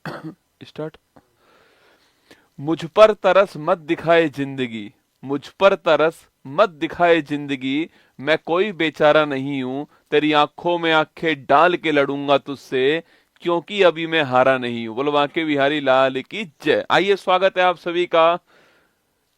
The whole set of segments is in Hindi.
स्टार्ट। मुझ पर तरस मत दिखाए जिंदगी, मुझ पर तरस मत दिखाए जिंदगी, मैं कोई बेचारा नहीं हूं, तेरी आंखों में आंखें डाल के लड़ूंगा तुझसे, क्योंकि अभी मैं हारा नहीं हूं। बोलो बांके बिहारी लाल की जय। आइए, स्वागत है आप सभी का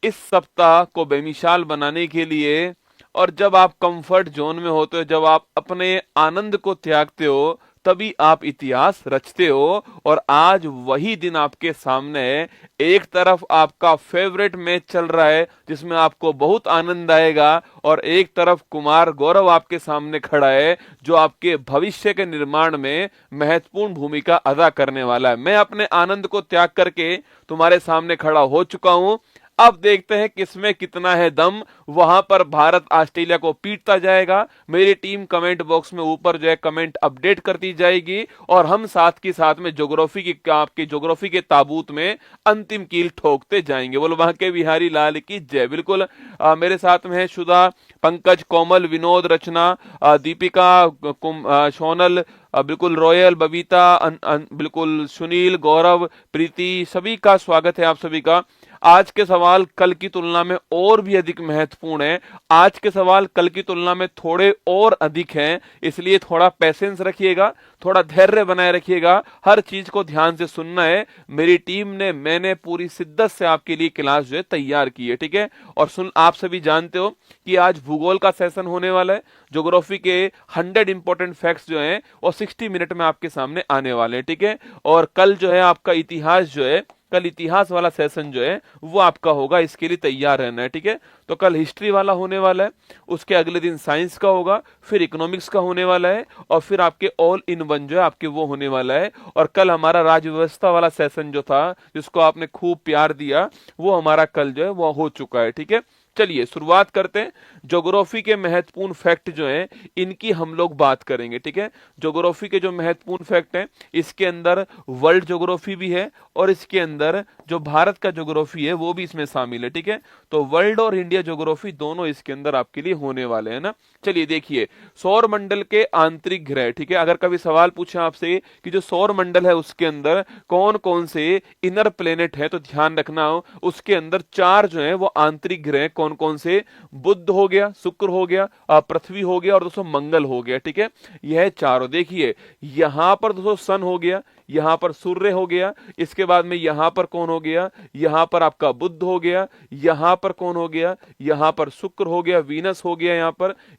इस सप्ताह को बेमिसाल बनाने के लिए। और जब आप कंफर्ट जोन में होते हो, जब आप अपने आनंद को त्यागते हो, तभी आप इतिहास रचते हो। और आज वही दिन आपके सामने है। एक तरफ आपका फेवरेट मैच चल रहा है जिसमें आपको बहुत आनंद आएगा, और एक तरफ कुमार गौरव आपके सामने खड़ा है जो आपके भविष्य के निर्माण में महत्वपूर्ण भूमिका अदा करने वाला है। मैं अपने आनंद को त्याग करके तुम्हारे सामने खड़ा हो चुका हूं। अब देखते हैं किसमें कितना है दम। वहां पर भारत ऑस्ट्रेलिया को पीटता जाएगा। मेरी टीम कमेंट बॉक्स में ऊपर जो है कमेंट अपडेट करती जाएगी, और हम साथ की साथ में ज्योग्राफी की आपके ज्योग्राफी के ताबूत में अंतिम कील ठोकते जाएंगे। बोलो वहां के बिहारी लाल की जय। बिल्कुल मेरे साथ में है सुधा, पंकज, कोमल, विनोद, रचना, दीपिका, सोनल, बिल्कुल रॉयल, बबीता, बिल्कुल सुनील, गौरव, प्रीति, सभी का स्वागत है आप सभी का। आज के सवाल कल की तुलना में और भी अधिक महत्वपूर्ण है। आज के सवाल कल की तुलना में थोड़े और अधिक हैं, इसलिए थोड़ा पैसेंस रखिएगा, थोड़ा धैर्य बनाए रखिएगा, हर चीज को ध्यान से सुनना है। मेरी टीम ने, मैंने पूरी शिद्दत से आपके लिए क्लास जो है तैयार की है, ठीक है। और सुन, आप सभी जानते हो कि आज भूगोल का सेशन होने वाला है। ज्योग्राफी के 100 इंपॉर्टेंट फैक्ट्स जो हैं वो 60 मिनट में आपके सामने आने वाले हैं, ठीक है। और कल जो है आपका इतिहास जो है, कल इतिहास वाला सेशन जो है वो आपका होगा, इसके लिए तैयार रहना है, ठीक है। तो कल हिस्ट्री वाला होने वाला है, उसके अगले दिन साइंस का होगा, फिर इकोनॉमिक्स का होने वाला है, और फिर आपके ऑल इन वन जो है आपके वो होने वाला है। और कल हमारा राज्य व्यवस्था वाला सेशन जो था, जिसको आपने खूब प्यार दिया, वो हमारा कल जो है वो हो चुका है, ठीक है। चलिए शुरुआत करते हैं। ज्योग्राफी के महत्वपूर्ण फैक्ट जो हैं इनकी हम लोग बात करेंगे, ठीक है। ज्योग्राफी के जो महत्वपूर्ण फैक्ट हैं, इसके अंदर वर्ल्ड ज्योग्राफी भी है, और इसके अंदर जो भारत का ज्योग्राफी है वो भी इसमें शामिल है, ठीक है। तो वर्ल्ड और इंडिया ज्योग्राफी दोनों इसके अंदर आपके लिए होने वाले हैं ना। चलिए देखिए, सौर मंडल के आंतरिक ग्रह, ठीक है। अगर कभी सवाल पूछे आपसे कि जो सौर मंडल है उसके अंदर कौन कौन से इनर प्लेनेट है, तो ध्यान रखना हो उसके अंदर 4 जो है वो आंतरिक ग्रह कौन कौन से, बुध हो गया, शुक्र हो गया, पृथ्वी हो गया, और दोस्तों मंगल हो गया, ठीक है। यह चारों देखिए, यहां पर दोस्तों सन हो गया, यहां पर सूर्य हो गया, इसके बाद में यहां पर कौन हो गया, यहां पर आपका बुध हो गया, यहां पर कौन हो गया, यहां पर शुक्र हो गया, वीनस हो गया,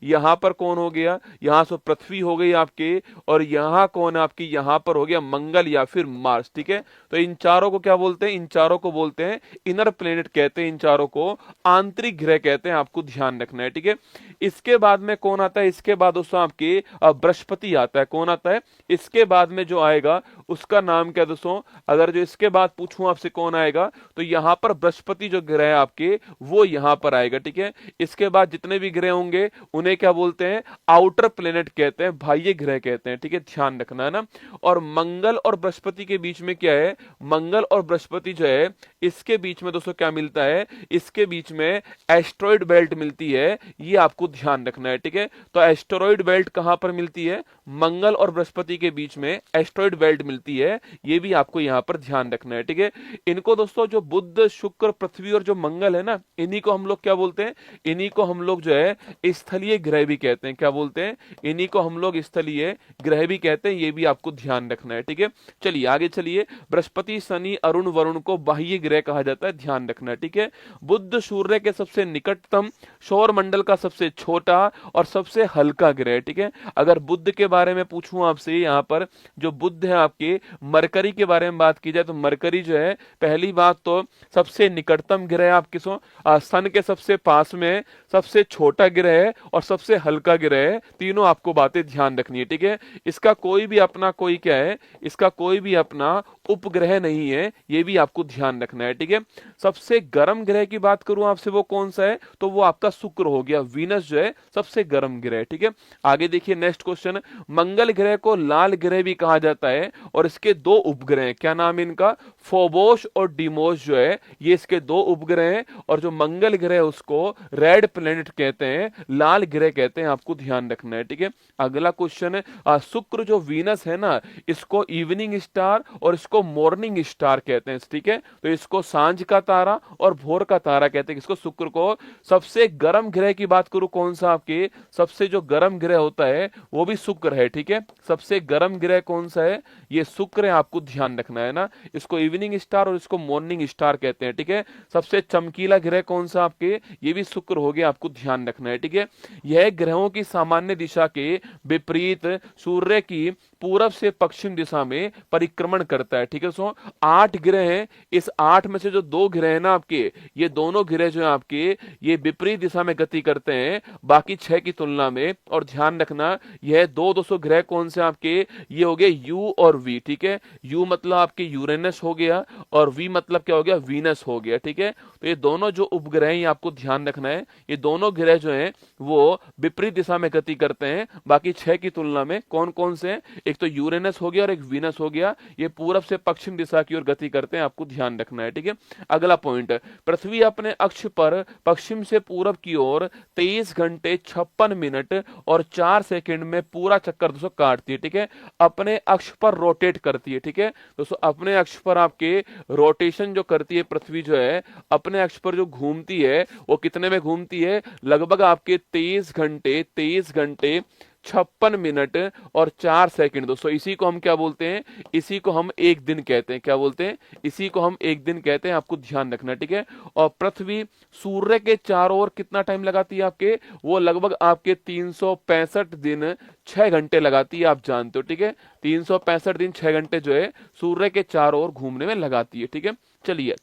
यहां पर कौन हो गया, यहां से पृथ्वी हो गई आपके, और यहां कौन आपकी, यहां पर हो गया मंगल या फिर मार्स, ठीक है। तो इन चारों को क्या बोलते हैं, इन चारों को बोलते हैं इनर प्लेनेट कहते हैं, इन चारों को आंतरिक ग्रह कहते हैं, आपको ध्यान रखना है, ठीक है। इसके बाद में कौन आता है, इसके बाद दोस्तों आपके बृहस्पति आता है। कौन आता है इसके बाद में, जो आएगा उसका नाम क्या दोस्तों, अगर जो इसके बाद पूछूं आपसे कौन आएगा, तो यहां पर बृहस्पति जो ग्रह है आपके वो यहां पर आएगा, ठीक है। इसके बाद जितने भी ग्रह होंगे उन्हें क्या बोलते हैं, आउटर प्लेनेट कहते हैं, बाह्य ग्रह कहते हैं, ठीक है, ध्यान रखना है ना। और मंगल और बृहस्पति के बीच में क्या है, मंगल और बृहस्पति जो है इसके बीच में दोस्तों क्या मिलता है, इसके बीच में एस्ट्रॉइड बेल्ट मिलती है, ये आपको ध्यान रखना है, ठीक है। तो एस्ट्रॉइड बेल्ट कहां पर मिलती है, मंगल और बृहस्पति के बीच में एस्ट्रॉइड बेल्ट मिलती है, ये भी आपको यहां पर ध्यान रखना है, ठीक है। इनको दोस्तों, जो बुध, शुक्र, पृथ्वी और जो मंगल है ना, इन्हीं को हम लोग क्या बोलते हैं, इन्हीं को हम लोग जो है स्थलीय ग्रह भी कहते हैं। क्या बोलते हैं, इन्हीं को हम लोग स्थलीय ग्रह भी कहते हैं, ये भी आपको ध्यान रखना है, ठीक है। चलिए आगे चलिए। बृहस्पति, शनि, अरुण, वरुण को बाह्य ग्रह कहा जाता है, ध्यान रखना है, ठीक है। बुध सूर्य के सबसे निकटतम, सौर मंडल का सबसे छोटा और सबसे हल्का ग्रह, ठीक है। अगर बुध के बारे में पूछूं आपसे, यहाँ पर जो बुध है आपके, मरकरी के बारे में बात की जाए तो मरकरी जो है, पहली बात तो सबसे निकटतम ग्रह है आपके सन के सबसे पास में, सबसे छोटा ग्रह है और सबसे हल्का ग्रह है। तीनों आपको बातें ध्यान रखनी है, ठीक है। इसका कोई भी अपना कोई क्या है, इसका कोई भी अपना उपग्रह नहीं है, ये भी आपको ध्यान रखना है, ठीक है। सबसे गर्म ग्रह की बात करूं आपसे, वो कौन सा है, तो वो आपका शुक्र हो गया, वीनस जो है सबसे गर्म ग्रह है, ठीक है। आगे देखिए नेक्स्ट क्वेश्चन, मंगल ग्रह को लाल ग्रह भी कहा जाता है और इसके दो उपग्रह हैं, क्या नाम है इनका, फोबोस और डिमोस जो है ये इसके दो उपग्रह हैं। और जो मंगल ग्रह है उसको रेड प्लेनेट कहते हैं, लाल ग्रह कहते हैं, आपको ध्यान रखना है, ठीक है। अगला क्वेश्चन है, शुक्र जो वीनस है ना, इसको इवनिंग स्टार और इसको मॉर्निंग स्टार कहते हैं, ठीक है। तो इसको सांझ का तारा और भोर का तारा कहते हैं, इसको शुक्र को। सबसे गर्म ग्रह की बात करूं कौन सा, आपके सबसे जो गर्म ग्रह होता है वो भी शुक्र है, ठीक है। सबसे गर्म ग्रह कौन सा है, ये शुक्र है, आपको ध्यान रखना है ना। इसको इवनिंग स्टार और इसको मॉर्निंग स्टार कहते हैं, ठीक है। सबसे चमकीला ग्रह कौन सा आपके, ये भी शुक्र हो गया, आपको ध्यान रखना है, ठीक है। यह ग्रहों की सामान्य दिशा के विपरीत सूर्य की पूरब से पश्चिम दिशा में परिक्रमण करता है, ठीक है। सो 8 ग्रह हैं, इस 8 में से जो 2 ग्रह हैं ना आपके, ये दोनों ग्रह जो है आपके ये विपरीत दिशा में गति करते हैं बाकी 6 की तुलना में। और ध्यान रखना यह 200 ग्रह कौन से आपके, ये हो गए यू और वी, ठीक है। यू मतलब आपके यूरेनस हो गया और वी मतलब क्या हो गया, वीनस हो गया, ठीक है। तो ये दोनों जो उपग्रह हैं ये आपको ध्यान रखना है, ये दोनों ग्रह जो हैं वो विपरीत दिशा में गति करते हैं बाकी 6 की तुलना में। कौन कौन से हैं, एक तो यूरेनस हो गया और एक वीनस हो गया, ये पूरब से पश्चिम दिशा की ओर गति करते हैं, आपको ध्यान रखना है, ठीक है। अगला पॉइंट, पृथ्वी अपने अक्ष पर पश्चिम से पूरब की ओर 23 घंटे 56 मिनट और 4 सेकंड में पूरा चक्कर दोस्तों काटती है, ठीक है। अपने अक्ष पर रोटेट करती है, ठीक है दोस्तों। अपने अक्ष पर आपके रोटेशन जो करती है पृथ्वी जो है, अपने अक्ष पर जो घूमती है वो कितने में घूमती है, लगभग आपके 23 घंटे 56 मिनट और 4 सेकंड दोस्तों। इसी को हम क्या बोलते हैं, इसी को हम एक दिन कहते हैं, क्या बोलते हैं, इसी को हम एक दिन कहते हैं, आपको ध्यान रखना, ठीक है। और पृथ्वी सूर्य के चारों ओर कितना टाइम लगाती है आपके, वो लगभग आपके 365 दिन 6 घंटे लगाती है, आप जानते हो, ठीक है। 365 दिन 6 घंटे जो है सूर्य के चारों ओर घूमने में लगाती है, ठीक है। चलिए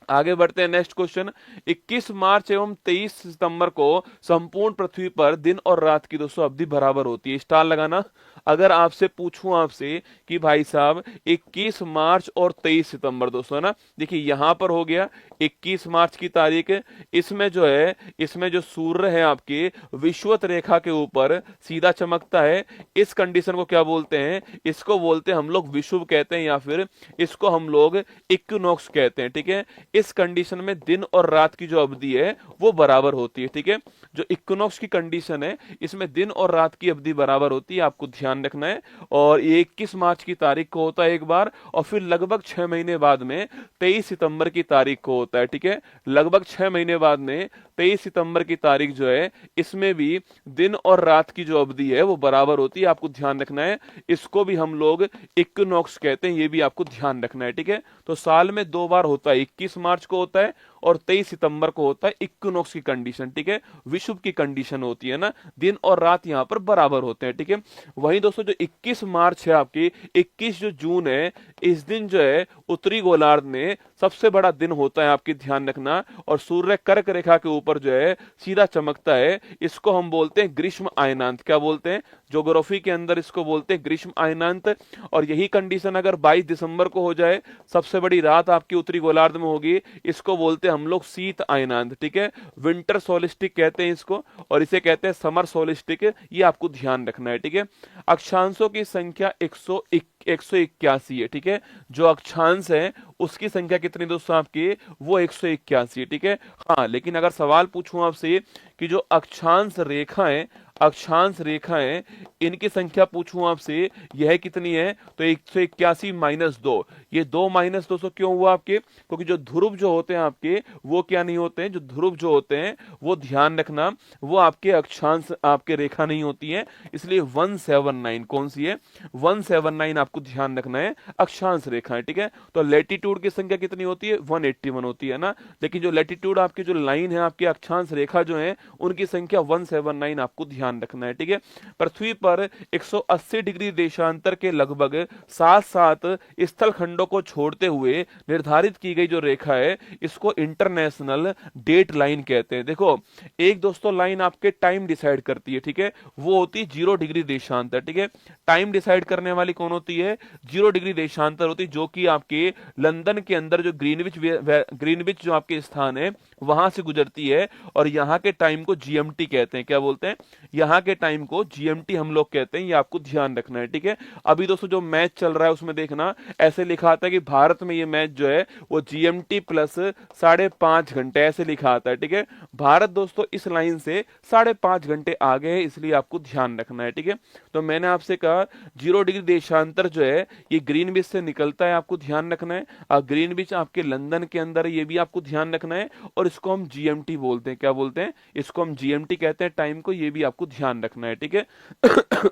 आगे बढ़ते हैं, नेक्स्ट क्वेश्चन। 21 मार्च एवं 23 सितंबर को संपूर्ण पृथ्वी पर दिन और रात की दोस्तों अवधि बराबर होती है, स्टार लगाना। अगर आपसे पूछूं आपसे कि भाई साहब 21 मार्च और 23 सितंबर दोस्तों ना, देखिए यहां पर हो गया 21 मार्च की तारीख, इसमें जो है, इसमें जो सूर्य है आपके विषुवत रेखा के ऊपर सीधा चमकता है, इस कंडीशन को क्या बोलते हैं, इसको बोलते हैं हम लोग विषुव कहते हैं, या फिर इसको हम लोग इक्विनॉक्स कहते हैं, ठीक है। इस कंडीशन में दिन और रात की जो अवधि है वो बराबर होती है, ठीक है। जो इक्विनॉक्स की कंडीशन है इसमें दिन और रात की अवधि बराबर होती है, आपको ध्यान रखना है। और ये 21 मार्च की तारीख को होता है एक बार, और फिर लगभग 6 महीने बाद में 23 सितंबर की तारीख को होता है, ठीक है। लगभग 6 महीने बाद में 23 सितंबर की तारीख जो है, इसमें भी दिन और रात की जो अवधि है वो बराबर होती है, आपको ध्यान रखना है। इसको भी हम लोग इक्विनॉक्स कहते हैं, ये भी आपको ध्यान रखना है, ठीक है। तो साल में 2 बार होता है, 21 मार्च को होता है और 23 सितंबर को होता है इक्विनॉक्स की कंडीशन, ठीक है। विषुव की कंडीशन होती है ना, दिन और रात यहां पर बराबर होते हैं, ठीक है। वहीं दोस्तों जो 21 मार्च है आपकी, 21 जो जून है, इस दिन जो है उत्तरी गोलार्ध में सबसे बड़ा दिन होता है, आपकी ध्यान रखना। और सूर्य कर्क रेखा के ऊपर जो है सीधा चमकता है, इसको हम बोलते हैं ग्रीष्म अयनांत, क्या बोलते हैं, ज्योग्राफी के अंदर इसको बोलते हैं ग्रीष्म अयनांत। और यही कंडीशन अगर 22 दिसंबर को हो जाए, सबसे बड़ी रात आपकी उत्तरी गोलार्ध में होगी, इसको बोलते हैं हम लोग शीत अयनांत, ठीक है। विंटर सोलिस्टिक कहते हैं इसको, और इसे कहते हैं समर सोलिस्टिक, ये आपको ध्यान रखना है, ठीक है। अक्षांशों की संख्या 181 है, ठीक है। जो अक्षांश है उसकी संख्या कितनी दोस्तों आपकी, वो 181 है, ठीक है। हाँ, लेकिन अगर सवाल पूछूं आपसे कि जो अक्षांश रेखाएं इनकी संख्या पूछूं आपसे यह कितनी है, तो 181 माइनस 2, ये 2 माइनस 200 क्यों हुआ आपके, क्योंकि जो ध्रुव जो होते हैं आपके वो क्या नहीं होते हैं, जो ध्रुव जो होते हैं वो ध्यान रखना वो आपके अक्षांश आपके रेखा नहीं होती है, इसलिए 179 कौन सी है, 179 आपको ध्यान रखना है, अक्षांश रेखा है, ठीक है। तो लैटिट्यूड की संख्या कितनी होती है, 181 होती है ना, लेकिन जो लैटिट्यूड आपकी जो लाइन है आपकी अक्षांश रेखा जो है उनकी संख्या 179 आपको ध्यान रखना है, ठीक है। पृथ्वी पर 180 डिग्री देशांतर के लगभग 7 स्थल खंडों मापदंडों को छोड़ते हुए निर्धारित की गई जो रेखा है इसको इंटरनेशनल डेट लाइन कहते हैं। देखो, एक दोस्तों लाइन आपके टाइम डिसाइड करती है, ठीक है, वो होती है 0 डिग्री देशांतर, ठीक है। टाइम डिसाइड करने वाली कौन होती है? 0 डिग्री देशांतर होती है, जो कि आपके लंदन के अंदर जो ग्रीनविच जो आपके स्थान है वहां से गुजरती है, और यहाँ के टाइम को जीएमटी कहते हैं। क्या बोलते हैं? यहाँ के टाइम को जीएमटी हम लोग कहते हैं, ये आपको ध्यान रखना है, ठीक है। अभी दोस्तों जो मैच चल रहा है उसमें देखना, ऐसे लिखा आता है कि भारत में ये मैच जो है वो जीएमटी प्लस 5.5 घंटे ऐसे लिखा आता है, ठीक है। भारत दोस्तों इस लाइन से 5.5 घंटे आगे है, इसलिए आपको ध्यान रखना है, ठीक है। तो मैंने आपसे कहा 0 डिग्री देशांतर जो है ये ग्रीनविच से निकलता है, आपको ध्यान रखना है। और ग्रीनविच आपके लंदन के अंदर है, ये भी आपको ध्यान रखना है, और इसको हम जीएमटी बोलते हैं। क्या बोलते हैं? इसको हम जीएमटी कहते हैं टाइम को, ये भी आपको ध्यान रखना है, ठीक है।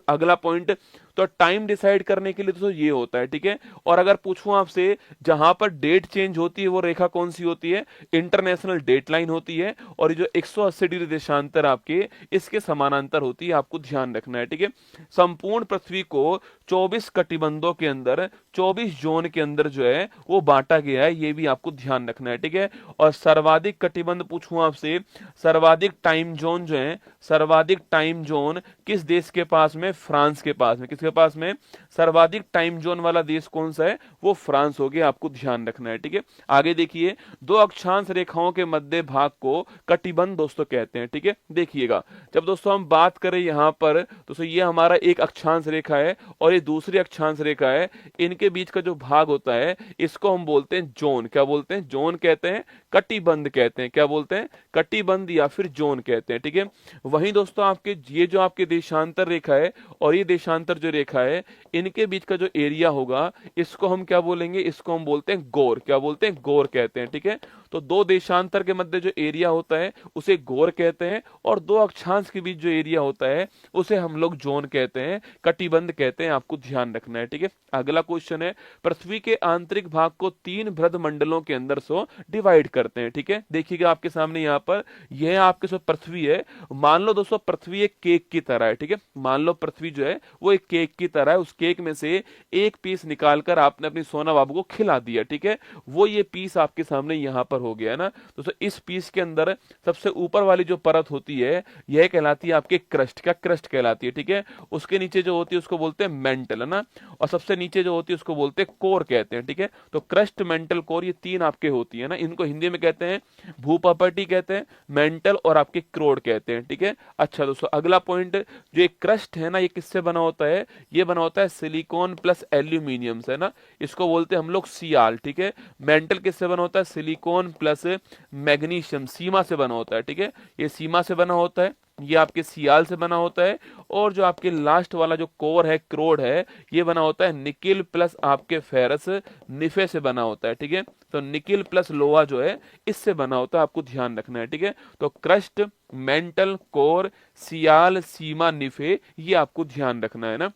अगला पॉइंट, तो टाइम डिसाइड करने के लिए तो ये होता है, ठीक है। और अगर पूछूं आपसे, जहां पर डेट चेंज होती है वो रेखा कौन सी होती है? इंटरनेशनल डेट लाइन होती है, और ये जो 180 डिग्री देशांतर आपके इसके समानांतर होती है, आपको ध्यान रखना है, ठीक है। संपूर्ण पृथ्वी को 24 कटिबंधों के अंदर 24 जोन के अंदर जो है वो बांटा गया है, ये भी आपको ध्यान रखना है, ठीक है। और सर्वाधिक कटिबंध पूछूं आपसे, सर्वाधिक टाइम जोन जो है, सर्वाधिक टाइम जोन किस देश के पास में? फ्रांस के पास में। किसके पास में? सर्वाधिक टाइम जोन वाला देश कौन सा है? वो फ्रांस हो गया, आपको ध्यान रखना है, ठीक है। आगे देखिए, दो अक्षांश रेखाओं के मध्य भाग को कटिबंध दोस्तों कहते हैं, ठीक है। देखिएगा, जब दोस्तों हम बात करें यहाँ पर, दोस्तों ये हमारा एक अक्षांश रेखा है और ये दूसरी अक्षांश रेखा है, इनके बीच का जो भाग होता है इसको हम बोलते हैं जोन। क्या बोलते हैं? जोन कहते हैं, कटिबंध कहते हैं। क्या बोलते हैं? कटिबंध या फिर जोन कहते हैं, ठीक है। वहीं दोस्तों आपके ये जो आपके देशांतर रेखा है और ये देशांतर जो रेखा है, इनके बीच का जो एरिया होगा इसको हम क्या बोलेंगे? इसको हम बोलते हैं गोर। क्या बोलते हैं? गोर कहते हैं, ठीक है। तो दो देशांतर के मध्य जो एरिया होता है उसे गोर कहते हैं, और दो अक्षांश के बीच जो एरिया होता है उसे हम लोग जोन कहते हैं, कटिबंध कहते हैं, आपको ध्यान रखना है, ठीक है। अगला क्वेश्चन है, पृथ्वी के आंतरिक भाग को 3 बृहद मंडलों के अंदर सो डिवाइड करते हैं, ठीक है। देखिएगा आपके सामने यहाँ पर, यह आपके सो पृथ्वी है। मान लो दोस्तों पृथ्वी एक केक की तरह है, ठीक है। मान लो पृथ्वी जो है वो एक केक की तरह है, उस केक में से एक पीस निकालकर आपने अपनी सोना बाबू को खिला दिया, ठीक है। वो ये पीस आपके सामने यहाँ पर हो गया है ना दोस्तों। इस पीस के अंदर सबसे ऊपर वाली जो परत होती है यह कहलाती है आपके क्रस्ट। क्या? क्रस्ट कहलाती है, ठीक है। उसके नीचे जो होती है उसको बोलते हैं मेंटल, है ना। और सबसे नीचे जो होती है उसको बोलते हैं कोर कहते हैं, ठीक है। तो क्रस्ट, मेंटल, कोर, ये 3 आपके होती है ना। इनको हिंदी में कहते हैं भूपपटी कहते हैं, मेंटल और आपके क्रोड कहते हैं, ठीक है। अच्छा दोस्तों, अगला पॉइंट, जो एक क्रस्ट है ना, ये किससे बना होता है? ये बना होता है सिलिकॉन प्लस एल्यूमिनियम से, है ना। इसको बोलते हैं हम लोग सियाल, ठीक है। मेंटल किससे बना होता है? सिलिकॉन प्लस मैग्नीशियम, सीमा से बना होता है, ठीक है। ये सीमा से बना होता है, ये आपके सियाल से बना होता है। और जो आपके लास्ट वाला जो कोर है, क्रोड है, ये बना होता है निकिल प्लस आपके फेरस, निफे से बना होता है, ठीक है। तो निकिल प्लस लोहा जो है इससे बना होता है, आपको ध्यान रखना है, ठीक है। तो क्रस्ट, मेंटल, कोर, सियाल, सीमा, निफे, ये आपको ध्यान रखना है ना।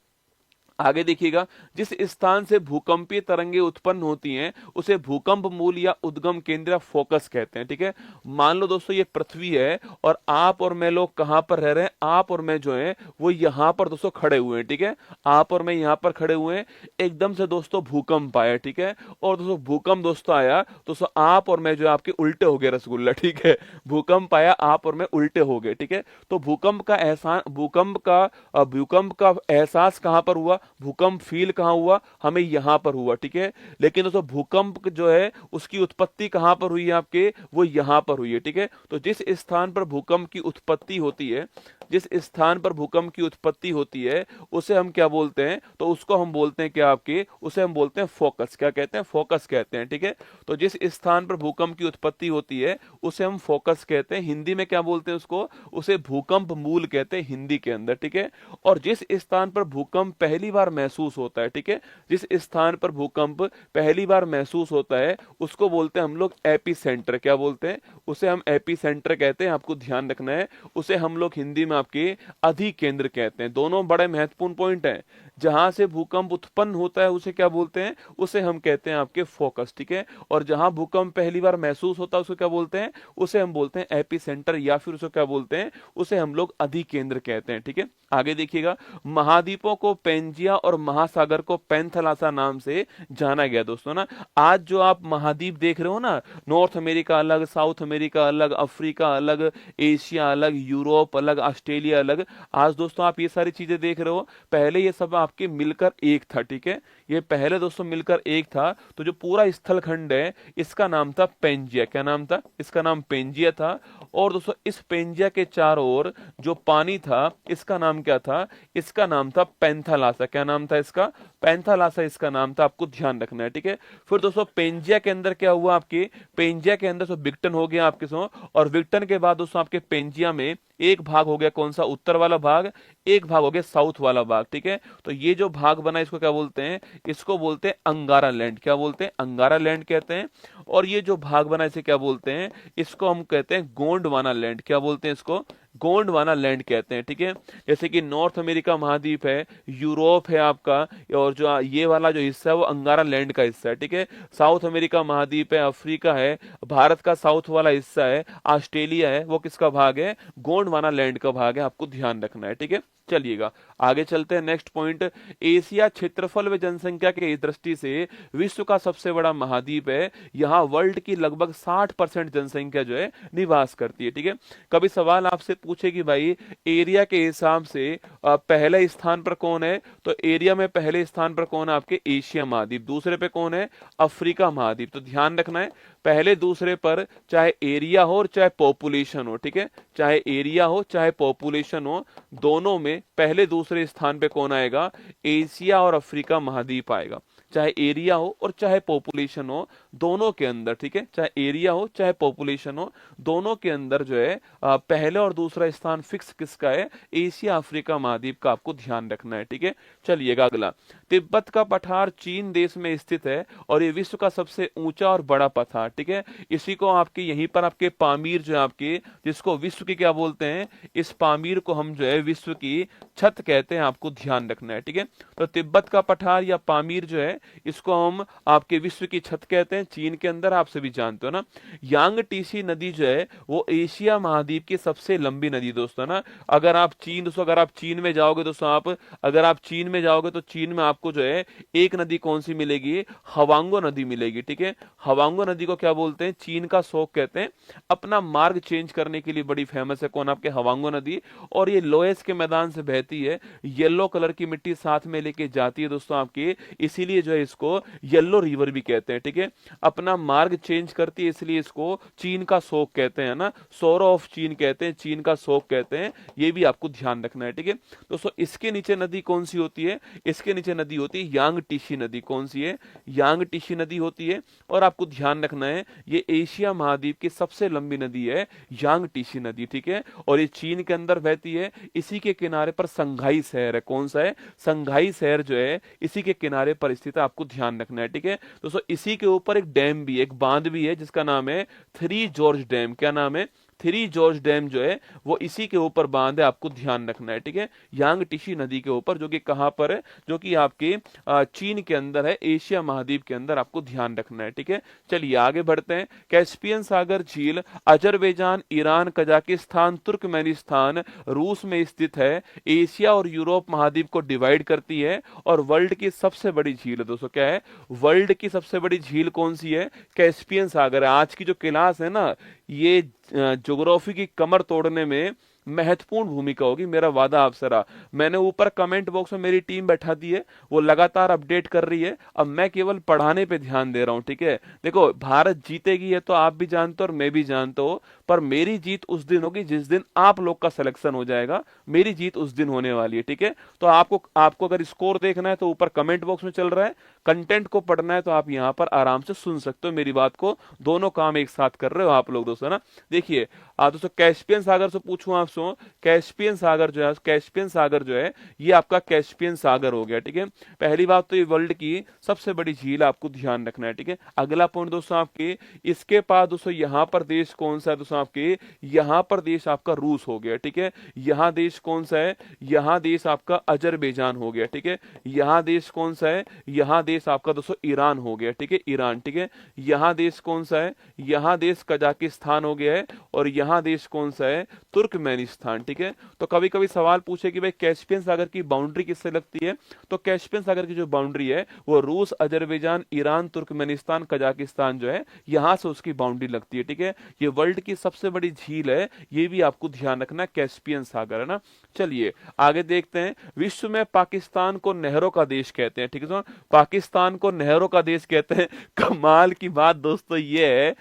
आगे देखिएगा, जिस स्थान से भूकंपीय तरंगे उत्पन्न होती हैं उसे भूकंप मूल या उद्गम केंद्र या फोकस कहते हैं, ठीक है। मान लो दोस्तों ये पृथ्वी है और आप और मैं लोग कहां पर रह रहे हैं? आप और मैं जो है वो यहां पर दोस्तों खड़े हुए हैं, ठीक है। आप और मैं यहां पर खड़े हुए हैं, एकदम से दोस्तों भूकंप आया, ठीक है। और दोस्तों भूकंप दोस्तों आया, दोस्तों आप और मैं जो है आपके उल्टे हो गए रसगुल्ला, ठीक है। भूकंप आया, आप और मैं उल्टे हो गए, ठीक है। तो भूकंप का एहसास, भूकंप का एहसास कहां पर हुआ? भूकंप फील कहां हुआ? हमें यहां पर हुआ, ठीक है। लेकिन दोस्तों भूकंप जो है उसकी उत्पत्ति कहां पर हुई है? आपके वो यहां पर हुई है, ठीक है। तो जिस स्थान पर भूकंप की उत्पत्ति होती है, जिस स्थान पर भूकंप की उत्पत्ति होती है उसे हम क्या बोलते हैं? तो उसको हम बोलते हैं क्या आपके? उसे हम बोलते हैं फोकस। क्या कहते हैं? फोकस कहते हैं, ठीक है। तो जिस स्थान पर भूकंप की उत्पत्ति होती है उसे हम फोकस कहते हैं। हिंदी में क्या बोलते हैं उसको? उसे भूकंप मूल कहते हैं हिंदी के अंदर, ठीक है। और जिस स्थान पर भूकंप पहली बार महसूस होता है, ठीक है, जिस स्थान पर भूकंप पहली बार महसूस होता है उसको बोलते हैं हम लोग एपी सेंटर। क्या बोलते हैं? उसे हम एपी सेंटर कहते हैं, आपको ध्यान रखना है। उसे हम लोग हिंदी में आपके अधिकेंद्र कहते हैं। दोनों बड़े महत्वपूर्ण पॉइंट हैं। जहां से भूकंप उत्पन्न होता है उसे क्या बोलते हैं, उसे हम कहते हैं आपके फोकस, ठीक है। और जहां भूकंप पहली बार महसूस होता है उसे क्या बोलते हैं, उसे हम बोलते हैं एपिसेंटर, या फिर उसे क्या बोलते हैं, उसे हम लोग अधिकेंद्र कहते हैं, ठीक है। आगे देखिएगा, महाद्वीपों को पेंजिया और महासागर को पैंथलासा नाम से जाना गया दोस्तों ना। आज जो आप महाद्वीप देख रहे हो ना, नॉर्थ अमेरिका अलग, साउथ अमेरिका अलग, अफ्रीका अलग, एशिया अलग, यूरोप अलग, ऑस्ट्रेलिया अलग, आज दोस्तों आप ये सारी चीजें देख रहे हो, पहले ये सब आपके मिलकर एक था, ठीक है। ये पहले दोस्तों मिलकर एक था। तो जो पूरा स्थलखंड है इसका नाम था पेंजिया। क्या नाम था, इसका नाम पेंजिया था। और दोस्तों इस पेंजिया के चारों ओर जो पानी था इसका नाम क्या था, इसका नाम था पैंथालासा। क्या नाम था इसका, पैंथालासा इसका नाम था, आपको ध्यान रखना है, ठीक है। फिर दोस्तों पेंजिया के अंदर क्या हुआ, आपके पेंजिया के अंदर विक्टन हो गया आपके सो, और विक्टन के बाद दोस्तों आपके पेंजिया में एक भाग हो गया कौन सा, उत्तर वाला भाग, एक भाग हो गया साउथ वाला भाग, ठीक है। तो ये जो भाग बना इसको क्या बोलते हैं, इसको बोलते हैं अंगारा लैंड। क्या बोलते हैं, अंगारा लैंड कहते हैं। और ये जो भाग बना इसे क्या बोलते हैं, इसको हम कहते हैं गोंडवाना लैंड। क्या बोलते हैं इसको, गोंडवाना लैंड कहते हैं, ठीक है। जैसे कि नॉर्थ अमेरिका महाद्वीप है, यूरोप है आपका, और जो ये वाला जो हिस्सा है वो अंगारा लैंड का हिस्सा है, ठीक है। साउथ अमेरिका महाद्वीप है, अफ्रीका है, भारत का साउथ वाला हिस्सा है, ऑस्ट्रेलिया है, वो किसका भाग है, गोंडवाना लैंड का भाग है, आपको ध्यान रखना है, ठीक है। चलिएगा आगे चलते हैं। नेक्स्ट पॉइंट, एशिया क्षेत्रफल व जनसंख्या के दृष्टि से विश्व का सबसे बड़ा महाद्वीप है। यहाँ वर्ल्ड की लगभग 60% जनसंख्या जो है निवास करती है, ठीक है। कभी सवाल आपसे पूछे कि भाई एरिया के हिसाब से पहले स्थान पर कौन है, तो एरिया में पहले स्थान पर कौन है, आपके एशिया महाद्वीप। दूसरे पे कौन है, अफ्रीका महाद्वीप। तो ध्यान रखना है, पहले दूसरे पर चाहे एरिया हो और चाहे पॉपुलेशन हो, ठीक है, चाहे एरिया हो चाहे पॉपुलेशन हो, दोनों में पहले दूसरे स्थान पे कौन आएगा, एशिया और अफ्रीका महाद्वीप आएगा। चाहे एरिया हो और चाहे पॉपुलेशन हो, दोनों के अंदर, ठीक है, चाहे एरिया हो चाहे पॉपुलेशन हो, दोनों के अंदर जो है पहले और दूसरा स्थान फिक्स किसका है, एशिया अफ्रीका महाद्वीप का, आपको ध्यान रखना है, ठीक है। चलिएगा अगला, तिब्बत का पठार चीन देश में स्थित है और ये विश्व का सबसे ऊंचा और बड़ा पठार, ठीक है। इसी को आपके यहीं पर आपके पामीर जो है आपके, जिसको विश्व की क्या बोलते हैं, इस पामीर को हम जो है विश्व की छत कहते हैं, आपको ध्यान रखना है, ठीक है। तो तिब्बत का पठार या पामीर जो है इसको हम आपके विश्व की छत कहते हैं, चीन के अंदर, आप सभी जानते हो ना। यांग टीसी नदी जो है वो एशिया महाद्वीप की सबसे लंबी नदी दोस्तों ना। अगर आप चीन में जाओगे दोस्तों, अगर आप चीन में जाओगे तो चीन में आपको जो है एक नदी कौन सी मिलेगी, हवांगो नदी मिलेगी, ठीक है। हवांगो नदी को क्या बोलते हैं, चीन का शोक कहते हैं। अपना मार्ग चेंज करने के लिए बड़ी फेमस है कौन, आपके हवांगो नदी। और ये लोएस के मैदान से बहती है, येलो कलर की मिट्टी साथ में लेके जाती है दोस्तों आपकी, इसीलिए जो है इसको येलो रिवर भी कहते हैं, ठीक है। अपना मार्ग चेंज करती है इसलिए इसको चीन का शोक कहते हैं ना, सोरो ऑफ चीन कहते हैं, चीन का शोक कहते हैं। ये भी आपको ध्यान रखना है, ठीक है दोस्तों। इसके नीचे नदी कौन सी होती है, इसके नीचे नदी होती है यांग टीसी नदी। कौन सी है, यांग टीसी नदी होती है। और आपको ध्यान रखना है ये एशिया महाद्वीप की सबसे लंबी नदी है यांग टीसी नदी, ठीक है। और ये चीन के अंदर बहती है। इसी के किनारे पर संघाई शहर है, कौन सा है, संघाई शहर जो है इसी के किनारे पर स्थित है, आपको ध्यान रखना है, ठीक है दोस्तों। इसी के ऊपर एक डैम भी, एक बांध भी है जिसका नाम है थ्री जॉर्ज डैम। क्या नाम है, थ्री जॉर्ज डैम जो है वो इसी के ऊपर बांध है, आपको ध्यान रखना है, ठीक है। यांग टीसी नदी के ऊपर, जो कि कहां पर है, जो कि आपके चीन के अंदर है, एशिया महाद्वीप के अंदर, आपको ध्यान रखना है, ठीक है। चलिए आगे बढ़ते हैं। कैस्पियन सागर झील अजरबैजान, ईरान, कजाकिस्तान, तुर्कमेनिस्तान, रूस में स्थित है। एशिया और यूरोप महाद्वीप को डिवाइड करती है और वर्ल्ड की सबसे बड़ी झील है दोस्तों। क्या है, वर्ल्ड की सबसे बड़ी झील कौन सी है, कैस्पियन सागर है। आज की जो क्लास है ना, ये ज्योग्राफी की कमर तोड़ने में महत्वपूर्ण भूमिका होगी, मेरा वादा आपसे रहा। मैंने ऊपर कमेंट बॉक्स में मेरी टीम बैठा दी है, वो लगातार अपडेट कर रही है। अब मैं केवल पढ़ाने पे ध्यान दे रहा हूं, ठीक है। देखो भारत जीतेगी है तो आप भी जानते हो और मैं भी जानता हूं, पर मेरी जीत उस दिन होगी जिस दिन आप लोग का सिलेक्शन हो जाएगा। मेरी जीत उस दिन होने वाली है, ठीक है। तो आपको अगर स्कोर देखना है तो ऊपर कमेंट बॉक्स में चल रहा है, कंटेंट को पढ़ना है तो आप यहाँ पर आराम से सुन सकते हो मेरी बात को। दोनों काम एक साथ कर रहे हो आप लोग दोस्तों ना। देखिए दोस्तों, कैस्पियन सागर से पूछूं आपसे, दोस्तों कैस्पियन सागर जो है, कैस्पियन सागर जो है ये आपका कैस्पियन सागर हो गया, ठीक है। पहली बात तो ये वर्ल्ड की सबसे बड़ी झील, आपको ध्यान रखना है, ठीक है। अगला पॉइंट दोस्तों आपके, इसके पास दोस्तों यहाँ पर देश कौन सा है दोस्तों आपके, यहाँ पर देश आपका रूस हो गया, ठीक है। यहाँ देश कौन सा है, यहाँ देश आपका अजरबैजान हो गया, ठीक है। यहाँ देश कौन सा है, यहाँ देश आपका दोस्तों ईरान हो गया, ठीक है, ईरान, ठीक है। यहाँ देश कौन सा है, यहाँ देश कजाकिस्तान हो गया है, और यहाँ देश कौन सा है, तुर्कमेनिस्तान, ठीक है। तो कभी कभी सवाल पूछे कि भाई कैस्पियन सागर की बाउंड्री किससे लगती है, तो कैस्पियन सागर की जो बाउंड्री है वो रूस, अजरबैजान, ईरान, तुर्कमेनिस्तान, कजाकिस्तान जो है यहां से उसकी बाउंड्री लगती है, ठीक है। ये वर्ल्ड की सबसे बड़ी झील है, ये भी आपको ध्यान रखना, कैस्पियन सागर है ना। चलिए आगे देखते हैं। विश्व में पाकिस्तान को नहरों का देश कहते हैं, ठीक है। तो पाकिस्तान को नहरों का देश कहते हैं। कमाल की बात दोस्तों ये है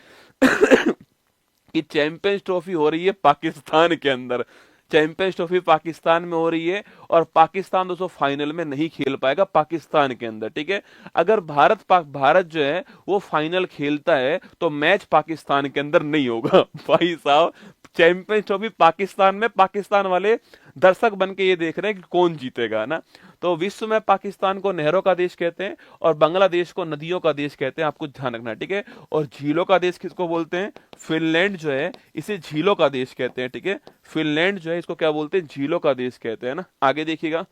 कि चैंपियंस ट्रॉफी हो रही है पाकिस्तान के अंदर, चैंपियंस ट्रॉफी पाकिस्तान में हो रही है, और पाकिस्तान दोस्तों फाइनल में नहीं खेल पाएगा पाकिस्तान के अंदर, ठीक है। अगर भारत जो है वो फाइनल खेलता है तो मैच पाकिस्तान के अंदर नहीं होगा भाई साहब। चैंपियंस ट्रॉफी पाकिस्तान में, पाकिस्तान वाले दर्शक बन के ये देख रहे हैं कि कौन जीतेगा ना। तो विश्व में पाकिस्तान को नहरों का देश कहते हैं, और बांग्लादेश को नदियों का देश कहते हैं, आपको ध्यान रखना है, ठीक है। और झीलों का देश किसको बोलते हैं, फिनलैंड जो है इसे झीलों का देश कहते हैं, ठीक है। फिनलैंड जो है इसको क्या बोलते हैं, झीलों का देश कहते हैं ना। आगे देखिएगा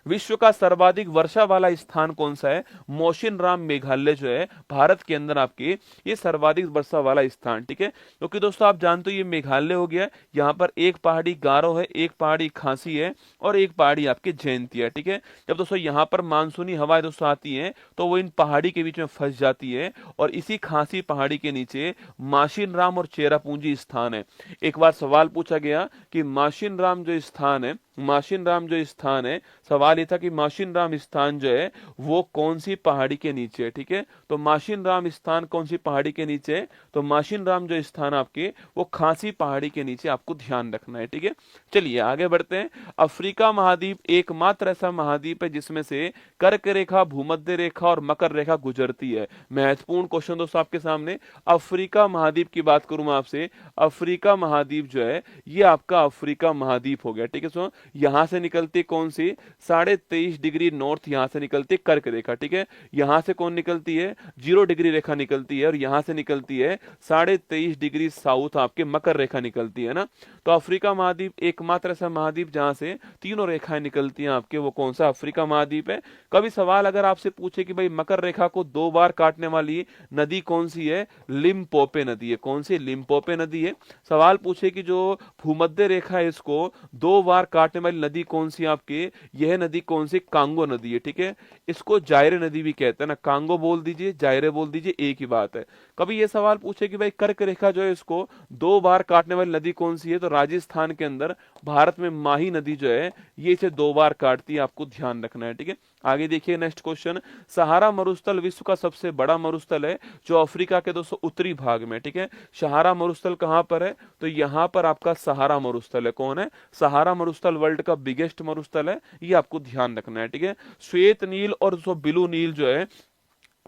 विश्व का सर्वाधिक वर्षा वाला स्थान कौन सा है, मौसिनराम मेघालय जो है भारत के अंदर आपके ये सर्वाधिक वर्षा वाला स्थान, ठीक है। क्योंकि दोस्तों आप जानते हो ये मेघालय हो गया, यहाँ पर एक पहाड़ी गारो है, एक पहाड़ी खासी है, और एक पहाड़ी आपके जयंती है, ठीक है। जब दोस्तों यहाँ पर मानसूनी हवाएं दोस्तों आती हैं तो वो इन पहाड़ी के बीच में फंस जाती है, और इसी खासी पहाड़ी के नीचे माशिनराम और चेरापूंजी स्थान है। एक बार सवाल पूछा गया कि माशिनराम जो स्थान है, माशिनराम जो स्थान है, सवाल ये था कि माशिनराम स्थान जो है वो कौन सी पहाड़ी के नीचे है, ठीक है। तो माशिनराम स्थान कौन सी पहाड़ी के नीचे है, तो माशिनराम जो स्थान आपके वो खासी पहाड़ी के नीचे, आपको ध्यान रखना है, ठीक है। चलिए आगे बढ़ते हैं। अफ्रीका महाद्वीप एकमात्र ऐसा महाद्वीप है जिसमें से कर्क रेखा, भूमध्य रेखा और मकर रेखा गुजरती है। महत्वपूर्ण क्वेश्चन दोस्तों आपके सामने, अफ्रीका महाद्वीप की बात करूं मैं आपसे, अफ्रीका महाद्वीप जो है ये आपका अफ्रीका महाद्वीप हो गया, ठीक है। सो यहां से निकलती कौन सी, 23.5 डिग्री नॉर्थ यहां से निकलती कर्क रेखा, ठीक है। यहां से कौन निकलती है, 0 डिग्री रेखा निकलती है, और यहां से निकलती है 23.5 डिग्री साउथ आपके मकर रेखा निकलती है ना। तो अफ्रीका महाद्वीप एकमात्र ऐसा महाद्वीप जहां से तीनों रेखाएं निकलती हैं आपके, वो कौन सा अफ्रीका महाद्वीप है। कभी सवाल अगर आपसे पूछे कि भाई मकर रेखा को 2 बार काटने वाली नदी कौन सी है, लिम्पोपे नदी है, कौन सी, लिम्पोपे नदी है। सवाल पूछे कि जो भूमध्य रेखा है इसको 2 बार काटने वाली नदी कौन सी आपके, यह नदी कौन सी, कांगो नदी है, ठीक है। इसको जायरे नदी भी कहते हैं ना, कांगो बोल दीजिए, जायरे बोल दीजिए, एक ही बात है। कभी ये सवाल पूछे कि भाई कर्क रेखा जो है इसको 2 बार काटने वाली नदी कौन सी है, तो राजस्थान के अंदर भारत में माही नदी जो है ये इसे 2 बार काटती है, आपको ध्यान रखना है, ठीक है। आगे देखिए नेक्स्ट क्वेश्चन, सहारा मरुस्थल विश्व का सबसे बड़ा मरुस्थल है जो अफ्रीका के दोस्तों उत्तरी भाग में, ठीक है। सहारा मरुस्थल कहां पर है, तो यहां पर आपका सहारा मरुस्थल है, कौन है, सहारा मरुस्थल वर्ल्ड का बिगेस्ट मरुस्थल है, ये आपको ध्यान रखना है, ठीक है। श्वेत नील और दोस्तों ब्लू नील जो है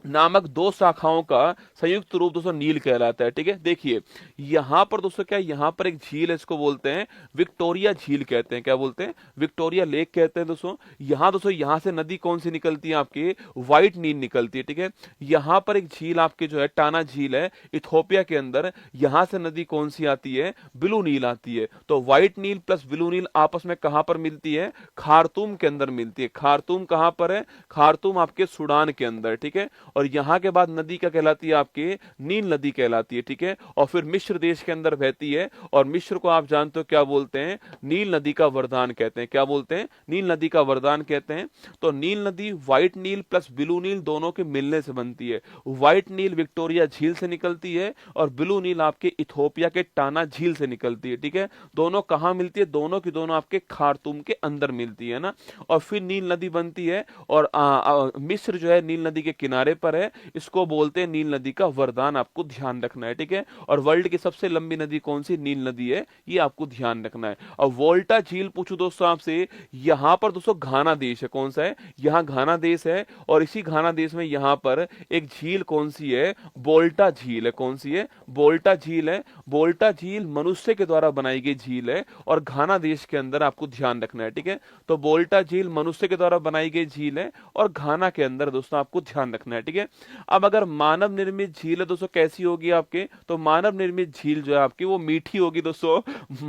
नामक 2 शाखाओं का संयुक्त रूप दोस्तों नील कहलाता है, ठीक है। देखिए यहां पर दोस्तों क्या, यहां पर एक झील है, इसको बोलते हैं विक्टोरिया झील कहते हैं, क्या बोलते हैं, विक्टोरिया लेक कहते हैं दोस्तों। दोस्तों यहां से नदी कौन सी निकलती है आपकी, व्हाइट नील निकलती है, ठीक है। यहां पर एक झील आपके जो है टाना झील है इथोपिया के अंदर, यहां से नदी कौन सी आती है, ब्लू नील आती है। तो व्हाइट नील प्लस ब्लू नील आपस में कहां पर मिलती है, खार्तूम के अंदर मिलती है। खार्तूम कहां पर है, खार्तूम आपके सूडान के अंदर, ठीक है। और यहां के बाद नदी क्या कहलाती है आपके, नील नदी कहलाती है, ठीक है। और फिर मिस्र देश के अंदर बहती है, और मिस्र को आप जानते हो क्या बोलते हैं, नील नदी का वरदान कहते हैं, क्या बोलते हैं, नील नदी का वरदान कहते हैं। तो नील नदी व्हाइट नील प्लस ब्लू नील दोनों के मिलने से बनती है। व्हाइट नील विक्टोरिया झील से निकलती है, और ब्लू नील आपके इथोपिया के टाना झील से निकलती है, ठीक है। दोनों कहां मिलती है, दोनों की दोनों आपके खार्तूम के अंदर मिलती है ना। और फिर नील नदी बनती है, और मिस्र जो है नील नदी के किनारे पर है, इसको बोलते हैं नील नदी का वरदान, आपको ध्यान रखना है, ठीक है। और वर्ल्ड की सबसे लंबी नदी कौन सी? नील नदी है, ये आपको ध्यान रखना है। अब वोल्टा झील पूछू दोस्तों आपसे, यहां पर दोस्तों घाना देश है, कौन सा है? यहाँ घाना देश है, और इसी घाना देश में यहां पर एक झील कौन सी है? बोल्टा झील है। कौन सी है? बोल्टा झील है। बोल्टा झील मनुष्य के द्वारा बनाई गई झील है, और घाना देश के अंदर आपको ध्यान रखना है, ठीक है। तो बोल्टा झील मनुष्य के द्वारा बनाई गई झील है, और घाना के अंदर दोस्तों आपको ध्यान रखना है, ठीक है। अब अगर मानव निर्मित झील है दोस्तों, कैसी होगी आपके? तो मानव निर्मित झील जो है आपकी वो मीठी होगी दोस्तों।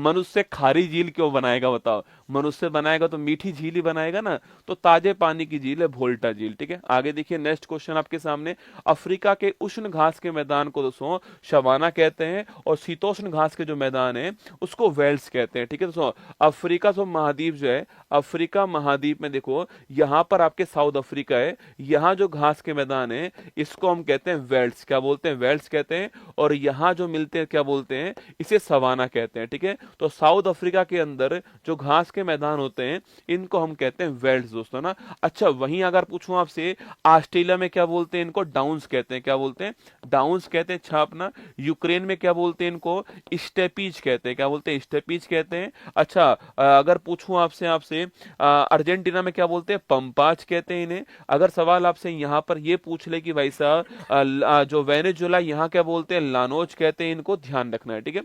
मनुष्य खारी झील क्यों बनाएगा बताओ? मनुष्य बनाएगा तो मीठी झील ही बनाएगा ना। तो ताजे पानी की झील है वोल्टा झील, ठीक है। आगे देखिए नेक्स्ट क्वेश्चन आपके सामने, अफ्रीका के उष्ण घास के मैदान को दोस्तों शवाना कहते हैं, और शीतोष्ण घास के जो मैदान है उसको वेल्स कहते हैं, ठीक है दोस्तों। अफ्रीका जो महाद्वीप जो है, अफ्रीका महाद्वीप में देखो यहाँ पर आपके साउथ अफ्रीका है, यहाँ जो घास के मैदान है इसको हम कहते हैं वेल्स। क्या बोलते हैं? वेल्स कहते हैं। और यहाँ जो मिलते हैं क्या बोलते हैं? इसे सवाना कहते हैं, ठीक है। तो साउथ अफ्रीका के अंदर जो घास के मैदान होते हैं इनको हम कहते हैं वेल्स दोस्तों ना। अच्छा, वहीं अगर पूछूं आपसे, ऑस्ट्रेलिया में क्या बोलते हैं? इनको डाउन्स कहते हैं। क्या बोलते हैं? डाउन्स कहते हैं, छापना। यूक्रेन में क्या बोलते हैं? इनको स्टेपीज कहते हैं। क्या बोलते हैं? स्टेपीज कहते हैं। अच्छा, अगर पूछूं आपसे आपसे अर्जेंटीना में क्या बोलते हैं? पंपाज कहते हैं इन्हें। अगर सवाल आपसे यहाँ पर ये पूछ ले कि भाई साहब जो वेनेजुएला, यहाँ क्या बोलते हैं? लानोज कहते हैं, इनको ध्यान रखना है, ठीक है।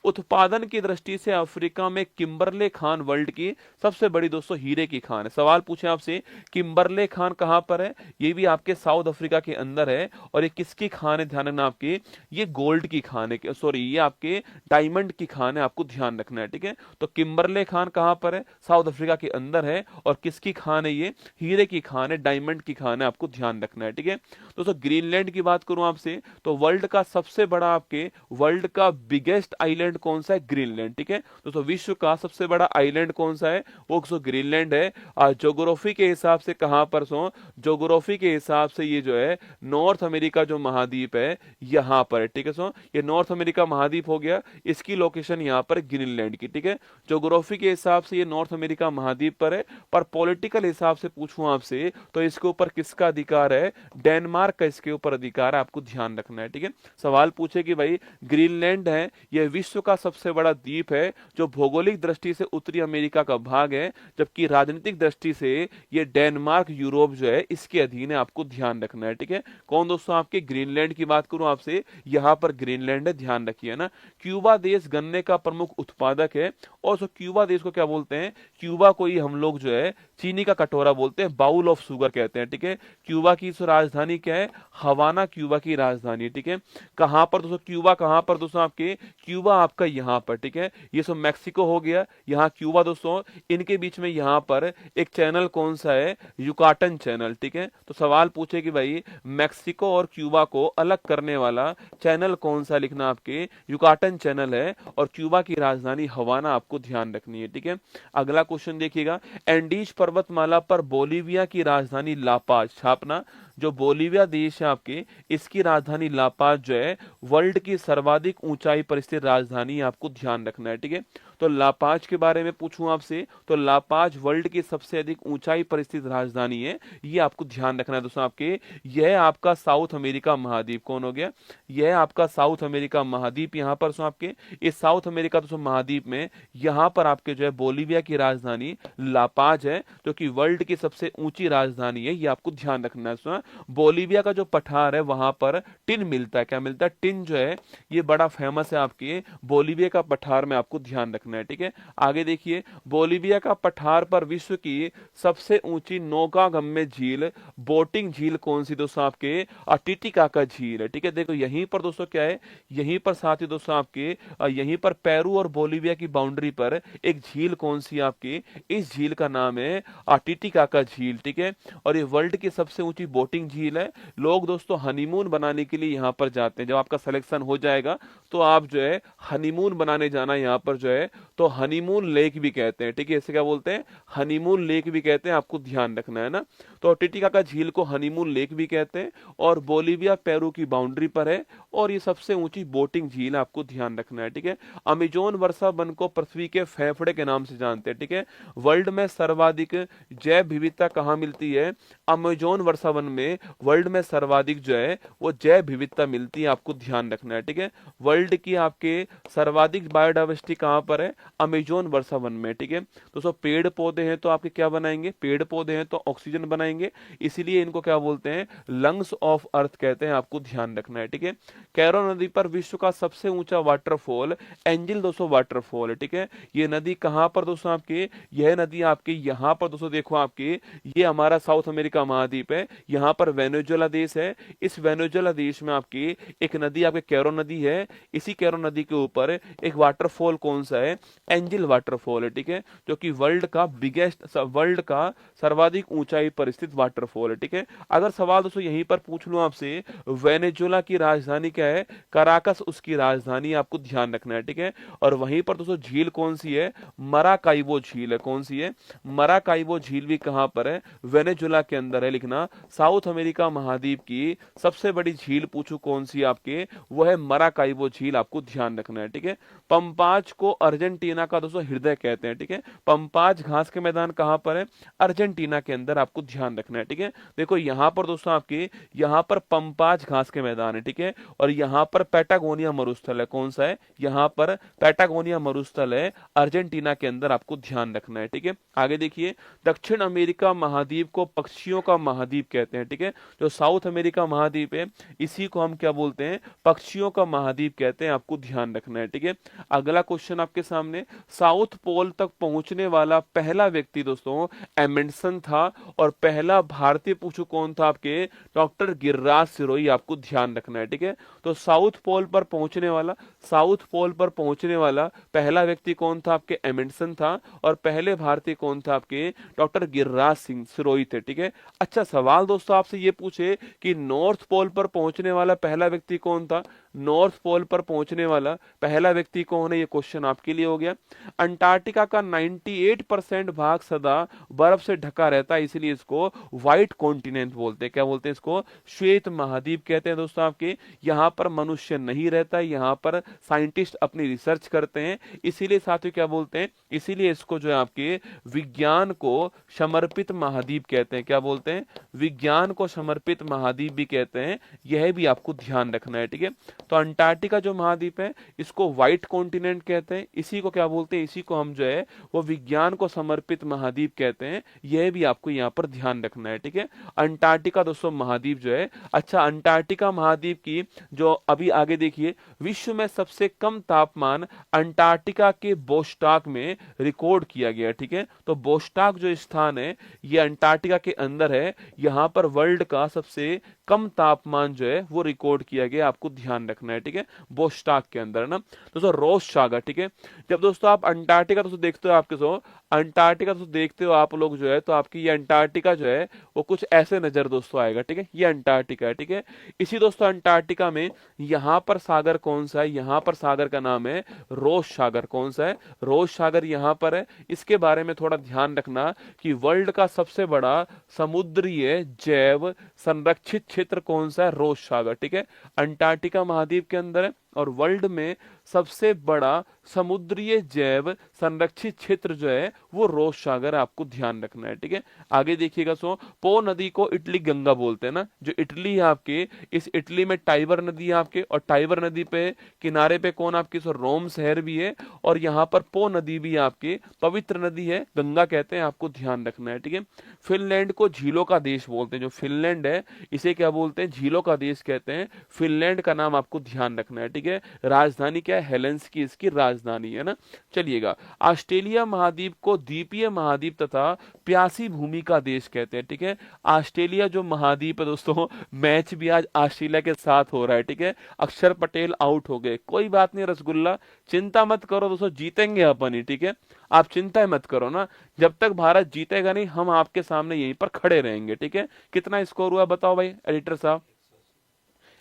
उत्पादन की दृष्टि से अफ्रीका में किम्बरले खान वर्ल्ड की सबसे बड़ी दोस्तों हीरे की खान है। सवाल पूछे आपसे, किम्बरले खान कहां पर है? ये भी आपके साउथ अफ्रीका के अंदर है, और ये किसकी खान है? ध्यान रखना आपकी, ये गोल्ड की खान है, सॉरी ये आपके डायमंड की खान है, आपको ध्यान रखना है, ठीक है। तो किम्बरले खान कहां पर है? साउथ अफ्रीका के अंदर है, और किसकी खान है? ये हीरे की खान है, डायमंड की खान है, आपको ध्यान रखना है, ठीक है। दोस्तों ग्रीनलैंड की बात करूं आपसे, तो वर्ल्ड का सबसे बड़ा आपके वर्ल्ड का बिगेस्ट आइलैंड कौन सा है? ग्रीनलैंड, ठीक है। दोस्तों विश्व का सबसे बड़ा आइलैंड कौन सा है? वो ग्रीनलैंड है। ज्योग्राफी के हिसाब से कहां पर ज्योग्राफी के हिसाब से ये जो है नॉर्थ अमेरिका जो महाद्वीप है यहां पर है, ठीक है। ये नॉर्थ अमेरिका महाद्वीप हो गया, इसकी लोकेशन यहां पर ग्रीनलैंड की, ठीक है। ज्योग्राफी के हिसाब से ये नॉर्थ अमेरिका महाद्वीप पर है, पर पॉलिटिकल हिसाब से पूछूं आपसे तो इसके ऊपर किसका अधिकार है? डेनमार्क का इसके ऊपर अधिकार है, आपको ध्यान रखना है, ठीक है। सवाल पूछे कि भाई ग्रीनलैंड है, यह विश्व का सबसे बड़ा द्वीप है जो भौगोलिक दृष्टि से उत्तरी अमेरिका का भाग है, जबकि राजनीतिक दृष्टि से ये डेनमार्क यूरोप जो है इसके अधीन है, आपको ध्यान रखना है, ठीक है। कौन दोस्तों? आपके ग्रीनलैंड की बात करूं आपसे, यहां पर ग्रीनलैंड है, ध्यान रखिए ना। क्यूबा देश गन्ने का प्रमुख उत्पादक है, और क्यूबा देश को क्या बोलते हैं? क्यूबा को ही हम लोग जो है चीनी का कटोरा बोलते हैं, बाउल ऑफ शुगर कहते हैं, ठीक है। क्यूबा की राजधानी क्या है? हवाना क्यूबा की राजधानी, ठीक है। कहां पर दोस्तों क्यूबा? कहां पर दोस्तों आपके क्यूबा? आपका यहां पर, ठीक है। ये सब मैक्सिको हो गया, यहां क्यूबा दोस्तों, इनके बीच में यहां पर एक चैनल कौन सा है? युकाटन चैनल, ठीक है। तो सवाल पूछे कि भाई मैक्सिको और क्यूबा को अलग करने वाला चैनल कौन सा? लिखना आपके युकाटन चैनल है, और क्यूबा की राजधानी हवाना, आपको ध्यान रखनी है, ठीक है। अगला क्वेश्चन देखिएगा, एंडीज पर्वतमाला पर बोलीविया की राजधानी लापाज, छापना। जो बोलीविया देश है आपके, इसकी राजधानी लापाज जो है वर्ल्ड की सर्वाधिक ऊंचाई पर स्थित राजधानी, आपको ध्यान रखना है, ठीक है। तो लापाज के बारे में पूछूं आपसे, तो लापाज वर्ल्ड की सबसे अधिक ऊंचाई पर स्थित राजधानी है, ये आपको ध्यान रखना है दोस्तों आपके। यह आपका साउथ अमेरिका महाद्वीप, कौन हो गया? यह आपका साउथ अमेरिका महाद्वीप, यहाँ पर आपके इस साउथ अमेरिका दोस्तों महाद्वीप में यहाँ पर आपके जो है बोलीविया की राजधानी लापाज है, जो कि वर्ल्ड की सबसे ऊंची राजधानी है, ये आपको ध्यान रखना है। बोलीविया का जो पठार है वहां पर टिन मिलता है। क्या मिलता है? टिन जो है ये बड़ा फेमस है आपके बोलीविया का पठार में, आपको ध्यान रखना है, ठीक है। आगे देखिए, बोलीविया का पठार पर विश्व की सबसे ऊंची नौकागम्य झील, बोटिंग झील कौन सी दोस्तों? आपके टिटिकाका झील है, ठीक है। देखो यहीं पर दोस्तों क्या है, यहीं पर साथ ही दोस्तों आपके यहीं पर पेरू और बोलीविया की बाउंड्री पर एक झील कौन सी आपकी? इस झील का नाम है टिटिकाका झील, ठीक है। और ये वर्ल्ड की सबसे ऊंची बोटिंग झील है। लोग दोस्तों हनीमून बनाने के लिए यहाँ पर जाते हैं, जब आपका सिलेक्शन हो जाएगा तो आप जो है हनीमून बनाने जाना यहाँ पर जो है, तो हनीमून लेक भी कहते हैं, ठीक है। इसे क्या बोलते हैं? हनीमून लेक भी कहते हैं, आपको ध्यान रखना है ना। तो टिटिकाका झील को हनीमून लेक भी कहते हैं, और बोलीविया पेरू की बाउंड्री पर है, और ये सबसे ऊंची बोटिंग झील, आपको ध्यान रखना है, ठीक है। अमेजोन वर्षा वन को पृथ्वी के फेफड़े के नाम से जानते हैं, ठीक है। वर्ल्ड में सर्वाधिक जैव विविधता कहाँ मिलती है? अमेजोन वर्षावन में वर्ल्ड में सर्वाधिक जो है वो जैव विविधता मिलती है, आपको ध्यान रखना है, ठीक है। वर्ल्ड की आपके सर्वाधिक बायोडाइवर्सिटी कहाँ पर है? अमेजोन वर्षावन में, ठीक है। दोस्तों पेड़ पौधे हैं तो आपके क्या बनाएंगे? पेड़ पौधे हैं तो ऑक्सीजन बनाएंगे, इसीलिए इनको क्या बोलते हैं? लंग्स ऑफ अर्थ कहते हैं, आपको ध्यान रखना है, ठीक है। कैरो नदी पर विश्व का सबसे ऊंचा वाटरफॉल एंजिल दोस्तों वाटरफॉल है, ठीक है। ये नदी कहां पर दोस्तों आपके? यह नदी आपके यहां पर दोस्तों देखो आपके, ये हमारा साउथ अमेरिका महाद्वीप है, यहां पर वेनेजुएला देश है। इस वेनेजुएला देश में आपकी एक नदी आपके कैरो नदी है, इसी कैरो नदी के ऊपर एक वाटरफॉल कौन सा है? एंजिल वाटरफॉल है, ठीक है, जो कि वर्ल्ड का बिगेस्ट, वर्ल्ड का सर्वाधिक ऊंचाई पर स्थित वाटरफॉल है, ठीक है। अगर सवाल दोस्तों यहीं पर पूछ लूं आपसे, वेनेजुएला की राजधानी क्या है? कराकस उसकी राजधानी, आपको ध्यान रखना है, ठीक है। और वहीं पर दोस्तों झील कौन सी है? मराकाइबो झील है, कौन सी है? मराकाइबो झील भी कहां पर है? वेनेजुएला के अंदर है। लिखना, साउथ अमेरिका महाद्वीप की सबसे बड़ी झील पूछू कौन सी आपके? वो है मराकाइबो झील, आपको ध्यान रखना है, ठीक है। पंपाज को अर्जेंटीना का दोस्तों हृदय कहते हैं, ठीक है। पंपाज घास के मैदान कहां पर है? अर्जेंटीना के अंदर, आपको ध्यान रखना है, ठीक है। देखो यहां पर दोस्तों आपके, यहां पर पंपाज घास के मैदान है, ठीक है, और यहां पर पैटागोनिया मरुस्थल है, कौन सा है? यहां पर पैटागोनिया मरुस्थल है अर्जेंटीना के अंदर, आपको ध्यान रखना है, ठीक है। आगे देखिए, दक्षिण अमेरिका महाद्वीप को पक्षियों का महाद्वीप कहते हैं, ठीक है। जो साउथ अमेरिका महाद्वीप है इसी को हम क्या बोलते हैं? पक्षियों का महाद्वीप कहते हैं, आपको ध्यान रखना है, ठीक है। अगला क्वेश्चन आपके सामने, साउथ पोल तक पहुंचने वाला पहला व्यक्ति दोस्तों एमंडसन था, और पहला भारतीय पूछू कौन था आपके? डॉक्टर गिरिराज सिरोही, आपको ध्यान रखना है, ठीक है। तो साउथ पोल पर पहुंचने वाला, साउथ पोल पर पहुंचने वाला पहला व्यक्ति कौन था आपके? एमंडसन था, और पहले भारतीय कौन था आपके? डॉक्टर गिरिराज सिंह सिरोही थे, ठीक है। अच्छा सवाल दोस्तों आपसे ये पूछे कि नॉर्थ पोल पर पहुंचने वाला पहला व्यक्ति कौन था? नॉर्थ पोल पर पहुंचने वाला पहला व्यक्ति कौन है? ये क्वेश्चन आपके लिए हो गया। अंटार्कटिका का 98% भाग सदा बर्फ से ढका रहता है, इसलिए इसको व्हाइट कॉन्टिनेंट बोलते हैं। क्या बोलते हैं इसको? श्वेत महाद्वीप कहते हैं दोस्तों आपके। यहाँ पर मनुष्य नहीं रहता है, यहाँ पर साइंटिस्ट अपनी रिसर्च करते हैं, इसीलिए साथियों क्या बोलते हैं? इसीलिए इसको जो है आपके विज्ञान को समर्पित महाद्वीप कहते हैं। क्या बोलते हैं? विज्ञान को समर्पित महाद्वीप भी कहते हैं, यह भी आपको ध्यान रखना है, ठीक है। तो अंटार्कटिका जो महाद्वीप है इसको व्हाइट कॉन्टिनेंट कहते हैं, इसी को क्या बोलते हैं? इसी को हम जो है वो विज्ञान को समर्पित महाद्वीप कहते हैं, यह भी आपको यहाँ पर ध्यान रखना है, ठीक है। अंटार्कटिका दोस्तों महाद्वीप जो है, अच्छा अंटार्कटिका महाद्वीप की जो अभी आगे देखिए, विश्व में सबसे कम तापमान अंटार्कटिका के बोस्टॉक में रिकॉर्ड किया गया, ठीक है। तो बोस्टॉक जो स्थान है ये अंटार्कटिका के अंदर है, यहाँ पर वर्ल्ड का सबसे कम तापमान जो है वो रिकॉर्ड किया गया, आपको ध्यान रखना है, ठीक है। बोस्टॉक के अंदर ना दोस्तों, रोस सागर, ठीक है। जब दोस्तों आप अंटार्कटिका दोस्तों देखते हो, आपके सो अंटार्कटिका दोस्तों देखते हो आप लोग जो है, तो आपकी ये अंटार्कटिका जो है वो कुछ ऐसे नजर दोस्तों आएगा, ठीक है। ये अंटार्कटिका है, ठीक है। इसी दोस्तों अंटार्कटिका में यहाँ पर सागर कौन सा है? यहाँ पर सागर का नाम है रोस सागर। कौन सा है? रोस सागर यहाँ पर है। इसके बारे में थोड़ा ध्यान रखना कि वर्ल्ड का सबसे बड़ा समुद्रीय जैव संरक्षित क्षेत्र कौन सा है? रोस सागर, ठीक है। अंटार्कटिका महाद्वीप के अंदर है, और वर्ल्ड में सबसे बड़ा समुद्रीय जैव संरक्षित क्षेत्र जो है वो रोस सागर, आपको ध्यान रखना है, ठीक है। आगे देखिएगा, सो पो नदी को इटली गंगा बोलते हैं ना, जो इटली है आपके, इस इटली में टाइबर नदी है आपके, और टाइबर नदी पे किनारे पे कौन आपकी? सो रोम शहर भी है, और यहाँ पर पो नदी भी आपकी पवित्र नदी है, गंगा कहते हैं, आपको ध्यान रखना है, ठीक है। फिनलैंड को झीलों का देश बोलते हैं, जो फिनलैंड है इसे क्या बोलते हैं? झीलों का देश कहते हैं। फिनलैंड का नाम आपको ध्यान रखना है, ठीक है। राजधानी क्या है? हेलेंसिकी इसकी राजधानी है ना। चलिएगा, ऑस्ट्रेलिया महाद्वीप को द्वीपीय महाद्वीप तथा प्यासी भूमि का देश कहते हैं, ठीक है। ऑस्ट्रेलिया जो महाद्वीप है दोस्तों, मैच भी आज ऑस्ट्रेलिया के साथ हो रहा है, ठीक है। अक्षर पटेल आउट हो गए, कोई बात नहीं रसगुल्ला, चिंता मत करो दोस्तों, जीतेंगे अपन ही, ठीक है। आप चिंता मत करो ना, जब तक भारत जीतेगा नहीं हम आपके सामने यहीं पर खड़े रहेंगे, ठीक है। कितना स्कोर हुआ बताओ भाई एडिटर साहब?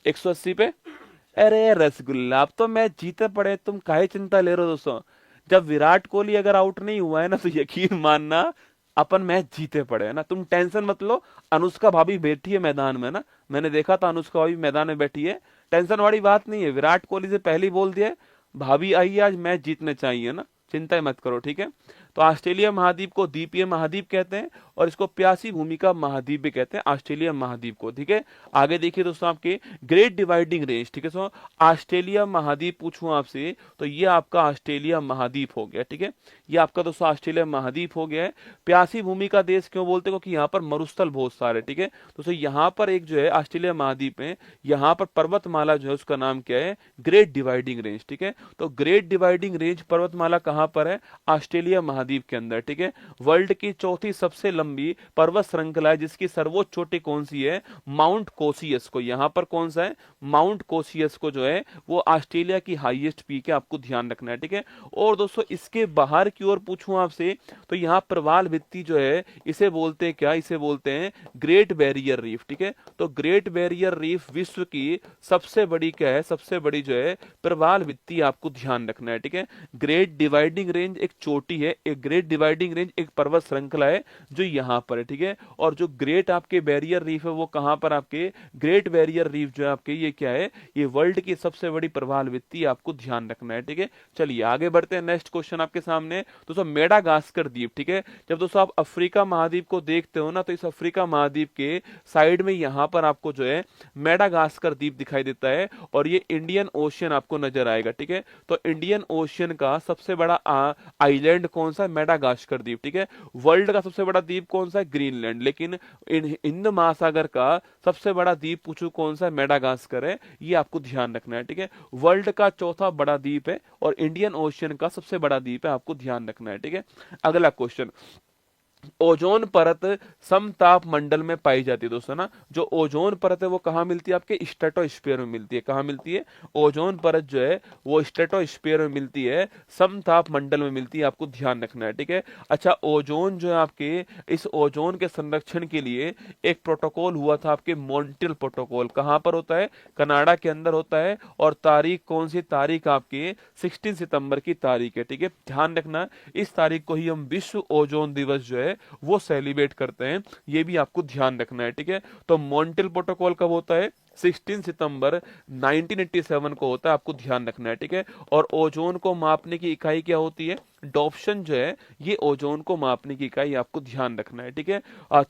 180 पे। अरे रसगुल्ला, अब तो मैच जीते पड़े, तुम काहे चिंता ले रहे हो दोस्तों? जब विराट कोहली अगर आउट नहीं हुआ है ना, तो यकीन मानना अपन मैच जीते पड़े है ना, तुम टेंशन मत लो। अनुष्का भाभी बैठी है मैदान में ना, मैंने देखा था अनुष्का भाभी मैदान में बैठी है, टेंशन वाली बात नहीं है। विराट कोहली से पहले बोल दिया भाभी आई आज मैच जीतने चाहिए ना, चिंता मत करो, ठीक है। तो ऑस्ट्रेलिया महाद्वीप को द्वीपीय महाद्वीप कहते हैं और इसको प्यासी भूमि का महाद्वीप भी कहते हैं, ऑस्ट्रेलिया महाद्वीप को। ठीक है, आगे देखिए दोस्तों आपके ग्रेट डिवाइडिंग रेंज। ठीक है, सो ऑस्ट्रेलिया महाद्वीप पूछूं आपसे तो ये आपका ऑस्ट्रेलिया महाद्वीप हो गया। ठीक है, ये आपका दोस्तों ऑस्ट्रेलिया महाद्वीप हो गया है। प्यासी भूमि का देश क्यों बोलते हैं, क्योंकि यहाँ पर मरुस्थल बहुत सारे। ठीक है, दोस्तों यहाँ पर एक जो है ऑस्ट्रेलिया महाद्वीप है, यहाँ पर पर्वतमाला जो है उसका नाम क्या है, ग्रेट डिवाइडिंग रेंज। ठीक है, तो ग्रेट डिवाइडिंग रेंज पर्वतमाला कहाँ पर है, ऑस्ट्रेलिया महाद्वीप के अंदर। ठीक है, वर्ल्ड की चौथी सबसे लंबी पर्वत श्रृंखला है जिसकी सर्वोच्च चोटी कौन सी है, माउंट कोसियस को। यहाँ पर कौन सा है, माउंट कोसियस को जो है वो ऑस्ट्रेलिया की हाईएस्ट पीक है, आपको ध्यान रखना है। ठीक है, और दोस्तों इसके बाहर की ओर पूछूं आपसे तो यहाँ प्रवाल भित्ति जो है इसे बोलते हैं क्या, इसे बोलते हैं ग्रेट बैरियर रीफ। ठीक है, तो ग्रेट बैरियर रीफ विश्व की सबसे बड़ी क्या है, सबसे बड़ी जो है प्रवाल भित्ति, आपको ध्यान रखना है। ठीक है, ग्रेट डिवाइडिंग रेंज एक चोटी है, एक ग्रेट डिवाइडिंग रेंज एक पर्वत श्रृंखला है जो यहाँ पर है। ठीक है, और जो ग्रेट आपके बैरियर रीफ है वो कहाँ पर, आपके ग्रेट बैरियर रीफ जो है आपके ये क्या है, ये वर्ल्ड की सबसे बड़ी प्रवाल भित्ति, आपको ध्यान रखना है। ठीक है, चलिए आगे बढ़ते हैं। नेक्स्ट क्वेश्चन आपके सामने दोस्तों मेडागास्कर द्वीप। ठीक है, जब दोस्तों आप अफ्रीका महाद्वीप को देखते हो ना तो इस अफ्रीका महाद्वीप के साइड में यहाँ पर आपको जो है मेडागास्कर द्वीप दिखाई देता है और ये इंडियन ओशियन आपको नजर आएगा। ठीक है, तो इंडियन ओशियन का सबसे बड़ा आइलैंड कौन सा है, मेडागास्कर द्वीप। ठीक है, वर्ल्ड का सबसे बड़ा द्वीप कौन सा है, ग्रीनलैंड, लेकिन हिंद महासागर का सबसे बड़ा द्वीप पूछू कौन सा है, मेडागास्कर है, ये आपको ध्यान रखना है। ठीक है, वर्ल्ड का चौथा बड़ा द्वीप है और इंडियन ओशियन का सबसे बड़ा द्वीप है, आपको ध्यान रखना है। ठीक है, अगला क्वेश्चन, ओजोन परत समताप मंडल में पाई जाती है दोस्तों ना। जो ओजोन परत है वो कहाँ मिलती है, आपके स्ट्रेटोस्फीयर में मिलती है। कहाँ मिलती है, ओजोन परत जो है वो स्ट्रेटोस्फीयर में मिलती है, समताप मंडल में मिलती है, आपको ध्यान रखना है। ठीक है, अच्छा ओजोन जो है आपके, इस ओजोन के संरक्षण के लिए एक प्रोटोकॉल हुआ था आपके, मॉन्ट्रियल प्रोटोकॉल। कहाँ पर होता है, कनाडा के अंदर होता है और तारीख कौन सी, तारीख आपके 16 सितंबर की तारीख है। ठीक है, ध्यान रखना इस तारीख को ही हम विश्व ओजोन दिवस जो है वो सेलिब्रेट करते हैं, ये भी आपको ध्यान रखना है। ठीक है, तो मॉन्ट्रियल प्रोटोकॉल कब होता है, 16 सितंबर 1987 को होता है, आपको ध्यान रखना है। ठीक है, और ओजोन को मापने की इकाई क्या होती है, डॉप्शन जो है ये ओजोन को मापने की इकाई, आपको ध्यान रखना है। ठीक है,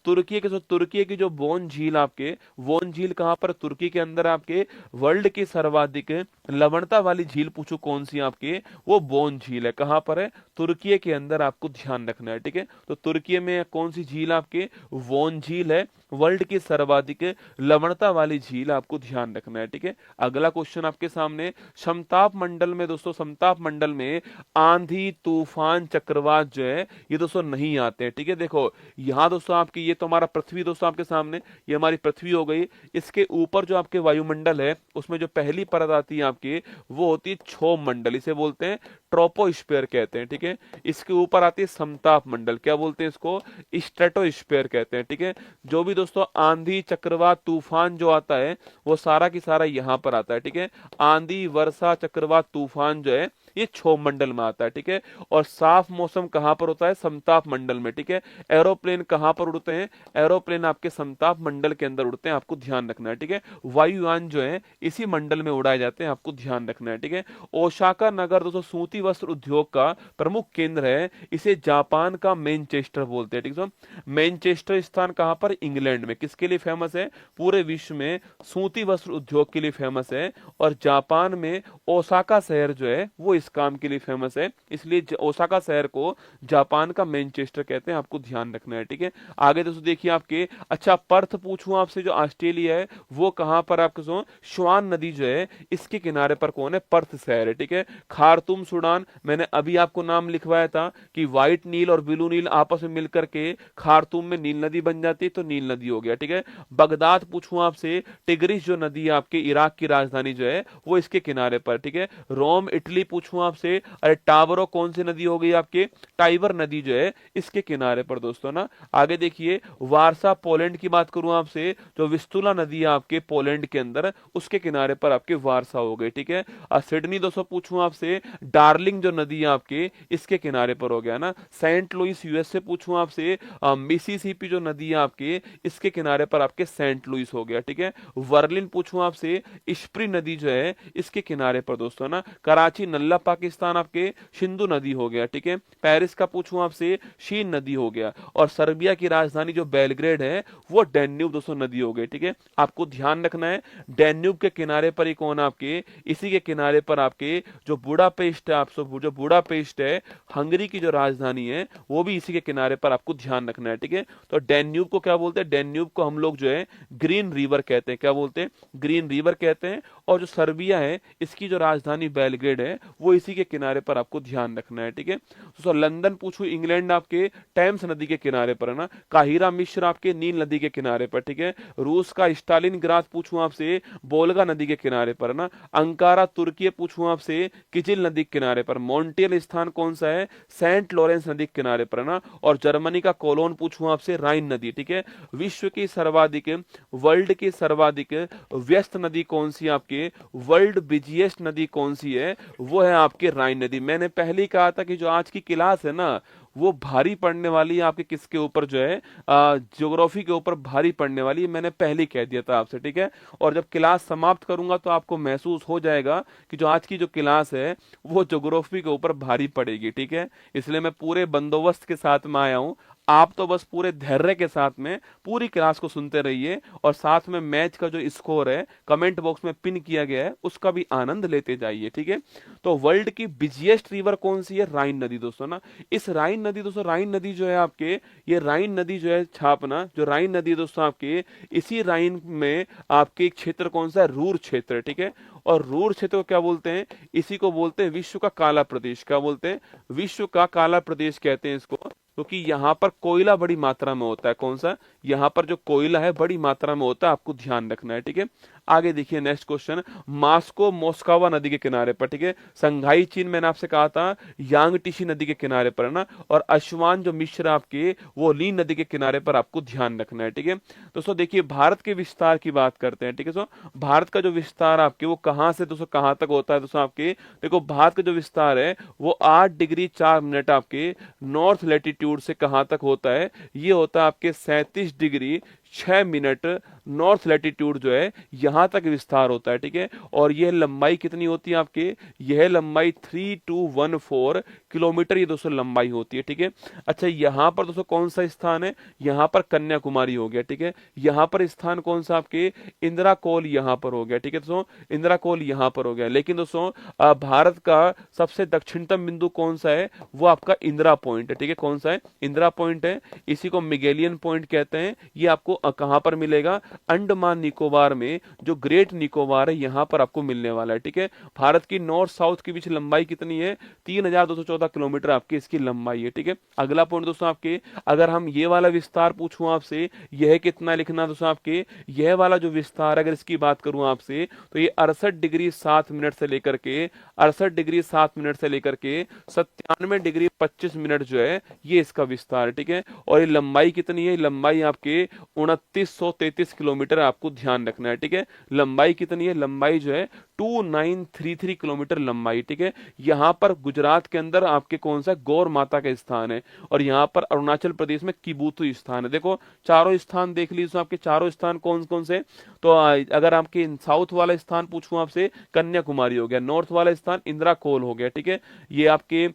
तुर्की की जो बोन झील, आपके बोन झील कहां पर, तुर्की के अंदर आपके वर्ल्ड की सर्वाधिक लवणता वाली झील पूछो कौन सी, आपके वो बोन झील है। कहां पर है, तुर्की के अंदर, आपको ध्यान रखना है। ठीक है, तो तुर्की में कौन सी झील, आपके बोन झील है, वर्ल्ड की सर्वाधिक लवणता वाली झील, आपको ध्यान रखना है। ठीक है, अगला क्वेश्चन आपके सामने, समताप मंडल में दोस्तों, समताप मंडल में आंधी तूफान चक्रवात जो है ये दोस्तों नहीं आते हैं। ठीक है, देखो यहाँ दोस्तों आपकी ये तो हमारा पृथ्वी दोस्तों आपके सामने, ये हमारी पृथ्वी हो गई, इसके ऊपर जो आपके वायुमंडल है उसमें जो पहली परत आती है आपकी वो होती है क्षोभ मंडल, इसे बोलते हैं ट्रोपोस्फीयर कहते हैं। ठीक है, इसके ऊपर आती है समताप मंडल, क्या बोलते हैं इसको, स्ट्रेटोस्फीयर कहते हैं। ठीक है, जो भी दोस्तों आंधी चक्रवात तूफान जो आता है वो सारा की सारा यहाँ पर आता है। ठीक है, आंधी वर्षा चक्रवात तूफान जो है ये क्षोभ मंडल में आता है। ठीक है, और साफ मौसम कहां पर होता है, समताप मंडल में। ठीक है, एरोप्लेन कहां पर उड़ते हैं, एरोप्लेन आपके समताप मंडल के अंदर उड़ते हैं, आपको ध्यान रखना है। ठीक है, वायुयान जो है इसी मंडल में उड़ाए जाते हैं, आपको ध्यान रखना है। ठीक है, ओसाका नगर दोस्तों सूती वस्त्र उद्योग का प्रमुख केंद्र है, इसे जापान का मैनचेस्टर बोलते हैं। ठीक है, मैनचेस्टर स्थान कहां पर, इंग्लैंड में, किसके लिए फेमस है, पूरे विश्व में सूती वस्त्र उद्योग के लिए फेमस है, और जापान में ओसाका शहर जो है वो इस काम के लिए फेमस है, इसलिए ओसाका शहर को जापान का मैनचेस्टर कहते हैं, आपको ध्यान रखना है। ठीक है, आगे दोस्तों देखिए आपके, अच्छा पर्थ पूछूं आपसे, जो ऑस्ट्रेलिया है वो कहां पर, आपको स्वान नदी जो है इसके किनारे पर कौन है, पर्थ शहर है। ठीक है, खार्तूम सूडान, मैंने अभी आपको नाम लिखवाया था कि व्हाइट नील और ब्लू नील आपस में मिलकर के खार्तूम में नील नदी बन जाती है, तो नील नदी हो गया। ठीक है, बगदाद पूछूं आपसे, टिग्रिस जो नदी है आपके इराक की राजधानी जो है वो इसके किनारे पर। ठीक है, रोम इटली पूछूं आपसे, अरे टावरो कौन सी नदी हो गई, आपके टाइबर नदी जो है इसके किनारे पर दोस्तों ना। आगे देखिए वारसा पोलैंड की बात करूं आपसे, जो विस्तुला नदी है आपके पोलैंड के अंदर उसके किनारे पर आपके वारसा हो गई। ठीक है, सिडनी दोस्तों पूछूं आपसे, डार्लिंग जो नदी है आपके इसके किनारे पर हो गया ना। सेंट लुइस यूएसए पूछूं आपसे, मिसिसिपी जो नदी है आपके इसके किनारे पर आपके सेंट लुइस हो गया। ठीक है, वर्लिन पूछूं आपसे, स्प्री नदी जो है इसके किनारे पर दोस्तों ना। कराची नल्ला पाकिस्तान आपके सिंधु नदी हो गया, ठीक है। पेरिस का पूछूं आपसे, शीन नदी हो गया। और सर्बिया की राजधानी जो बेलग्रेड है वो डैन्यूब दोस्तों नदी हो गई, ठीक है। आपको ध्यान रखना है डैन्यूब के किनारे पर ही कौन आपके, इसी के किनारे पर आपके जो बुडापेस्ट है, आपसे जो बुडापेस्ट है हंगरी की जो राजधानी है वो भी इसी के किनारे पर आपको ध्यान रखना है, ठीक है। तो डैन्यूब को क्या बोलते हैं, डैन्यूब को हम लोग जो है ग्रीन रिवर कहते हैं, क्या बोलते हैं, ग्रीन रिवर कहते हैं। और जो सर्बिया है इसकी जो राजधानी बेलग्रेड है वो इसी के किनारे पर आपको ध्यान रखना है, ठीक है। तो लंदन पूछूं, इंग्लैंड आपके टेम्स नदी के किनारे पर है ना। काहिरा मिस्र आपके नील नदी के किनारे पर, ठीक है। रूस का स्टालिनग्राद पूछूं आपसे, बोल्गा नदी के किनारे पर है ना। अंकारा तुर्की पूछूं आपसे, किजिल नदी के किनारे पर। मॉन्टियल स्थान कौन सा है, सेंट लॉरेंस नदी के किनारे पर है ना। और जर्मनी का कोलोन पूछूं आपसे, राइन नदी, ठीक है। विश्व की सर्वाधिक, वर्ल्ड की सर्वाधिक व्यस्त नदी कौन सी आपके, वर्ल्ड बिजिएस्ट नदी कौन सी है, वो है आपके राइन नदी। मैंने पहले ही कहा था कि जो आज की क्लास है ना वो भारी पड़ने वाली है आपके किसके ऊपर जो है, ज्योग्राफी के ऊपर भारी पड़ने वाली है, मैंने पहले ही कह दिया था आपसे, ठीक है। और जब क्लास समाप्त करूंगा तो आपको महसूस हो जाएगा कि जो आज की जो क्लास है वो ज्योग्राफी के ऊपर भारी पड़ेगी, ठीक है। इसलिए मैं पूरे बंदोबस्त के साथ में आया हूं, आप तो बस पूरे धैर्य के साथ में पूरी क्लास को सुनते रहिए और साथ में मैच का जो स्कोर है कमेंट बॉक्स में पिन किया गया है उसका भी आनंद लेते जाइए, ठीक है। तो वर्ल्ड की बिजिएस्ट रिवर कौन सी है, राइन नदी दोस्तों ना। इस राइन नदी दोस्तों, राइन नदी जो है आपके, ये राइन नदी जो है छापना, जो राइन नदी दोस्तों आपके, इसी राइन में आपके एक क्षेत्र कौन सा है, रूर क्षेत्र, ठीक है। और रूर क्षेत्र को क्या बोलते हैं, इसी को बोलते हैं विश्व का काला प्रदेश, क्या बोलते हैं, विश्व का काला प्रदेश कहते हैं इसको, क्योंकि यहाँ पर कोयला बड़ी मात्रा में होता है, कौन सा, यहाँ पर जो कोयला है बड़ी मात्रा में होता है, आपको ध्यान रखना है, ठीक है। आगे देखिए नेक्स्ट क्वेश्चन, मास्को मोस्कावा नदी के किनारे पर, ठीक है। संघाई चीन मैंने आपसे कहा था यांगटीसी नदी के किनारे पर है ना। और अश्वान जो मिश्र आपके वो लीन नदी के किनारे पर आपको ध्यान रखना है, ठीक है। दोस्तों देखिए भारत के विस्तार की बात करते हैं, ठीक है। दोस्तों भारत का जो विस्तार आपके वो कहां से दोस्तों कहां तक होता है, दोस्तों आपके देखो भारत का जो विस्तार है वो 8 डिग्री 4 मिनट आपके नॉर्थ लैटिट्यूड से कहां तक होता है, ये होता है आपके 37 डिग्री 6 मिनट नॉर्थ लैटिट्यूड जो है यहां तक विस्तार होता है, ठीक है। और यह लंबाई कितनी होती है आपके, यह लंबाई 3214 किलोमीटर ये दोस्तों लंबाई होती है, ठीक है। अच्छा यहां पर दोस्तों कौन सा स्थान है, यहां पर कन्याकुमारी हो गया, ठीक है। यहां पर स्थान कौन सा आपके, इंदिरा कोल यहां पर हो गया, ठीक है दोस्तों, इंदिरा कोल यहां पर हो गया। लेकिन दोस्तों भारत का सबसे दक्षिणतम बिंदु कौन सा है, वो आपका इंदिरा पॉइंट है, ठीक है। कौन सा है, इंदिरा पॉइंट है, इसी को मिगेलियन पॉइंट कहते हैं। ये आपको कहां पर मिलेगा, अंडमान निकोबार में, जो ग्रेट निकोबार है यहां पर आपको मिलने वाला है, ठीक है। भारत की नॉर्थ साउथ के बीच लंबाई कितनी है, 3214 किलोमीटर आपकी इसकी लंबाई है, ठीक है। अगला पॉइंट दोस्तों आपके, अगर हम ये वाला विस्तार पूछूं आपसे, यह कितना लिखना दोस्तों आपके, यह वाला जो विस्तार अगर इसकी बात करूं आपसे तो ये 68 डिग्री 7 मिनट से लेकर के 68 डिग्री 7 मिनट से लेकर के 97 डिग्री 25 मिनट जो है ये इसका विस्तार है, ठीक है। और ये लंबाई कितनी है, लंबाई आपके 2933 किलोमीटर आपको ध्यान रखना है, ठीक है। लंबाई कितनी है, लंबाई जो है 2933 किलोमीटर लंबाई, ठीक है। यहां पर गुजरात के अंदर आपके कौन सा गौर माता का स्थान है और यहां पर अरुणाचल प्रदेश में किबुतु स्थान है। देखो चारों स्थान देख लीजिए, आपके चारों स्थान कौन कौन से, तो अगर आपके साउथ वाला स्थान पूछूं आपसे कन्याकुमारी हो गया, नॉर्थ वाला स्थान इंदिरा कोल हो गया, ठीक है। ये आपके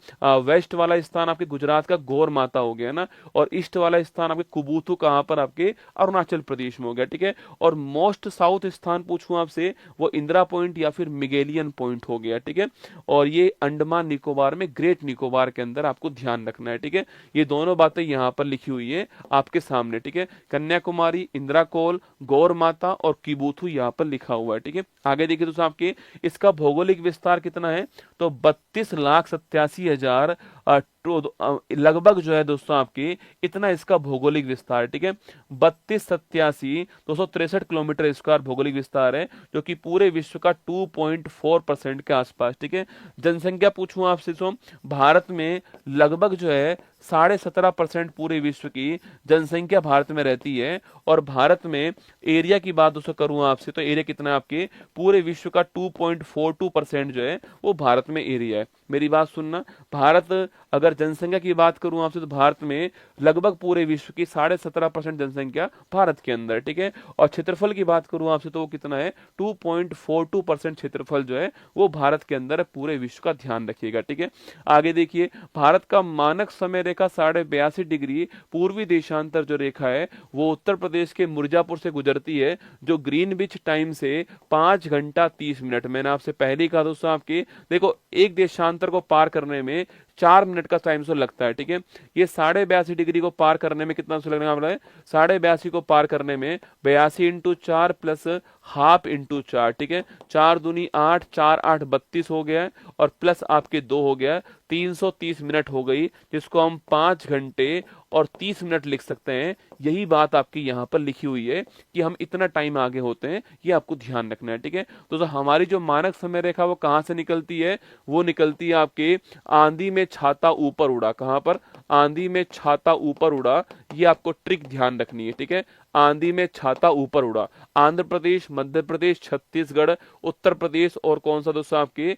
वेस्ट वाला स्थान आपके गुजरात का गौर माता हो गया ना, और ईस्ट वाला स्थान आपके कुबूतु कहां पर आपके अरुणाचल प्रदेश में हो गया, ठीक है। और मोस्ट साउथ स्थान पूछूं आपसे वो इंदिरा पॉइंट या फिर मिगेलियन पॉइंट हो गया, ठीक है। और ये अंडमान निकोबार में ग्रेट निकोबार के अंदर आपको ध्यान रखना है, ठीक है। ये दोनों बातें यहां पर लिखी हुई है आपके सामने, ठीक है। कन्याकुमारी, इंदिरा कोल, गौर माता और किबुथु यहां पर लिखा हुआ है, ठीक है। आगे देखिए दोस्तों आपके इसका भौगोलिक विस्तार कितना है, तो 32,87,000 लगभग जो है दोस्तों आपके इतना इसका भौगोलिक विस्तार, ठीक है। 32,87,263 किलोमीटर स्क्वायर भौगोलिक विस्तार है, जो कि पूरे विश्व का 2.4% के आसपास, ठीक है। जनसंख्या पूछूं आपसे तो भारत में लगभग जो है 17.5% पूरे विश्व की जनसंख्या भारत में रहती है। और भारत में एरिया की बात दोस्तों करूं आपसे, तो एरिया कितना है आपके पूरे विश्व का 2.42% जो है वो भारत में एरिया है। मेरी बात सुनना, भारत अगर जनसंख्या की बात करूं आपसे, तो भारत में लगभग पूरे विश्व की 17.5% जनसंख्या भारत के अंदर, ठीक है। और क्षेत्रफल की बात करूं आपसे, तो वो कितना है 2.42% क्षेत्रफल जो है वो भारत के अंदर है, पूरे विश्व का ध्यान रखिएगा, ठीक है। आगे देखिए, भारत का मानक समय रेखा 82.5 डिग्री पूर्वी देशांतर जो रेखा है वो उत्तर प्रदेश के मिर्जापुर से गुजरती है, जो ग्रीनविच टाइम से 5 घंटा 30 मिनट। मैंने आपसे पहले ही कहा दोस्तों, आपके देखो एक देशांतर को पार करने में 4 मिनट का टाइम सो लगता है, ठीक है। ये 82.5 डिग्री को पार करने में कितना सो लगने वाला है, 82.5 को पार करने में 82 × 4 प्लस हाफ इंटू 4, ठीक है। 4 दूनी 8, 4 8 32 हो गया है, और प्लस आपके 2 हो गया, 330 मिनट हो गई, जिसको हम 5 घंटे और 30 मिनट लिख सकते हैं। यही बात आपकी यहाँ पर लिखी हुई है कि हम इतना टाइम आगे होते हैं, ये आपको ध्यान रखना है, ठीक है। तो हमारी जो मानक समय रेखा वो कहाँ से निकलती है, वो निकलती है आपके आंधी में छाता ऊपर उड़ा। कहाँ पर, आंधी में छाता ऊपर उड़ा, ये आपको ट्रिक ध्यान रखनी है, ठीक है। आंधी में छाता ऊपर उड़ा, आंध्र प्रदेश, मध्य प्रदेश, छत्तीसगढ़, उत्तर प्रदेश, और कौन सा दोस्तों आपके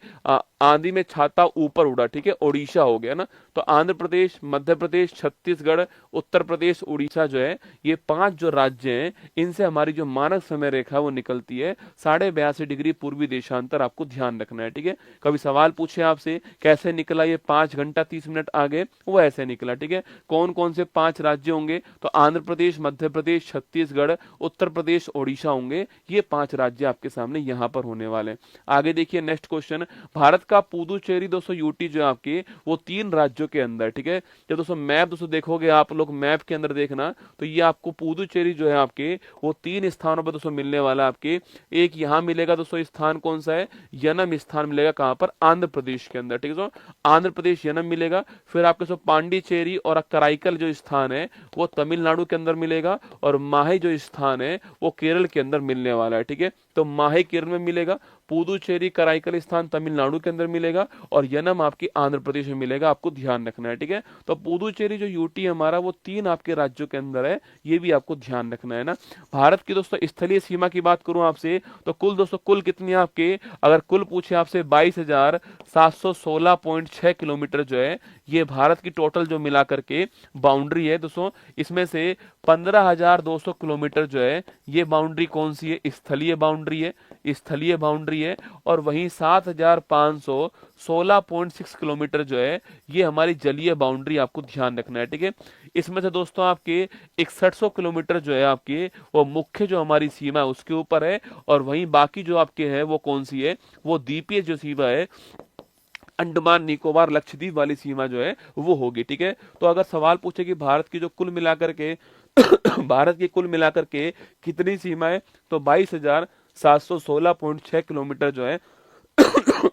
आंधी में छाता ऊपर उड़ा, ठीक है, ओडिशा हो गया ना। तो आंध्र प्रदेश, मध्य प्रदेश, छत्तीसगढ़, उत्तर प्रदेश, उड़ीसा जो है, ये 5 जो राज्य हैं, इनसे हमारी जो मानक समय रेखा वो निकलती है 82.5 डिग्री पूर्वी देशांतर। आपको ध्यान रखना है, ठीक है। कभी सवाल पूछे आपसे कैसे निकला ये 5 घंटा 30 मिनट आगे, वो ऐसे निकला, ठीक है। कौन कौन से 5 राज्य होंगे, तो आंध्र प्रदेश, मध्य प्रदेश, छत्तीसगढ़, उत्तर प्रदेश, ओडिशा होंगे। ये 5 राज्य आपके सामने यहाँ पर होने वाले। आगे देखिए नेक्स्ट क्वेश्चन, भारत का पुदुचेरी दोस्तों यूटी जो आपके वो 3 राज्यों के अंदर, ठीक है। जब दोस्तों मैप दोस्तों देखोगे आप लोग, मैप के अंदर देखना, तो ये आपको पुदुचेरी जो है आपके वो 3 स्थानों पर दोस्तों मिलने वाला आपके। एक यहाँ मिलेगा दोस्तों, स्थान कौन सा है, यनम स्थान मिलेगा, कहां पर, आंध्र प्रदेश के अंदर, ठीक है। आंध्र प्रदेश यनम मिलेगा। फिर आपके पांडिचेरी और कराईकल जो स्थान है वो तमिलनाडु के अंदर मिलेगा, और माहे जो स्थान है वो केरल के अंदर मिलने वाला है, ठीक है। तो माहे केरल में मिलेगा, पुदुचेरी कराईकल स्थान तमिलनाडु के अंदर मिलेगा, और यनम आपकी आंध्र प्रदेश में मिलेगा। आपको ध्यान रखना है, ठीक है। तो पुदुचेरी जो यूटी हमारा वो 3 आपके राज्यों के अंदर है, ये भी आपको ध्यान रखना है ना। भारत की दोस्तों स्थलीय सीमा की बात करूं आपसे, तो कुल दोस्तों कुल कितनी आपके, अगर कुल पूछे आपसे 22,716.6 किलोमीटर जो है ये भारत की टोटल जो मिला करके बाउंड्री है दोस्तों। इसमें से 15,200 किलोमीटर जो है ये बाउंड्री कौन सी है, स्थलीय बाउंड्री है, स्थलीय बाउंड्री है। और वहीं 7,516.6 किलोमीटर जो है ये हमारी जलीय बाउंड्री। आपको ध्यान रखना है, ठीक है। इसमें से दोस्तों आपके 6100 किलोमीटर जो है आपके वो मुख्य जो हमारी सीमा है उसके ऊपर है, और वहीं बाकी जो आपके है वो कौन सी है, वो द्वीपीय जो सीमा है, अंडमान निकोबार लक्षद्वीप वाली सीमा जो है वो होगी, ठीक है। तो अगर सवाल पूछे कि भारत की जो कुल मिलाकर के भारत की कुल मिलाकर के कितनी सीमा है, तो 22,716.6 किलोमीटर जो है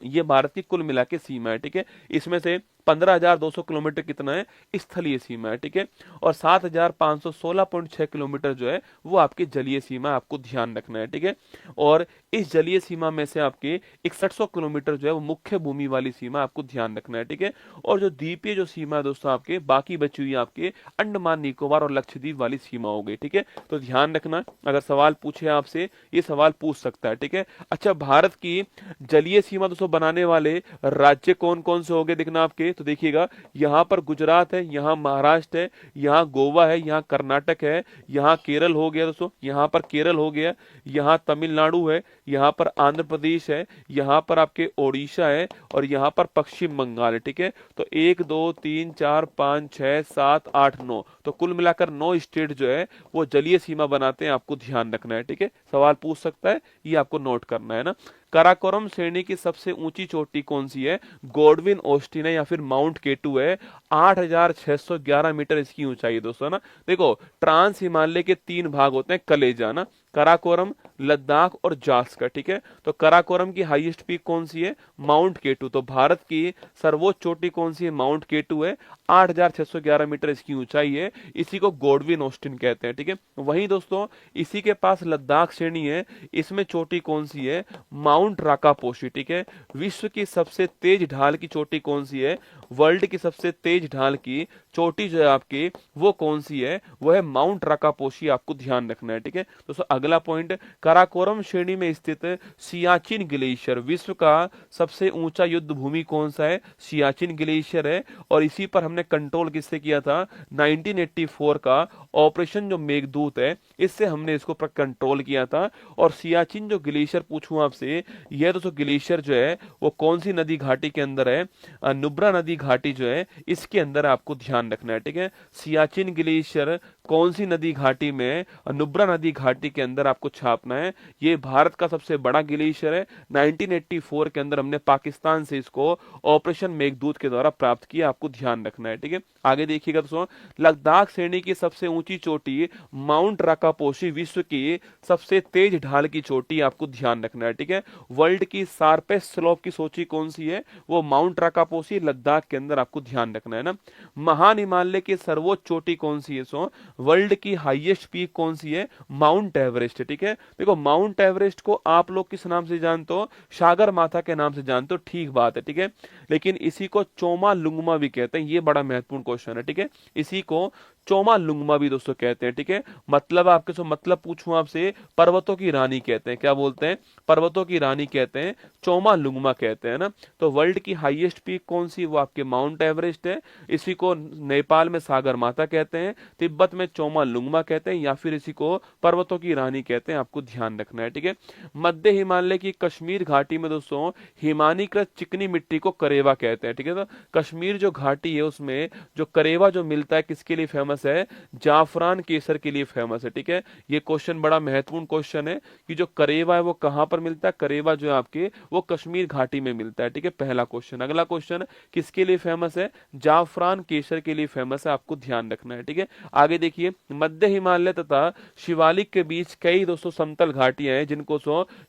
ये भारत की कुल मिला के सीमा है, ठीक है। इसमें से 15,200 किलोमीटर कितना है, स्थलीय सीमा है, ठीक है। और 7,516.6 किलोमीटर जो है वो आपकी जलीय सीमा, आपको ध्यान रखना है, ठीक है। और इस जलीय सीमा में से आपके 6100 किलोमीटर जो है वो मुख्य भूमि वाली सीमा, आपको ध्यान रखना है, ठीक है। और जो द्वीपीय जो सीमा है दोस्तों आपके बाकी बची हुई आपके अंडमान निकोबार और लक्षद्वीप वाली सीमा हो गई, ठीक है। तो ध्यान रखना, अगर सवाल पूछे आपसे ये सवाल पूछ सकता है, ठीक है। अच्छा, भारत की जलीय सीमा दोस्तों बनाने वाले राज्य कौन कौन से हो गए, देखना आपके, तो देखिएगा यहाँ पर गुजरात है, यहाँ महाराष्ट्र है, यहाँ गोवा है, यहाँ कर्नाटक है, यहाँ केरल हो गया दोस्तों, यहाँ पर केरल हो गया, यहाँ तमिलनाडु है, यहाँ पर आंध्र प्रदेश है, यहाँ पर आपके ओडिशा है, और यहाँ पर पश्चिम बंगाल है, ठीक है। तो 1 2 3 4 5 6 7 8 9, तो कुल मिलाकर 9 स्टेट जो है वो जलीय सीमा बनाते हैं। आपको ध्यान रखना है, ठीक है। सवाल पूछ सकता है, ये आपको नोट करना है ना। काराकोरम श्रेणी की सबसे ऊंची चोटी कौन सी है, गॉडविन ऑस्टिन है या फिर माउंट केटू है। 8,611 मीटर इसकी ऊंचाई है दोस्तों ना। देखो ट्रांस हिमालय के 3 भाग होते हैं, कलेजा ना, कराकोरम, लद्दाख और जास्कर। ठीक है, तो कराकोरम की हाईएस्ट पीक कौन सी है? माउंट केटू। तो भारत की सर्वोच्च चोटी कौन सी है? माउंट केटू है, 8,611 मीटर इसकी ऊंचाई है। इसी को गॉडविन ऑस्टिन कहते हैं। ठीक है, वहीं दोस्तों इसी के पास लद्दाख श्रेणी है, इसमें चोटी कौन सी है? माउंट राकापोशी। ठीक है, विश्व की सबसे तेज ढाल की चोटी कौन सी है? वर्ल्ड की सबसे तेज ढाल की चोटी जो है आपकी वो कौन सी है? वो है माउंट राकापोशी, आपको ध्यान रखना है। ठीक है दोस्तों, अगला पॉइंट, काराकोरम श्रेणी में स्थित सियाचिन ग्लेशियर, विश्व का सबसे ऊंचा युद्ध भूमि कौन सा है? सियाचिन ग्लेशियर है, और इसी पर हमने कंट्रोल किससे किया था? 1984 का ऑपरेशन जो मेघदूत है, इससे हमने इसको कंट्रोल किया था। और सियाचिन जो ग्लेशियर पूछूं आपसे, यह दोस्तों ग्लेशियर जो है वो कौन सी नदी घाटी के अंदर है? नुब्रा नदी घाटी जो है इसके अंदर आपको ध्यान रखना है। ठीक है, सियाचिन ग्लेशियर कौन सी नदी घाटी में? नुब्रा नदी घाटी के अंदर आपको छापना है। ये भारत का सबसे बड़ा ग्लेशियर है। 1984 के अंदर हमने पाकिस्तान से इसको ऑपरेशन मेघदूत के द्वारा प्राप्त किया, आपको ध्यान रखना है। ठीक है, आगे देखिएगा दोस्तों, लद्दाख श्रेणी की सबसे ऊंची चोटी माउंट राकापोशी, विश्व की सबसे तेज ढाल की चोटी, आपको ध्यान रखना है। ठीक है, वर्ल्ड की शार्पेस्ट स्लोप की सोची कौन सी है? वो माउंट राकापोशी, लद्दाख के अंदर आपको ध्यान रखना है ना। महान हिमालय की सर्वोच्च चोटी कौन सी है? सो वर्ल्ड की हाईएस्ट पीक कौन सी है? Mount Everest. ठीक है, देखो माउंट एवरेस्ट को आप लोग किस नाम से जानते हो? सागर माथा के नाम से जानते हो, ठीक बात है। ठीक है, लेकिन इसी को चोमा लुंगमा भी कहते हैं, ये बड़ा महत्वपूर्ण क्वेश्चन है। ठीक है, इसी को चोमा लुंगमा भी दोस्तों कहते हैं। ठीक है, मतलब आपके से मतलब पूछूं आपसे, पर्वतों की रानी कहते हैं, क्या बोलते हैं? पर्वतों की रानी कहते हैं, चोमा लुंगमा कहते हैं ना। तो वर्ल्ड की हाईएस्ट पीक कौन सी? वो आपके माउंट एवरेस्ट है। इसी को नेपाल में सागर माता कहते हैं, तिब्बत में चोमा लुंगमा कहते हैं, या फिर इसी को पर्वतों की रानी कहते हैं, आपको ध्यान रखना है। ठीक है, मध्य हिमालय की कश्मीर घाटी में दोस्तों हिमानीकृत चिकनी मिट्टी को करेवा कहते हैं। ठीक है, तो कश्मीर जो घाटी है उसमें जो करेवा जो मिलता है किसके लिए फेमस है? जाफरान केसर के लिए फेमस है। ठीक है, ये क्वेश्चन बड़ा महत्वपूर्ण क्वेश्चन है कि जो करेवा है वो कहां पर मिलता है? करेवा जो है आपके वो कश्मीर घाटी में मिलता है। ठीक है, पहला क्वेश्चन। अगला क्वेश्चन, किसके लिए फेमस है? जाफरान केसर के लिए फेमस है, आपको ध्यान रखना है। ठीक है, आगे देखिए, मध्य हिमालय तथा शिवालिक के बीच कई दोस्तों समतल घाटियां हैं,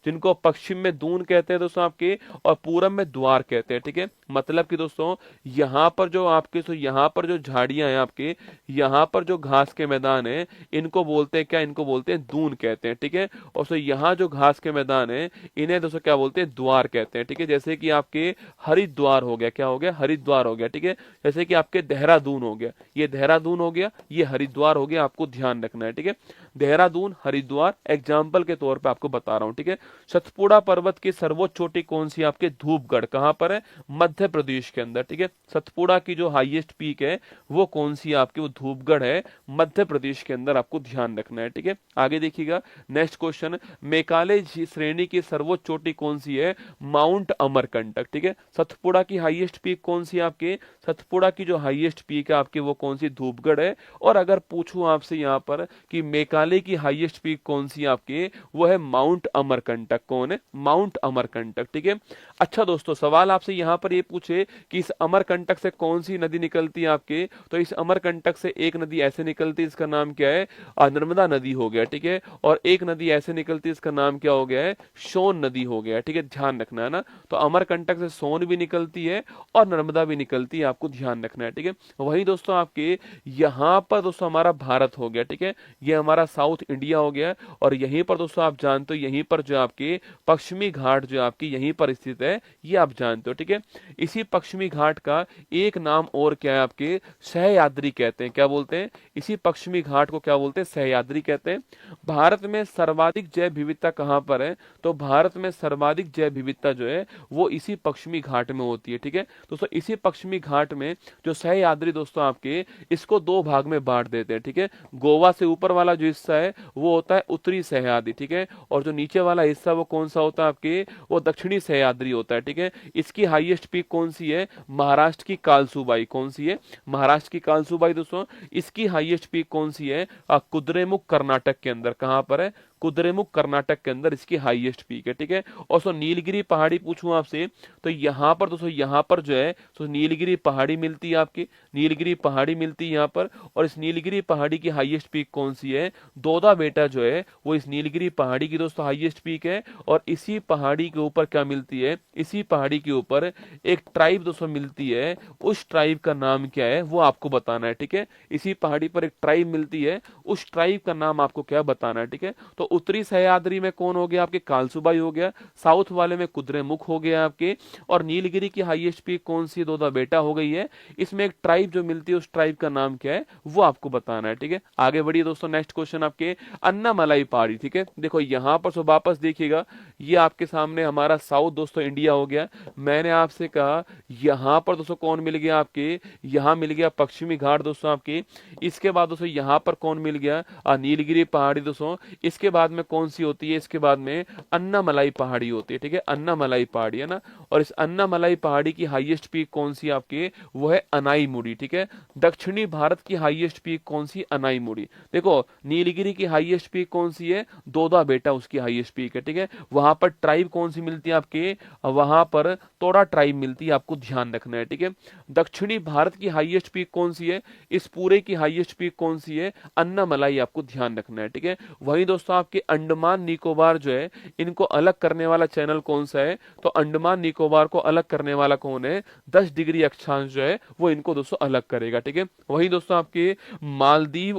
जिनको पश्चिम में दून कहते हैं दोस्तों आपके, और पूरब में द्वार कहते हैं। ठीक है, मतलब कि दोस्तों यहाँ पर जो आपके यहाँ पर जो झाड़ियां हैं आपके, यहाँ पर जो घास के मैदान है, इनको बोलते हैं क्या? इनको बोलते हैं दून कहते हैं। ठीक है, और सो यहाँ जो घास के मैदान है इन्हें दोस्तों क्या बोलते हैं? द्वार कहते हैं। ठीक है, जैसे कि आपके हरिद्वार हो गया, क्या हो गया? हरिद्वार हो गया। ठीक है, जैसे कि आपके देहरादून हो गया, ये देहरादून हो गया, ये हरिद्वार हो गया, आपको ध्यान रखना है। ठीक है, देहरादून, हरिद्वार एग्जाम्पल के तौर पर आपको बता रहा हूं। ठीक है, सतपुड़ा पर्वत की सर्वोच्च चोटी कौन सी? आपके धूपगढ़, कहां पर है? मध्य प्रदेश के अंदर। ठीक है, सतपुड़ा की जो हाईएस्ट पीक है वो कौन सी है आपकी? वो धूपगढ़ है, मध्य प्रदेश के अंदर, आपको ध्यान रखना है। ठीक है, आगे देखिएगा, नेक्स्ट क्वेश्चन, मेघालय श्रेणी की सर्वोच्च चोटी कौन सी है? माउंट अमरकंटक। ठीक है, सतपुड़ा की हाईएस्ट पीक कौन सी है आपके? सतपुड़ा की जो हाईएस्ट पीक है आपकी वो कौन सी? धूपगढ़ है। और अगर पूछूं आपसे यहाँ पर कि मेघालय की हाईएस्ट पीक कौन सी है आपके, वो है माउंट अमरकंटक। कौन है? माउंट अमरकंटक। ठीक है, अच्छा दोस्तों, सवाल आपसे यहाँ पर ये पूछे कि इस अमरकंटक से कौन सी नदी निकलती है आपके, तो इस अमरकंटक से एक नदी ऐसे निकलती है, इसका नाम क्या है? नर्मदा नदी हो गया। ठीक है, और एक नदी ऐसे निकलती है, इसका नाम क्या हो गया है? सोन नदी हो गया। ठीक है, ध्यान रखना है ना। तो अमरकंटक से सोन भी निकलती है और नर्मदा भी निकलती है, आपको ध्यान रखना है। ठीक है, वही दोस्तों आपके यहाँ पर दोस्तों हमारा भारत हो गया। ठीक है, ये हमारा साउथ इंडिया हो गया, और यहीं पर दोस्तों आप जानते हो, यहीं पर जो आपके पश्चिमी घाट जो आपकी यहीं पर स्थित है, ये आप जानते हो। ठीक है, इसी पश्चिमी घाट का एक नाम और क्या है आपके? सह्याद्री कहते हैं। क्या बोलते हैं? इसी पश्चिमी घाट को क्या बोलते हैं? सह्याद्री कहते हैं। भारत में सर्वाधिक जैव विविधता कहां पर है? तो भारत में सर्वाधिक जैव विविधता जो है वो इसी पश्चिमी घाट में होती है। ठीक है दोस्तों, इसी पश्चिमी घाट में जो सह्याद्री दोस्तों आपके, इसको दो भाग में बांट देते हैं। ठीक है, गोवा से ऊपर वाला जो हिस्सा है वो होता है उत्तरी सह्याद्री। ठीक है, और जो नीचे वाला हिस्सा वो कौन सा होता है आपके? वो दक्षिणी सह्याद्री होता है। ठीक है, इसकी हाईएस्ट पीक कौन सी है? महाराष्ट्र की कालसुबाई। कौन सी है? महाराष्ट्र की कालसुबाई दोस्तों। इसकी हाईएस्ट पीक कौन सी है? कुद्रेमुख कर्नाटक के अंदर। कहां पर है? कुद्रेमुख कर्नाटक के अंदर इसकी हाईएस्ट पीक है, ठीक है। और सो नीलगिरी पहाड़ी पूछूं आपसे तो यहाँ पर दोस्तों, यहाँ पर जो है सो नीलगिरी पहाड़ी मिलती है आपकी, नीलगिरी पहाड़ी मिलती है यहाँ पर। और इस नीलगिरी पहाड़ी की हाईएस्ट पीक कौन सी है? दोदा बेटा जो है वो इस नीलगिरी पहाड़ी की दोस्तों हाईएस्ट पीक है। और इसी पहाड़ी के ऊपर क्या मिलती है? इसी पहाड़ी के ऊपर एक ट्राइब दोस्तों मिलती है, उस ट्राइब का नाम क्या है वो आपको बताना है, ठीक है। इसी पहाड़ी पर एक ट्राइब मिलती है, उस ट्राइब का नाम आपको क्या बताना है, ठीक है। तो उत्तरी सह्याद्री में कौन हो गया आपके? कालसुबाई हो गया। साउथ वाले में कुद्रेमुख हो गया आपके। और नीलगिरी की हाईएस्ट पीक कौन सी? दोदा बेटा हो गई है। इसमें एक ट्राइब जो मिलती है उस ट्राइब का नाम क्या है वो आपको बताना है, ठीक है। आगे बढ़िए दोस्तों, नेक्स्ट क्वेश्चन आपके अन्नामलाई पहाड़ी, ठीक है। देखो यहां पर सो वापस देखिएगा, ये आपके सामने हमारा साउथ दोस्तों इंडिया हो गया। मैंने आपसे कहा यहां पर दोस्तों कौन मिल गया आपके? यहां मिल गया पश्चिमी घाट दोस्तों आपके। इसके बाद दोस्तों यहां पर कौन मिल गया? नीलगिरी पहाड़ी दोस्तों। इसके बाद में कौन सी होती है? इसके बाद में अन्नामलाई पहाड़ी होती है, ठीक है। अन्नामलाई पहाड़ी है ना। और इस अन्नामलाई पहाड़ी की हाईएस्ट पीक कौन सी आपके? वो है अनाईमुड़ी, ठीक है। दक्षिणी भारत की हाईएस्ट पीक कौन सी? अनाईमुड़ी। देखो नीलगिरी की हाईएस्ट पीक कौन सी है? दोदा बेटा उसकी हाईएस्ट पीक है, ठीक है। वहां पर ट्राइब कौन सी मिलती है आपके? वहां पर तोड़ा ट्राइब मिलती है, आपको ध्यान रखना है, ठीक है। दक्षिणी भारत की हाईएस्ट पीक कौन सी है? इस पूरे की हाईएस्ट पीक कौन सी है? अन्नामलाई, आपको ध्यान रखना है, ठीक है। वहीं दोस्तों आपके अंडमान निकोबार जो है, इनको अलग करने वाला चैनल कौन सा है? तो अंडमान निकोबार को अलग करने वाला कौन है? 10 डिग्री अक्षांश जो है वो इनको दोस्तों अलग करेगा, ठीक है। वहीं दोस्तों आपके मालदीव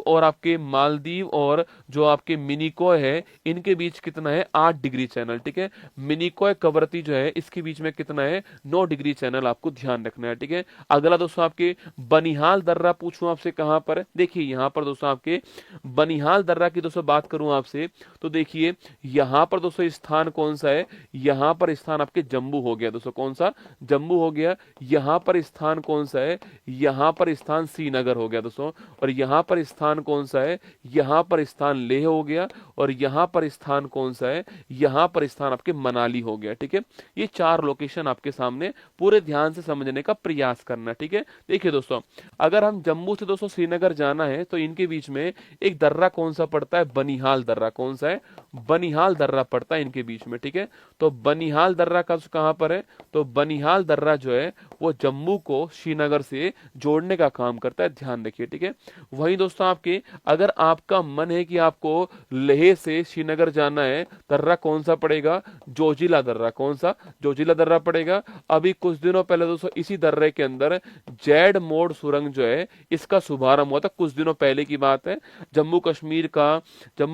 और जो आपके मिनिकॉय है, इनके बीच कितना है? 8 डिग्री चैनल, ठीक है। मिनिकॉय कवरती जो है इसके बीच में कितना है? 9 डिग्री चैनल, आपको ध्यान रखना है, ठीक है। अगला दोस्तों आपके बनिहाल दर्रा पूछूं आपसे कहां पर? देखिए यहां पर दोस्तों आपके बनिहाल दर्रा की दोस्तों बात करूं आपसे तो देखिए यहां पर दोस्तों स्थान कौन सा है? यहां पर स्थान आपके जम्मू हो गया दोस्तों। कौन सा? जम्मू हो गया। यहां पर स्थान कौन सा है? यहां पर स्थान श्रीनगर हो गया दोस्तों। और यहां पर स्थान कौन सा है? यहां पर स्थान लेह हो गया। और यहां पर स्थान कौन सा है? यहां पर स्थान आपके मनाली हो गया, ठीक है। ये 4 लोकेशन आपके सामने, पूरे ध्यान से समझने का प्रयास करना, ठीक है। देखिए दोस्तों, अगर हम जम्मू से दोस्तों श्रीनगर जाना है तो इनके बीच में एक दर्रा कौन सा पड़ता है? बनिहाल दर्रा। कौन सा है? बनिहाल दर्रा पड़ता है इनके बीच में, ठीक है। तो बनिहाल दर्रा का कहां पर है? तो बनिहाल दर्रा जो है वो जम्मू को श्रीनगर से जोड़ने का काम करता है, ध्यान रखिए, ठीक है। वहीं दोस्तों आपके अगर आपका मन है कि आपको लेह से श्रीनगर जाना है, दर्रा कौन सा पड़ेगा? जोजिला दर्रा। कौन सा? जोजिला दर्रा पड़ेगा। अभी कुछ दिनों पहले दोस्तों इसी दर्रे के अंदर जेड मोड़ सुरंग जो है इसका शुभारंभ हुआ था, कुछ दिनों पहले की बात है। जम्मू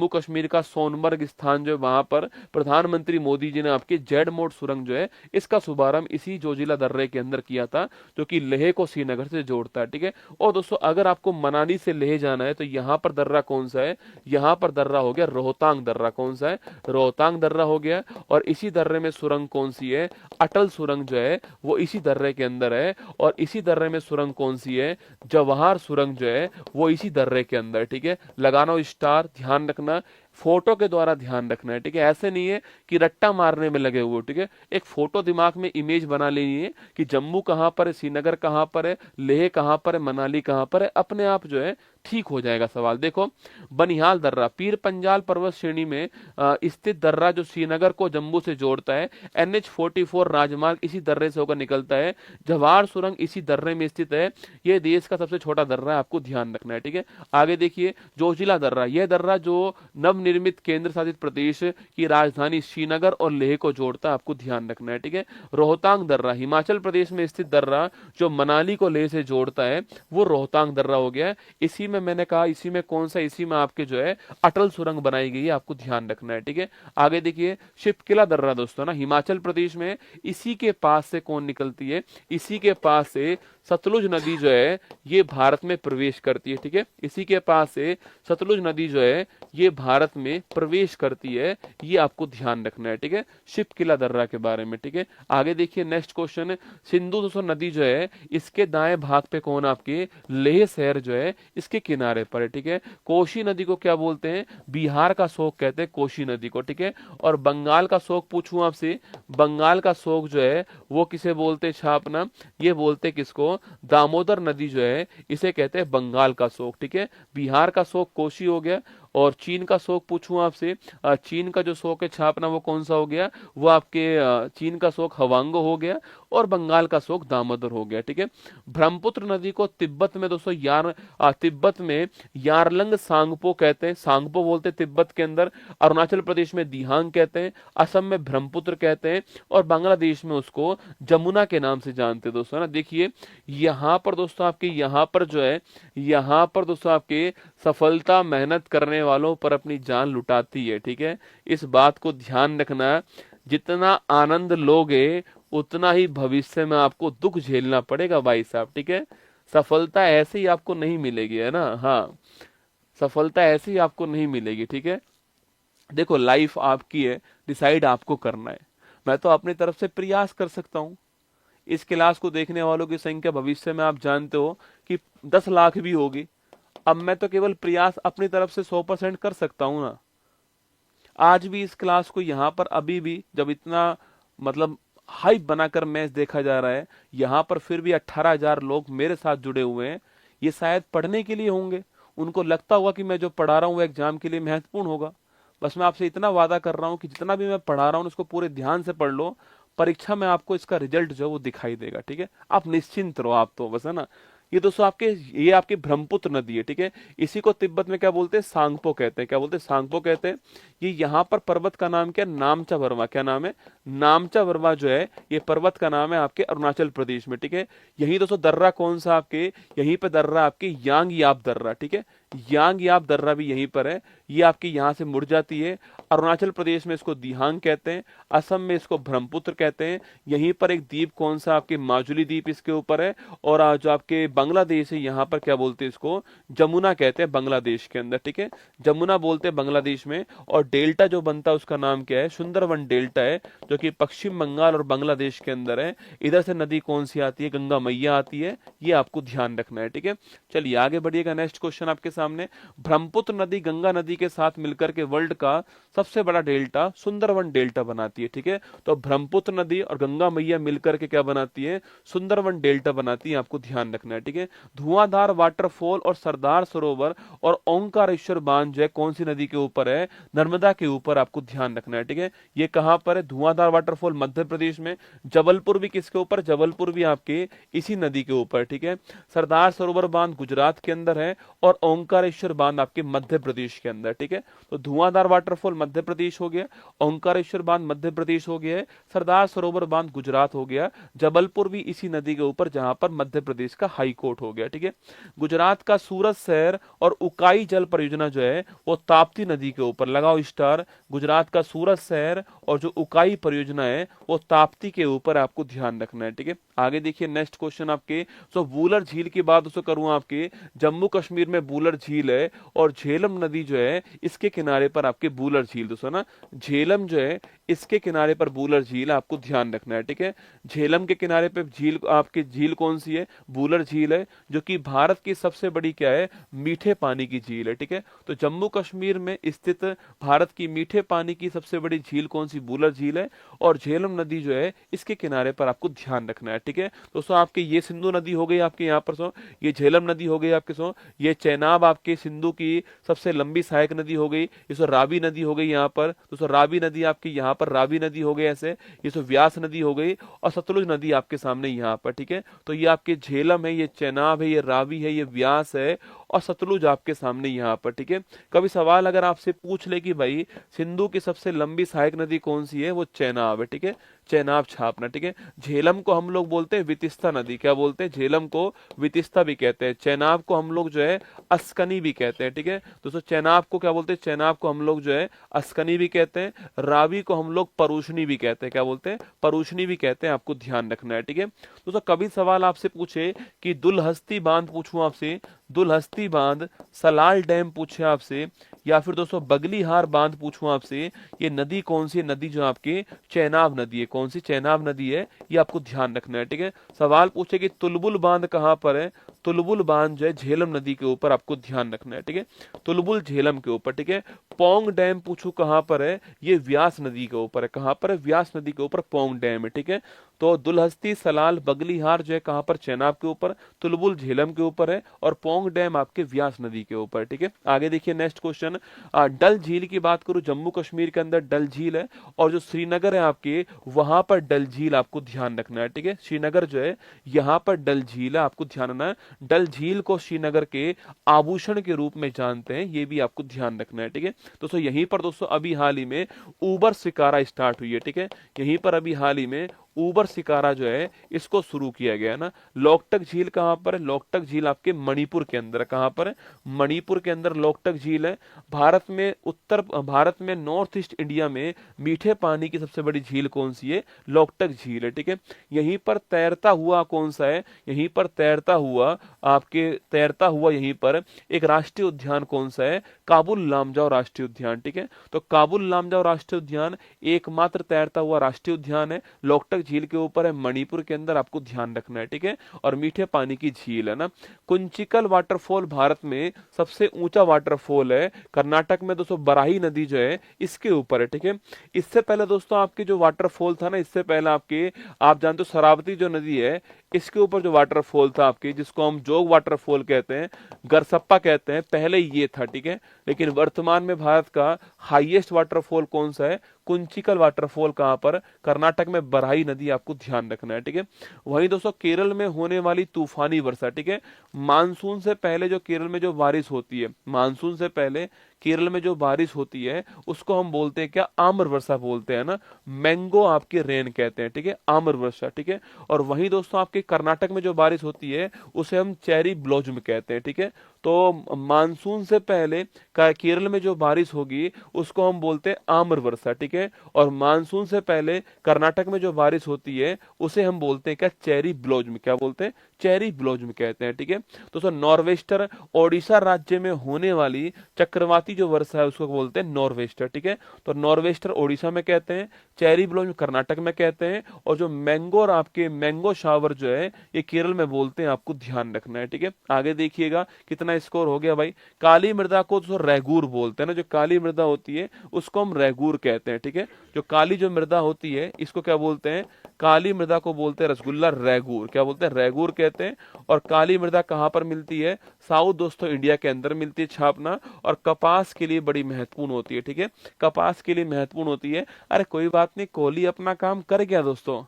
कश्मीर का सोनमर्ग स्थान जो है वहां पर प्रधानमंत्री मोदी जी ने आपके जेड मोड़ सुरंग जो है इसका शुभारंभ इसी जोजिला दर्रे के अंदर किया था, जो कि लेह को श्रीनगर से जोड़ता है, ठीक है। और दोस्तों अगर आपको मनाली से लेह जाना है तो यहाँ पर दर्रा कौन सा है? यहाँ पर दर्रा हो गया रोहतांग दर्रा। कौन सा है? रोहतांग दर्रा हो गया। और इसी दर्रे में सुरंग कौन सी है? अटल सुरंग जो है वो इसी दर्रे के अंदर है। और इसी दर्रे में सुरंग कौन सी है? जवाहर सुरंग जो है वो इसी दर्रे के अंदर, ठीक है। लगाना स्टार, ध्यान रखना, फोटो के द्वारा ध्यान रखना है, ठीक है। ऐसे नहीं है कि रट्टा मारने में लगे हुए, ठीक है। एक फोटो दिमाग में इमेज बना लेनी है कि जम्मू कहां पर है, श्रीनगर कहां पर है, लेह कहां पर है, मनाली कहां पर है, अपने आप जो है ठीक हो जाएगा सवाल। देखो बनिहाल दर्रा पीर पंजाल पर्वत श्रेणी में स्थित दर्रा जो श्रीनगर को जम्मू से जोड़ता है। NH-44 राजमार्ग इसी दर्रे से होकर निकलता है। जवाहर सुरंग इसी दर्रे में स्थित है। यह देश का सबसे छोटा दर्रा है, आपको ध्यान रखना है, ठीक है। आगे देखिए जोजिला दर्रा, यह दर्रा जो नवनिर्मित केंद्र शासित प्रदेश की राजधानी श्रीनगर और लेह को जोड़ता है, आपको ध्यान रखना है, ठीक है। रोहतांग दर्रा हिमाचल प्रदेश में स्थित दर्रा जो मनाली को लेह से जोड़ता है, वो रोहतांग दर्रा हो गया। इसी में मैंने कहा, इसी में कौन सा? इसी में आपके जो है अटल सुरंग बनाई गई है, आपको ध्यान रखना है, ठीक है। आगे देखिए शिपकिला दर्रा दोस्तों ना हिमाचल प्रदेश में, इसी के पास से कौन निकलती है? इसी के पास से सतलुज नदी जो है ये भारत में प्रवेश करती है, ठीक है। इसी के पास से सतलुज नदी जो है ये भारत में प्रवेश करती है, ये आपको ध्यान रखना है, ठीक है। शिपकिला दर्रा के बारे में, ठीक है। आगे देखिए नेक्स्ट क्वेश्चन, सिंधु दोस्तों नदी जो है इसके दाएं भाग पे कौन? आपके लेह शहर जो है इसके किनारे पर है, ठीक है। कोशी नदी को क्या बोलते हैं? बिहार का शोक कहते हैं कोशी नदी को, ठीक है। और बंगाल का शोक पूछूं आपसे, बंगाल का शोक जो है वो किसे बोलते हैं छापना? ये बोलते किसको? दामोदर नदी जो है इसे कहते हैं बंगाल का शोक, ठीक है। बिहार का शोक कोशी हो गया। और चीन का शोक पूछूं आपसे, चीन का जो शोक है छापना वो कौन सा हो गया, वो आपके चीन का शोक हवांगो हो गया और बंगाल का शोक दामोदर हो गया। ठीक है, ब्रह्मपुत्र नदी को तिब्बत में दोस्तों तिब्बत में यारलंग सांगपो कहते हैं, सांगपो बोलते हैं तिब्बत के अंदर, अरुणाचल प्रदेश में दिहांग कहते हैं, असम में ब्रह्मपुत्र कहते हैं और बांग्लादेश में उसको जमुना के नाम से जानते हैं दोस्तों, ना। देखिए यहाँ पर दोस्तों आपके यहाँ पर जो है, यहाँ पर दोस्तों आपके सफलता मेहनत करने वालों पर अपनी जान लुटाती है। ठीक है, इस बात को ध्यान रखना, जितना आनंद लोगे उतना ही भविष्य में आपको दुख झेलना पड़ेगा भाई साहब। ठीक है, सफलता ऐसे ही आपको नहीं मिलेगी, है ना। हाँ, सफलता ऐसे ही आपको नहीं मिलेगी। ठीक है, देखो लाइफ आपकी है, डिसाइड आपको करना है। मैं तो अपनी तरफ से प्रयास कर सकता हूँ। इस क्लास को देखने वालों की संख्या भविष्य में आप जानते हो कि 10 लाख भी होगी। अब मैं तो केवल प्रयास अपनी तरफ से 100% कर सकता हूं ना। आज भी इस क्लास को यहाँ पर अभी भी जब इतना मतलब हाइप बनाकर मैच देखा जा रहा है, यहाँ पर फिर भी 18,000 लोग मेरे साथ जुड़े हुए हैं। ये शायद पढ़ने के लिए होंगे, उनको लगता होगा कि मैं जो पढ़ा रहा हूँ वो एग्जाम के लिए महत्वपूर्ण होगा। बस मैं आपसे इतना वादा कर रहा हूँ कि जितना भी मैं पढ़ा रहा हूँ उसको पूरे ध्यान से पढ़ लो, परीक्षा में आपको इसका रिजल्ट जो है वो दिखाई देगा। ठीक है, आप निश्चिंत रहो, आप तो बस, है ना। ये दोस्तों आपके, ये आपकी ब्रह्मपुत्र नदी है। ठीक है, इसी को तिब्बत में क्या बोलते हैं, सांगपो कहते हैं। क्या बोलते हैं, सांगपो कहते हैं। ये यहाँ पर पर्वत का नाम क्या है, नामचा वर्मा। क्या नाम है, नामचा वर्मा जो है ये पर्वत का नाम है आपके अरुणाचल प्रदेश में। ठीक है, यही दोस्तों दर्रा कौन सा आपके, यहीं पे दर्रा आपके यांग याप दर्रा। ठीक है, यांग याप दर्रा भी यहीं पर है, ये आपकी यहाँ से मुड़ जाती है। अरुणाचल प्रदेश में इसको दिहांग कहते हैं, असम में इसको ब्रह्मपुत्र कहते हैं। यहीं पर एक द्वीप कौन सा आपके माजुली द्वीप इसके ऊपर है। और जो आपके बांग्लादेश है यहाँ पर क्या बोलते हैं इसको, जमुना कहते हैं बांग्लादेश के अंदर। ठीक है, जमुना बोलते हैं बांग्लादेश में। और डेल्टा जो बनता है उसका नाम क्या है, सुंदरवन डेल्टा है, जो कि पश्चिम बंगाल और बांग्लादेश के अंदर है। इधर से नदी कौन सी आती है, गंगा मैया आती है, ये आपको ध्यान रखना है। ठीक है, चलिए आगे बढ़िएगा। नेक्स्ट क्वेश्चन आपके सामने, ब्रह्मपुत्र नदी गंगा नदी के साथ मिलकर के वर्ल्ड का सबसे बड़ा डेल्टा सुंदरवन डेल्टा बनाती है। ठीक है, तो ब्रह्मपुत्र नदी और गंगा मैया मिलकर के क्या बनाती है, सुंदरवन डेल्टा बनाती है, आपको ध्यान रखना है। ठीक है, धुआंधार वाटरफॉल और सरदार सरोवर और ओंकारेश्वर बांध जो है कौन सी नदी के ऊपर है, नर्मदा के ऊपर, आपको ध्यान रखना है। ठीक है, ये कहां पर है, धुआंधार वाटरफॉल मध्य प्रदेश में, जबलपुर भी किसके ऊपर, जबलपुर भी आपके इसी नदी के ऊपर। ठीक है, सरदार सरोवर बांध गुजरात के अंदर है और ओंकारेश्वर बांध आपके मध्य प्रदेश के अंदर। ठीक है, तो धुआंधार वाटरफॉल मध्य प्रदेश हो गया, ओंकारेश्वर बांध मध्य प्रदेश हो गया है, सरदार सरोवर बांध गुजरात हो गया, जबलपुर भी इसी नदी के ऊपर जहां पर मध्य प्रदेश का हाई कोर्ट हो गया। ठीक है, गुजरात का सूरत शहर और उकाई जल परियोजना जो है वो ताप्ती नदी के ऊपर, लगाओ स्टार, गुजरात का सूरत शहर और जो उकाई परियोजना है वो ताप्ती के ऊपर, आपको ध्यान रखना है। ठीक है, आगे देखिए नेक्स्ट क्वेश्चन आपके, सो वूलर झील की बात दोस्तों करूं आपके, जम्मू कश्मीर में वूलर झील है और झेलम नदी जो है इसके किनारे पर आपके वूलर झील दोस्तों, ना। झेलम जो है इसके किनारे पर वूलर झील, आपको ध्यान रखना है। ठीक है, झेलम के किनारे पे झील, आपकी झील कौन सी है, वूलर झील है, जो कि भारत की सबसे बड़ी क्या है, मीठे पानी की झील है। ठीक है, तो जम्मू कश्मीर में स्थित भारत की मीठे पानी की सबसे बड़ी झील कौन सी, वूलर झील है और झेलम नदी जो है इसके किनारे पर आपको ध्यान रखना है। ठीक है, दोस्तों आपके ये सिंधु नदी हो गई आपके यहाँ पर, सो ये झेलम नदी हो गई आपके, सो ये चेनाब आपके सिंधु की सबसे लंबी सहायक नदी हो गई, ये सो रावी नदी हो गई यहाँ पर, दोस्तों रावी नदी आपकी यहाँ पर रावी नदी हो गई ऐसे, ये सो व्यास नदी हो गई और सतलुज नदी आपके सामने यहाँ पर। ठीक है, तो ये आपके झेलम है, ये चेनाब है, ये रावी है, ये व्यास है और सतलुज आपके सामने यहाँ पर। ठीक है, कभी सवाल अगर आपसे पूछ ले कि भाई सिंधु की सबसे लंबी सहायक नदी कौन सी है, वो चेनाब है। ठीक है, चेनाब छापना। ठीक है, झेलम को हम लोग बोलते हैं वितिस्ता नदी, क्या बोलते हैं, झेलम को वितिस्ता भी कहते हैं, चेनाब को हम लोग जो है अस्कनी भी कहते हैं। ठीक है, दोस्तों चेनाब को क्या बोलते हैं, चेनाब को हम लोग जो है अस्कनी भी कहते हैं, रावी को हम लोग परूशनी भी कहते हैं, क्या बोलते हैं, परूशनी भी कहते हैं, आपको ध्यान रखना है। ठीक है, दोस्तों कभी सवाल आपसे पूछे कि दुलहस्ती बांध पूछूं आपसे, दुलहस्ती बांध, सलाल डैम पूछे आपसे, या फिर दोस्तों बगलीहार बांध पूछूं आपसे, ये नदी कौन सी है, नदी जो आपके चेनाब नदी है, कौन सी, चेनाब नदी है, ये आपको ध्यान रखना है। ठीक है, सवाल पूछे कि तुलबुल बांध कहां पर है, तुलबुल बांध जो है झेलम नदी के ऊपर, आपको ध्यान रखना है। ठीक है, तुलबुल झेलम के ऊपर। ठीक है, पोंग डैम पूछू कहां पर है, ये व्यास नदी के ऊपर है, कहां पर है, व्यास नदी के ऊपर पोंग डैम है। ठीक है, तो दुलहस्ती, सलाल, बगलीहार जो है कहाँ पर, चेनाब के ऊपर, तुलबुल झेलम के ऊपर है, और पोंग डैम आपके व्यास नदी के ऊपर। ठीक है, आगे देखिए नेक्स्ट क्वेश्चन। डल झील की बात करूं, जम्मू कश्मीर के अंदर डल झील है, और जो श्रीनगर है आपके, वहां पर डल झील आपको ध्यान रखना है। ठीक है, श्रीनगर जो है यहाँ पर डल झील है, आपको ध्यान रखना है। डल झील को श्रीनगर के आभूषण के रूप में जानते हैं, ये भी आपको ध्यान रखना है। ठीक है दोस्तों, यहीं पर दोस्तों अभी हाल ही में उबर शिकारा स्टार्ट हुई है। ठीक है, यहीं पर अभी हाल ही में उबर शिकारा जो है इसको शुरू किया गया है ना। लोकटक झील कहाँ पर है? लोकटक झील आपके मणिपुर के अंदर, कहाँ पर है? मणिपुर के अंदर लोकटक झील है। भारत में नॉर्थ ईस्ट इंडिया में मीठे पानी की सबसे बड़ी झील कौन सी है? लोकटक झील है। ठीक है, यहीं पर तैरता हुआ कौन सा है? यहीं पर तैरता हुआ यहीं पर एक राष्ट्रीय उद्यान कौन सा है? काबुल लामजाओ राष्ट्रीय उद्यान। ठीक है, तो काबुल लामजाओ राष्ट्रीय उद्यान एकमात्र तैरता हुआ राष्ट्रीय उद्यान है, लोकटक झील के ऊपर है, मणिपुर के अंदर, आपको ध्यान रखना है। ठीक है, और मीठे पानी की झील है ना। कुंचिकल वाटरफॉल भारत में सबसे ऊंचा वाटरफॉल है, कर्नाटक में दोस्तों बराही नदी जो है इसके ऊपर है। ठीक है, इससे पहले दोस्तों आपके जो वाटरफॉल था ना, इससे पहले आप जानते हो शरावती जो नदी है, इसके ऊपर जो वाटरफॉल था आपके, जिसको हम जोग वाटरफॉल कहते हैं, गरसप्पा कहते हैं, पहले ये था। ठीक है, लेकिन वर्तमान में भारत का हाईएस्ट वाटरफॉल कौन सा है? कुंचिकल वाटरफॉल। कहां पर? कर्नाटक में बराही नदी, आपको ध्यान रखना है। ठीक है, वहीं दोस्तों केरल में होने वाली तूफानी वर्षा, ठीक है, मानसून से पहले जो केरल में जो बारिश होती है, मानसून से पहले केरल में जो बारिश होती है उसको हम बोलते हैं क्या? आम्र वर्षा बोलते हैं ना, मैंगो आपके रेन कहते हैं। ठीक है, आम्र वर्षा। ठीक है, और वहीं दोस्तों आपके कर्नाटक में जो बारिश होती है उसे हम चेरी ब्लॉसम कहते हैं। ठीक है, तो मानसून से पहले केरल में जो बारिश होगी उसको हम बोलते हैं आम्र वर्षा। ठीक है, और मानसून से पहले कर्नाटक में जो बारिश होती है उसे हम बोलते हैं क्या? Cherry blossom. क्या बोलते हैं? चेरी ब्लॉसम कहते हैं। ठीक है, तो नॉर्वेस्टर ओडिशा राज्य में होने वाली चक्रवाती जो वर्षा है उसको बोलते हैं नॉर्वेस्टर। ठीक है, तो नॉर्वेस्टर ओडिशा में कहते हैं, चेरी ब्लॉसम कर्नाटक में कहते हैं, और जो मैंगो और आपके मैंगो शावर जो है ये केरल में बोलते हैं, आपको ध्यान रखना है। ठीक है, आगे देखिएगा कितना स्कोर हो गया भाई। काली मृदा को तो रैगूर बोलते हैं ना, जो काली मृदा होती है उसको हम रैगूर कहते हैं। ठीक है, जो काली जो मृदा होती है इसको क्या बोलते हैं? काली मृदा को बोलते हैं रसगुल्ला, रैगूर। क्या बोलते हैं? रैगूर कहते हैं। और काली मृदा कहां पर मिलती है? साउथ दोस्तों इंडिया के अंदर मिलती है, छापना, और कपास के लिए बड़ी महत्वपूर्ण होती है। ठीक है, कपास के लिए महत्वपूर्ण होती है। अरे कोई बात नहीं, कोहली अपना काम कर गया दोस्तों,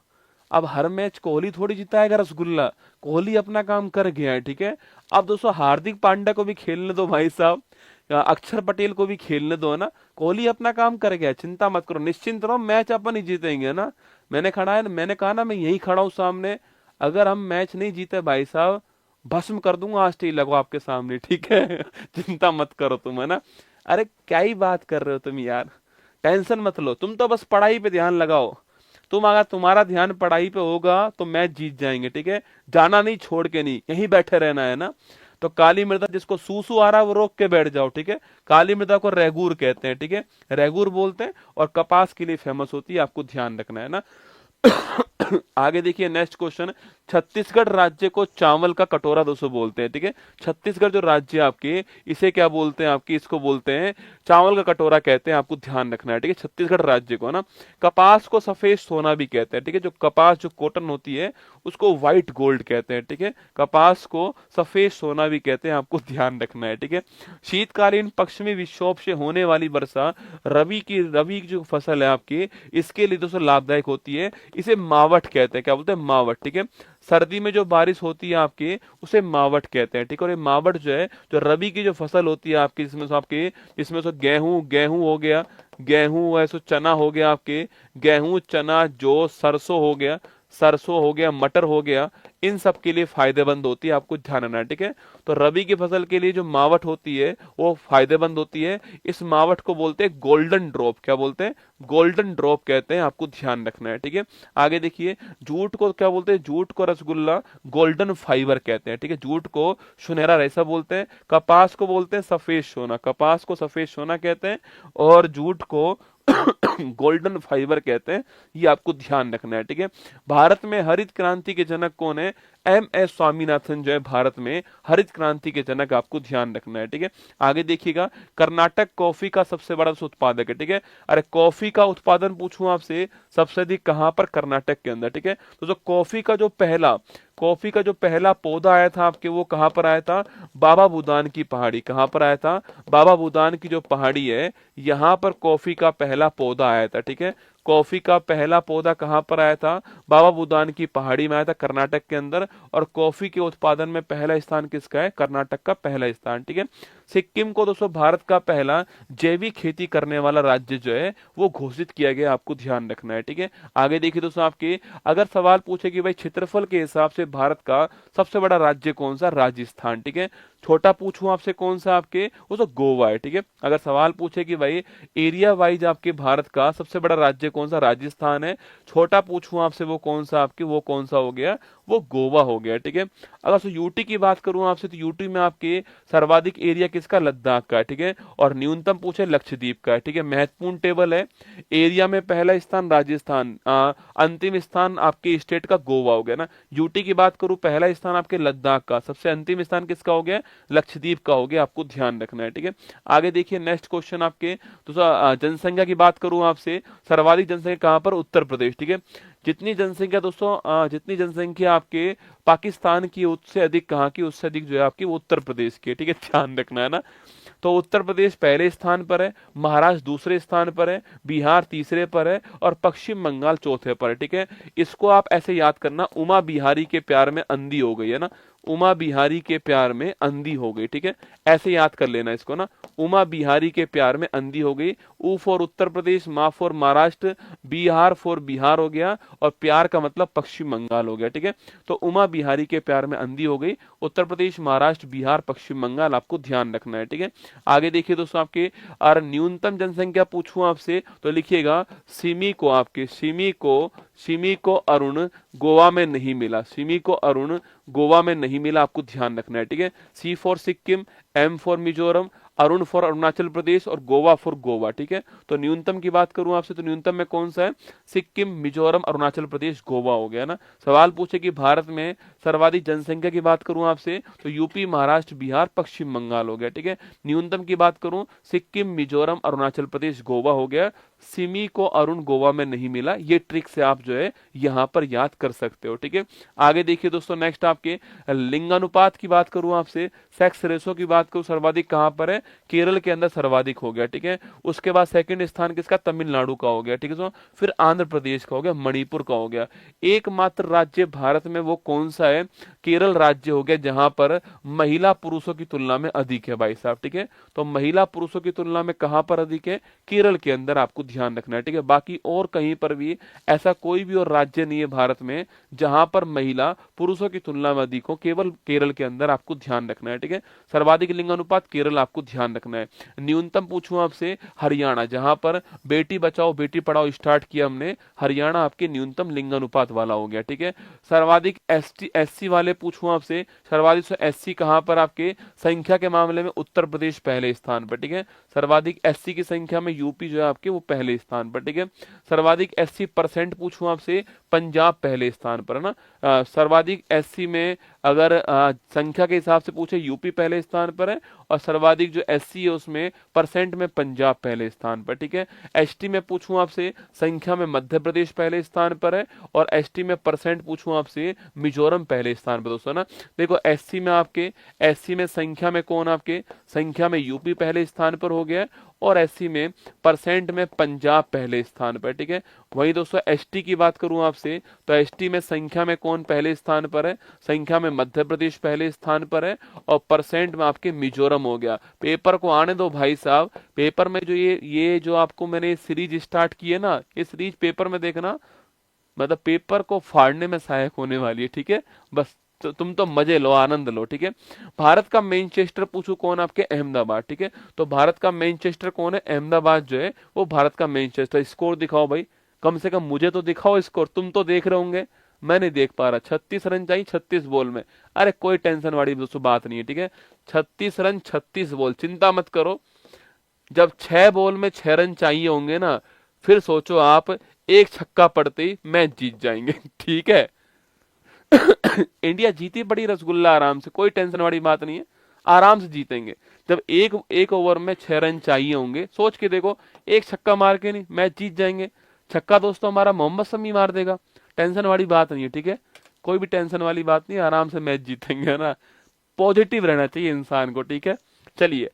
अब हर मैच कोहली थोड़ी जिताएगा रसगुल्ला, कोहली अपना काम कर गया है। ठीक है, अब दोस्तों हार्दिक पांड्या को भी खेलने दो भाई साहब, अक्षर पटेल को भी खेलने दो, है ना। कोहली अपना काम कर गया, चिंता मत करो, निश्चिंत रहो, मैच अपन ही जीतेंगे ना। मैंने कहा ना, मैं यही खड़ा हूं सामने, अगर हम मैच नहीं जीते भाई साहब भस्म कर दूंगा ऑस्ट्रेलिया को आपके सामने। ठीक है चिंता मत करो तुम, है ना। अरे क्या ही बात कर रहे हो तुम यार, टेंशन मत लो, तुम तो बस पढ़ाई पे ध्यान लगाओ। अगर तुम्हारा ध्यान पढ़ाई पे होगा तो मैच जीत जाएंगे। ठीक है, जाना नहीं, छोड़ के नहीं, यहीं बैठे रहना है ना। तो काली मृदा, जिसको सूसू आ रहा है वो रोक के बैठ जाओ। ठीक है, काली मृदा को रैगूर कहते हैं। ठीक है, रैगूर बोलते हैं, और कपास के लिए फेमस होती है, आपको ध्यान रखना है ना। आगे देखिए नेक्स्ट क्वेश्चन। छत्तीसगढ़ राज्य को चावल का कटोरा दोस्तों बोलते हैं। ठीक है, छत्तीसगढ़ जो राज्य है आपके, इसे क्या बोलते हैं? आपकी इसको बोलते हैं चावल का कटोरा कहते हैं, आपको ध्यान रखना है। ठीक है, छत्तीसगढ़ राज्य को ना। कपास को सफेद सोना भी कहते हैं। ठीक है, जो कपास जो कॉटन होती है उसको व्हाइट गोल्ड कहते हैं। ठीक है, कपास को सफेद सोना भी कहते हैं, आपको ध्यान रखना है। ठीक है, शीतकालीन पश्चिमी विक्षोभ से होने वाली वर्षा रबी की जो फसल है आपकी, इसके लिए दोस्तों लाभदायक होती है, इसे मावट कहते हैं। क्या बोलते हैं? मावट। ठीक है, सर्दी में जो बारिश होती है आपकी उसे मावट कहते हैं। ठीक है, और ये मावट जो है, जो रबी की जो फसल होती है आपकी, जिसमें से गेहूं हो गया, गेहूं ऐसे चना हो गया आपके, गेहूं, चना, जौ, सरसों हो गया, मटर हो गया, इन सब के लिए फायदेमंद होती है, आपको ध्यान रखना है। ठीक है, तो रबी की फसल के लिए जो मावट होती है वो फायदेमंद होती है, इस मावट को बोलते हैं गोल्डन ड्रॉप। क्या बोलते हैं? गोल्डन ड्रॉप कहते हैं, आपको ध्यान रखना है। ठीक है, आगे देखिए, जूट को क्या बोलते हैं? जूट को रसगुल्ला, गोल्डन फाइबर कहते हैं। ठीक है, जूट को सुनहरा रेशा बोलते हैं। कपास को बोलते हैं सफेद सोना, कपास को सफेद सोना कहते हैं, और जूट को गोल्डन फाइबर कहते हैं, ये आपको ध्यान रखना है। ठीक है, भारत में हरित क्रांति के जनक कौन है? MS स्वामीनाथन जो है भारत में हरित क्रांति के जनक, आपको ध्यान रखना है, ठीक है। आगे देखिएगा, कर्नाटक कॉफी का सबसे बड़ा उत्पादक है, ठीक है। अरे कॉफी का उत्पादन पूछूं आपसे, सबसे अधिक कहां पर? कर्नाटक के अंदर, ठीक है। तो जो कॉफी का जो पहला पौधा आया था आपके, वो कहां पर आया था? बाबा बुदान की पहाड़ी। कहां पर आया था? बाबा बुदान की जो पहाड़ी है, यहां पर कॉफी का पहला पौधा आया था, ठीक है। कॉफी का पहला पौधा कहां पर आया था? बाबा बुदान की पहाड़ी में आया था, कर्नाटक के अंदर। और कॉफी के उत्पादन में पहला स्थान किसका है? कर्नाटक का पहला स्थान, ठीक है। सिक्किम को दोस्तों भारत का पहला जैविक खेती करने वाला राज्य जो है वो घोषित किया गया, आपको ध्यान रखना है, ठीक है। आगे देखिए दोस्तों, आपके अगर सवाल पूछे कि भाई क्षेत्रफल के हिसाब से भारत का सबसे बड़ा राज्य कौन सा? राजस्थान, ठीक है। छोटा पूछूं आपसे कौन सा आपके, वो तो गोवा है, ठीक है। अगर सवाल पूछे कि भाई एरिया वाइज आपके भारत का सबसे बड़ा राज्य कौन सा? राजस्थान है। छोटा पूछूं आपसे वो कौन सा आपके, वो कौन सा हो गया? वो गोवा हो गया, ठीक है। अगर यूटी की बात करूं आपसे, तो यूटी में आपके सर्वाधिक एरिया किसका? लद्दाख का, ठीक है। और न्यूनतम पूछे लक्षद्वीप का, ठीक है। महत्वपूर्ण टेबल है, एरिया में पहला स्थान राजस्थान, अंतिम स्थान आपके स्टेट का गोवा हो गया ना। यूटी की बात करूं, पहला स्थान आपके लद्दाख का, सबसे अंतिम स्थान किसका हो गया? लक्षद्वीप का हो गया, आपको ध्यान रखना है, ठीक है। आगे देखिए नेक्स्ट क्वेश्चन आपके, तो जनसंख्या की बात करूं आपसे, सर्वाधिक जनसंख्या कहां पर? उत्तर प्रदेश, ठीक है। जितनी जनसंख्या दोस्तों, जितनी जनसंख्या आपके पाकिस्तान की उससे अधिक कहाँ की? उससे अधिक जो है आपकी उत्तर प्रदेश की, ठीक है। ध्यान रखना है ना। तो उत्तर प्रदेश पहले स्थान पर है, महाराष्ट्र दूसरे स्थान पर है, बिहार तीसरे पर है और पश्चिम बंगाल चौथे पर है, ठीक है। इसको आप ऐसे याद करना, उमा बिहारी के प्यार में अंधी हो गई है ना, उमा बिहारी के प्यार में अंधी हो गई, ठीक है। ऐसे याद कर लेना इसको ना, उमा बिहारी के प्यार में अंधी हो गई। ऊ फॉर उत्तर प्रदेश, मा फॉर महाराष्ट्र, बिहार फॉर बिहार हो गया और प्यार का मतलब पश्चिम बंगाल हो गया, ठीक है। तो उमा बिहारी के प्यार में अंधी हो गई, उत्तर प्रदेश, महाराष्ट्र, बिहार, पश्चिम बंगाल, आपको ध्यान रखना है, ठीक है। आगे देखिए दोस्तों, आपके और न्यूनतम जनसंख्या पूछूं आपसे तो लिखिएगा सिमी को, आपके सिमी को अरुण गोवा में नहीं मिला, सिमी को अरुण गोवा में नहीं मिला, आपको ध्यान रखना है, ठीक है। C for Sikkim, M for Mizoram, Arun for Arunachal Pradesh और गोवा फॉर गोवा, ठीक है। तो न्यूनतम की बात करूं आपसे, तो न्यूनतम में कौन सा है? सिक्किम, मिजोरम, अरुणाचल प्रदेश, गोवा हो गया ना। सवाल पूछे कि भारत में सर्वाधिक जनसंख्या की बात करूं आपसे, तो यूपी, महाराष्ट्र, बिहार, पश्चिम बंगाल हो गया, ठीक है। न्यूनतम की बात करूं, सिक्किम, मिजोरम, अरुणाचल प्रदेश, गोवा हो गया। सिमी को अरुण गोवा में नहीं मिला, ये ट्रिक से आप जो है यहां पर याद कर सकते हो, ठीक है। आगे देखिए दोस्तों, नेक्स्ट आपके लिंगानुपात की बात करूं आपसे, सेक्स रेशो की बात करूं, सर्वाधिक कहां पर है? केरल के अंदर सर्वाधिक हो गया, ठीक है। उसके बाद सेकंड स्थान किसका? तमिलनाडु का हो गया, ठीक है। तो फिर आंध्र प्रदेश का हो गया, मणिपुर का हो गया। एकमात्र राज्य भारत में वो कौन सा है? केरल राज्य हो गया, जहां पर महिला पुरुषों की तुलना में अधिक है भाई साहब, ठीक है। तो महिला पुरुषों की तुलना में कहां पर अधिक है? केरल के अंदर, आपको ध्यान रखना है, ठीक है। बाकी और कहीं पर भी ऐसा कोई भी और राज्य नहीं है भारत में जहां पर महिला पुरुषों की तुलना में अधिक हो, केवल केरल के अंदर, आपको ध्यान रखना है, ठीक है। सर्वाधिक लिंगानुपात केरल, आपको ध्यान रखना है। न्यूनतम पूछूं आपसे, हरियाणा, जहां पर बेटी बचाओ बेटी पढ़ाओ स्टार्ट किया हमने, हरियाणा आपके न्यूनतम लिंगानुपात वाला हो गया, ठीक है। सर्वाधिक एससी वाले पूछूं आपसे, सर्वाधिक एससी कहां पर? आपके संख्या के मामले में उत्तर प्रदेश पहले स्थान पर, ठीक है। सर्वाधिक एससी की संख्या में यूपी जो है आपके वो पहले स्थान पर, ठीक है। सर्वाधिक एससी परसेंट पूछूं आपसे, पंजाब पहले स्थान पर है ना। सर्वाधिक एससी में अगर संख्या के हिसाब से पूछे, यूपी पहले स्थान पर है और सर्वाधिक जो एससी है उसमें परसेंट में पंजाब पहले स्थान पर, ठीक है। एसटी में पूछूं आपसे, संख्या में मध्य प्रदेश पहले स्थान पर है और एसटी में परसेंट पूछूं आपसे, मिजोरम पहले स्थान पर दोस्तों ना। देखो एससी में संख्या में कौन? आपके संख्या में यूपी पहले स्थान पर हो गया और एससी में परसेंट में पंजाब पहले स्थान पर, ठीक है। वहीं दोस्तों एसटी की बात करूं आपसे, तो एसटी में संख्या में कौन पहले स्थान पर है? संख्या में मध्य प्रदेश पहले स्थान पर है और परसेंट में आपके मिजोरम हो गया। पेपर को आने दो भाई साहब, पेपर में जो ये जो आपको मैंने सीरीज स्टार्ट की है ना, ये सीरीज पेपर में देखना, मतलब पेपर को फाड़ने में सहायक होने वाली है, ठीक है। बस तो तुम तो मजे लो, आनंद लो, ठीक है। भारत का मैनचेस्टर पूछो कौन? आपके अहमदाबाद, ठीक है। तो भारत का मैनचेस्टर कौन है? अहमदाबाद जो है वो भारत का मैनचेस्टर। स्कोर दिखाओ भाई, कम से कम मुझे तो दिखाओ स्कोर, तुम तो देख रहे होंगे, मैं नहीं देख पा रहा। 36 रन चाहिए 36 बॉल में, अरे कोई टेंशन वाली दोस्तों बात नहीं है, ठीक है। 36 रन 36 बॉल, चिंता मत करो। जब 6 बॉल में 6 रन चाहिए होंगे ना, फिर सोचो आप, एक छक्का पड़ते ही मैच जीत जाएंगे ठीक है। इंडिया जीती बड़ी रसगुल्ला आराम से, कोई टेंशन वाली बात नहीं है, आराम से जीतेंगे। जब एक एक ओवर में 6 रन चाहिए होंगे, सोच के देखो, एक छक्का मार के नहीं मैच जीत जाएंगे। छक्का दोस्तों हमारा मोहम्मद शमी मार देगा, टेंशन वाली बात नहीं है, ठीक है, कोई भी टेंशन वाली बात नहीं, आराम से मैच जीतेंगे, है ना। पॉजिटिव रहना चाहिए इंसान को, ठीक है। चलिए,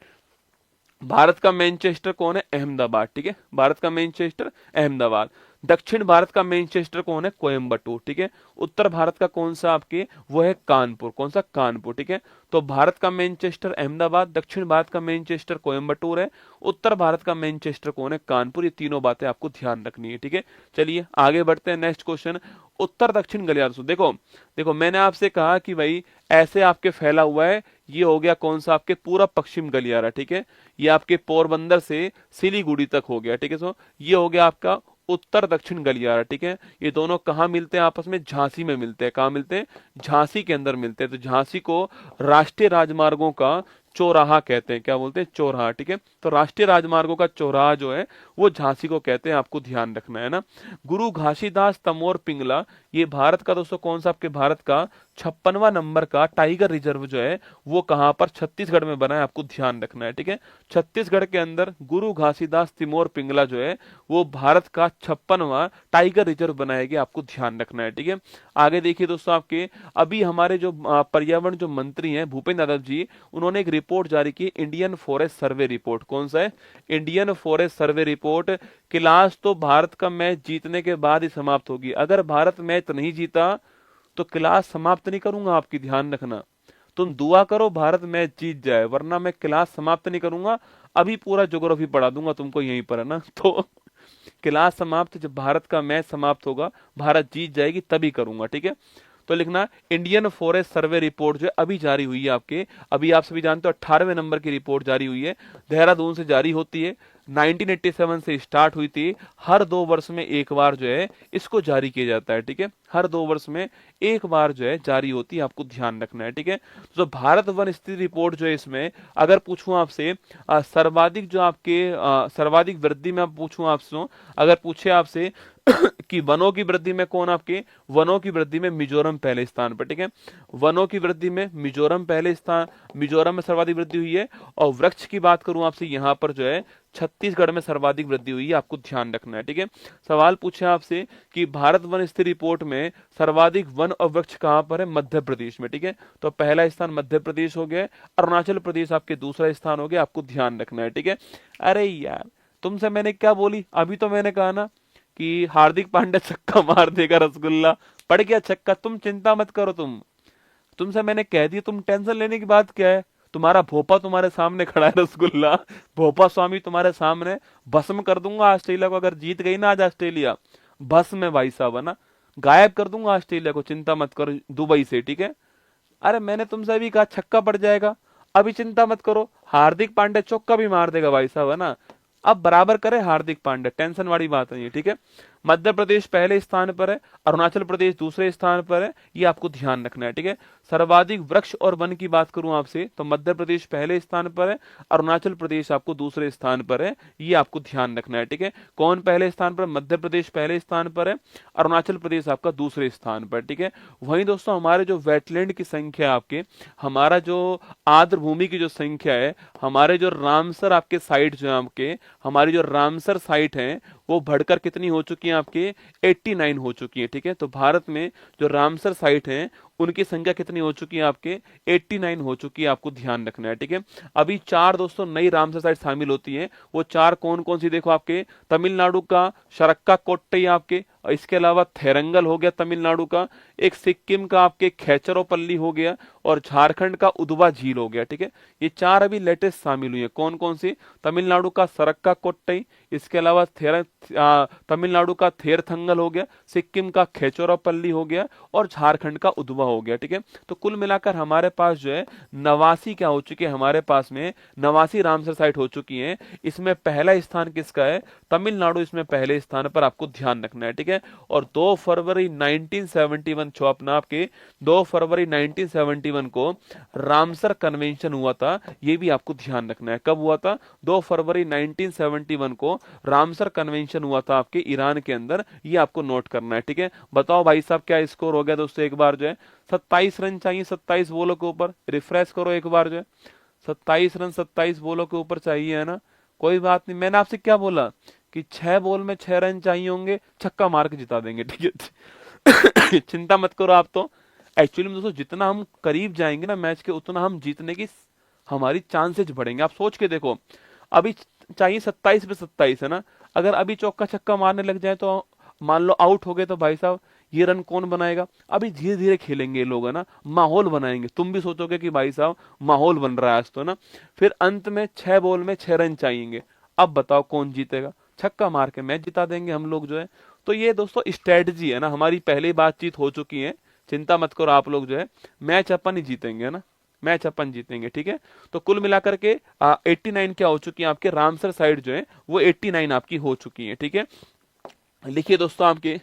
भारत का मैनचेस्टर कौन है? अहमदाबाद, ठीक है, भारत का मैनचेस्टर अहमदाबाद। दक्षिण भारत का मैनचेस्टर कौन है? कोयम्बटूर, ठीक है। उत्तर भारत का कौन सा आपके? वो है कानपुर, कौन सा? कानपुर, ठीक है। तो भारत का मैनचेस्टर अहमदाबाद, दक्षिण भारत का मैनचेस्टर कोयम्बटूर है, उत्तर भारत का मैनचेस्टर कौन है? कानपुर। ये तीनों बातें आपको ध्यान रखनी है, ठीक है। चलिए आगे बढ़ते हैं, नेक्स्ट क्वेश्चन। उत्तर दक्षिण गलियारा, देखो देखो मैंने आपसे कहा कि भाई ऐसे आपके फैला हुआ है, ये हो गया कौन सा? आपके पूरा पश्चिम गलियारा, ठीक है। ये आपके पोरबंदर से सिलीगुड़ी तक हो गया, ठीक है। सो ये हो गया आपका उत्तर दक्षिण गलियारा, ठीक है। ये दोनों कहाँ मिलते हैं आपस में? झांसी में मिलते हैं। कहाँ मिलते हैं? झांसी के अंदर मिलते हैं। तो झांसी को राष्ट्रीय राजमार्गों का चौराहा कहते हैं। क्या बोलते हैं? चौराहा, ठीक है। तो राष्ट्रीय राजमार्गों का चौराहा जो है वो झांसी को कहते हैं, आपको ध्यान रखना है ना। गुरु घासीदास तमोर पिंगला, ये भारत का दोस्तों कौन सा? आपके भारत का 56वां नंबर का टाइगर रिजर्व जो है वो कहां पर? छत्तीसगढ़ में बना है, आपको ध्यान रखना है, ठीक है। छत्तीसगढ़ के अंदर गुरु घासीदास तिमोर पिंगला जो है वो भारत का 56वां टाइगर रिजर्व बनाया गया, आपको ध्यान रखना है, ठीक है। आगे देखिए दोस्तों, आपके अभी हमारे जो पर्यावरण जो मंत्री हैं भूपेंद्र यादव जी, उन्होंने एक रिपोर्ट जारी की, इंडियन फॉरेस्ट सर्वे रिपोर्ट। कौन सा है? Indian forest survey report. Class तो भारत का मैच जीतने के बाद ही समाप्त होगी, अगर भारत मैच नहीं जीता तो क्लास समाप्त नहीं करूंगा, आपकी ध्यान रखना। तुम दुआ करो भारत मैच जीत जाए, वरना मैं क्लास समाप्त नहीं करूंगा, अभी पूरा ज्योग्राफी पढ़ा दूंगा तुमको यहीं पर, है ना। तो क्लास समाप्त जब भारत का मैच समाप्त होगा, भारत जीत जाएगी, तभी करूंगा, ठीक है। तो लिखना इंडियन फॉरेस्ट सर्वे रिपोर्ट जो है अभी जारी हुई है आपके, अभी आप सभी जानते हो 18वें नंबर की रिपोर्ट जारी हुई है, देहरादून से जारी होती है, 1987 से स्टार्ट हुई थी, हर 2 वर्ष में एक बार जो है इसको जारी किया जाता है, ठीक है। हर 2 वर्ष में एक बार जो है जारी होती है, आपको ध्यान रखना है, ठीक है। तो भारत वन स्थिति रिपोर्ट जो है, इसमें अगर पूछूं आपसे सर्वाधिक जो आपके सर्वाधिक वृद्धि में आप पूछूं आपसे, अगर पूछे आपसे कि वनों की वृद्धि में कौन? आपके वनों की वृद्धि में मिजोरम पहले स्थान पर, ठीक है। वनों की वृद्धि में मिजोरम पहले स्थान, मिजोरम में सर्वाधिक वृद्धि हुई है। और वृक्ष की बात करूं आपसे, यहां पर जो है छत्तीसगढ़ में सर्वाधिक वृद्धि हुई है, आपको ध्यान रखना है, ठीक है। सवाल पूछे आपसे कि भारत वन स्थिति रिपोर्ट में सर्वाधिक वन और वृक्ष कहां पर है? मध्य प्रदेश में, ठीक है। तो पहला स्थान मध्य प्रदेश हो गया, अरुणाचल प्रदेश आपके दूसरा स्थान हो गया, आपको ध्यान रखना है, ठीक है। अरे यार, तुमसे मैंने क्या बोली? अभी तो मैंने कहा ना कि हार्दिक पांड्या छक्का मार देगा, रसगुल्ला पड़ गया छक्का, तुम चिंता मत करो। तुमसे मैंने कह दिया, तुम टेंशन लेने की बात क्या है? तुम्हारा भोपा तुम्हारे सामने खड़ा है, रसगुल्ला भोपा स्वामी तुम्हारे सामने, भस्म कर दूंगा ऑस्ट्रेलिया को, अगर जीत गई ना आज ऑस्ट्रेलिया, भस्म में भाई साहब, है ना, गायब कर दूंगा ऑस्ट्रेलिया को, चिंता मत करो, दुबई से, ठीक है। अरे मैंने तुमसे अभी कहा छक्का पड़ जाएगा, अभी चिंता मत करो, हार्दिक पांड्या चौका भी मार देगा भाई साहब, है ना। अब बराबर करे हार्दिक पांड्या, टेंशन वाली बात नहीं है, ठीक है। मध्य प्रदेश पहले स्थान पर है, अरुणाचल प्रदेश दूसरे स्थान पर है, ये आपको ध्यान रखना है, ठीक है। सर्वाधिक वृक्ष और वन की बात करूं आपसे, तो मध्य प्रदेश पहले स्थान पर है, अरुणाचल प्रदेश आपको दूसरे स्थान पर है, ये आपको ध्यान रखना है, ठीक है। कौन पहले स्थान पर? मध्य प्रदेश पहले स्थान पर है, अरुणाचल प्रदेश आपका दूसरे स्थान पर, ठीक है। वहीं दोस्तों हमारे जो वेटलैंड की संख्या आपके, हमारा जो आर्द्र भूमि की जो संख्या है, हमारे जो रामसर आपके साइट जो है आपके, हमारी जो रामसर साइट है वो बढ़कर कितनी हो चुकी है आपके? 89 हो चुकी है, ठीक है। तो भारत में जो रामसर साइट है उनकी संख्या कितनी हो चुकी है आपके? 89 हो चुकी है, आपको ध्यान रखना है, ठीक है। अभी 4 दोस्तों नई रामसर साइट शामिल होती है, वो 4 कौन कौन सी? देखो, आपके तमिलनाडु का शरक्का कोट्टई आपके, इसके अलावा थेरंगल हो गया तमिलनाडु का, एक सिक्किम का आपके खेचरोपल्ली हो गया, और झारखंड का उदवा झील हो गया, ठीक है। ये 4 अभी लेटेस्ट शामिल हुई है, कौन कौन सी? तमिलनाडु का सरक्का कोट्टई, इसके अलावा तमिलनाडु का थेरथंगल हो गया, सिक्किम का खेचोरापल्ली हो गया, और झारखंड का उदवा वह हो गया, ठीक है। तो कुल मिलाकर हमारे पास जो है 89 क्या हो चुकी है, हमारे पास में 89 रामसर साइट हो चुकी है। इसमें पहला स्थान किसका है, तमिलनाडु इसमें पहले स्थान पर आपको ध्यान रखना है, ठीक है। और 2 फरवरी 1971 छो अपना आपके 2 फरवरी 1971 को रामसर कन्वेंशन हुआ था, ये भी आपको ध्यान रखना है। कब हुआ था, 2 फरवरी 1971 को रामसर कन्वेंशन हुआ था आपके ईरान के अंदर, ये आपको नोट करना है, ठीक है। बताओ भाई साहब क्या स्कोर हो गया दोस्तों, एक बार जो है 27 रन चाहिए 27 बॉलों के ऊपर, रिफ्रेश करो एक बार जो है 27 रन 27 बॉलों के ऊपर चाहिए, है ना। कोई बात नहीं, मैंने आपसे क्या बोला कि 6 बॉल में 6 रन चाहिए होंगे, छक्का मार के जिता देंगे, ठीक है। चिंता मत करो आप। तो एक्चुअली में दोस्तों जितना हम करीब जाएंगे ना मैच के, उतना हम जीतने की हमारी चांसेज बढ़ेंगे। आप सोच के देखो, अभी चाहिए 27 पे 27, है ना। अगर अभी चौका छक्का मारने लग जाए तो मान लो आउट हो गए, तो भाई साहब ये रन कौन बनाएगा। अभी धीरे धीरे खेलेंगे ये लोग, है ना, माहौल बनाएंगे। तुम भी सोचोगे कि भाई साहब माहौल बन रहा है आज तो ना। फिर अंत में 6 बॉल में 6 रन चाहिए। अब बताओ कौन जीतेगा, छक्का मार के मैच जिता देंगे हम लोग जो है। तो ये दोस्तों स्ट्रेटजी है ना, हमारी पहले बातचीत हो चुकी है, चिंता मत करो आप लोग जो है, मैच अपन ही जीतेंगे, है ना, मैच अपन जीतेंगे, ठीक है। तो कुल मिलाकर के 89 क्या हो चुकी है आपके, रामसर साइड जो है वो 89 आपकी हो चुकी है, ठीक है। लिखिए दोस्तों आपके,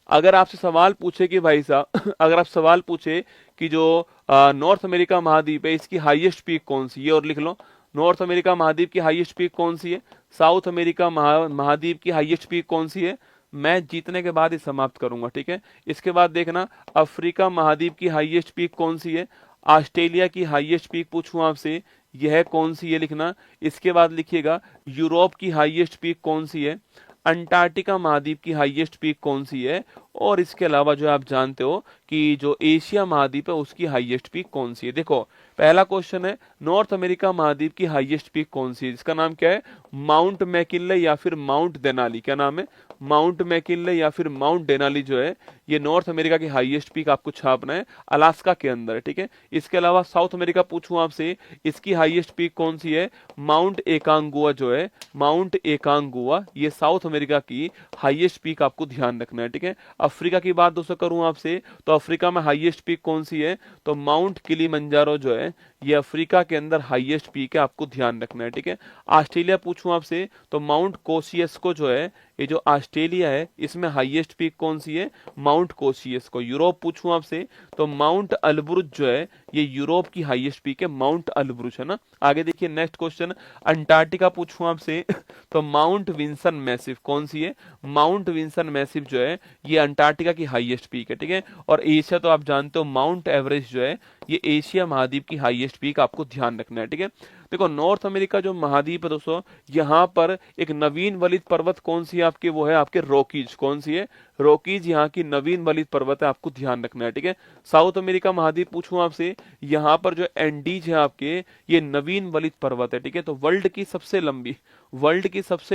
अगर आपसे सवाल पूछे कि भाई साहब अगर आप सवाल पूछे कि जो नॉर्थ अमेरिका महाद्वीप है इसकी हाईएस्ट पीक कौन सी है, और लिख लो नॉर्थ अमेरिका महाद्वीप की हाईएस्ट पीक कौन सी है, साउथ अमेरिका महाद्वीप की हाईएस्ट पीक कौन सी है, मैच जीतने के बाद ही समाप्त करूंगा, ठीक है। इसके बाद देखना अफ्रीका महाद्वीप की हाईएस्ट पीक कौन सी है, ऑस्ट्रेलिया की हाईएस्ट पीक पूछूं आपसे, यह कौन सी है लिखना। इसके बाद लिखिएगा यूरोप की हाईएस्ट पीक कौन सी है, अंटार्कटिका महाद्वीप की हाईएस्ट पीक कौन सी है, और इसके अलावा जो आप जानते हो कि जो एशिया महाद्वीप है उसकी हाईएस्ट पीक कौन सी है। देखो पहला क्वेश्चन है नॉर्थ अमेरिका महाद्वीप की हाईएस्ट पीक कौन सी है, जिसका नाम क्या है, माउंट मैकिनले या फिर माउंट देनाली। क्या नाम है, माउंट मैकिनले या फिर माउंट देनाली जो है ये नॉर्थ अमेरिका की हाईएस्ट पीक आपको छापना है, अलास्का के अंदर, ठीक है। इसके अलावा साउथ अमेरिका पूछूं आपसे, इसकी हाईएस्ट पीक कौन सी है, माउंट एकांगुआ जो है, माउंट एकांगुआ ये साउथ अमेरिका की हाईएस्ट पीक आपको ध्यान रखना है, ठीक है। अफ्रीका की बात दोस्तों करूं आपसे, तो अफ्रीका में हाईएस्ट पीक कौन सी है, तो माउंट किलिमंजारो जो है ये अफ्रीका के अंदर हाईएस्ट पीक है, आपको ध्यान रखना है, ठीक है। ऑस्ट्रेलिया पूछूं आपसे, तो माउंट कोसियस्को जो है, ये जो ऑस्ट्रेलिया है इसमें हाईएस्ट पीक कौन सी है, माउंट कोसियस्को। यूरोप पूछूं आपसे, तो माउंट अल्ब्रुज जो है ये यूरोप की हाईएस्ट पीक है, माउंट अल्ब्रुज, है ना। आगे देखिए नेक्स्ट क्वेश्चन, अंटार्कटिका पूछूं आपसे तो माउंट विंसन मैसिव कौन सी है, माउंट विंसन मैसिव जो है ये अंटार्कटिका की हाईएस्ट पीक है, ठीक है। और एशिया तो आप जानते हो माउंट एवरेस्ट जो है ये एशिया महाद्वीप की हाईएस्ट पीक, आपको ध्यान रखना है, ठीक है। देखो नॉर्थ अमेरिका जो महाद्वीप है दोस्तों, यहाँ पर एक नवीन वलित पर्वत कौन सी है आपके, वो है आपके रॉकीज। कौन सी है, रॉकीज यहाँ की नवीन वलित पर्वत है, आपको ध्यान रखना है, ठीक है। साउथ अमेरिका महाद्वीप पूछूं आपसे, यहाँ पर जो एंडीज है आपके ये नवीन वलित पर्वत है, ठीक है। तो वर्ल्ड की सबसे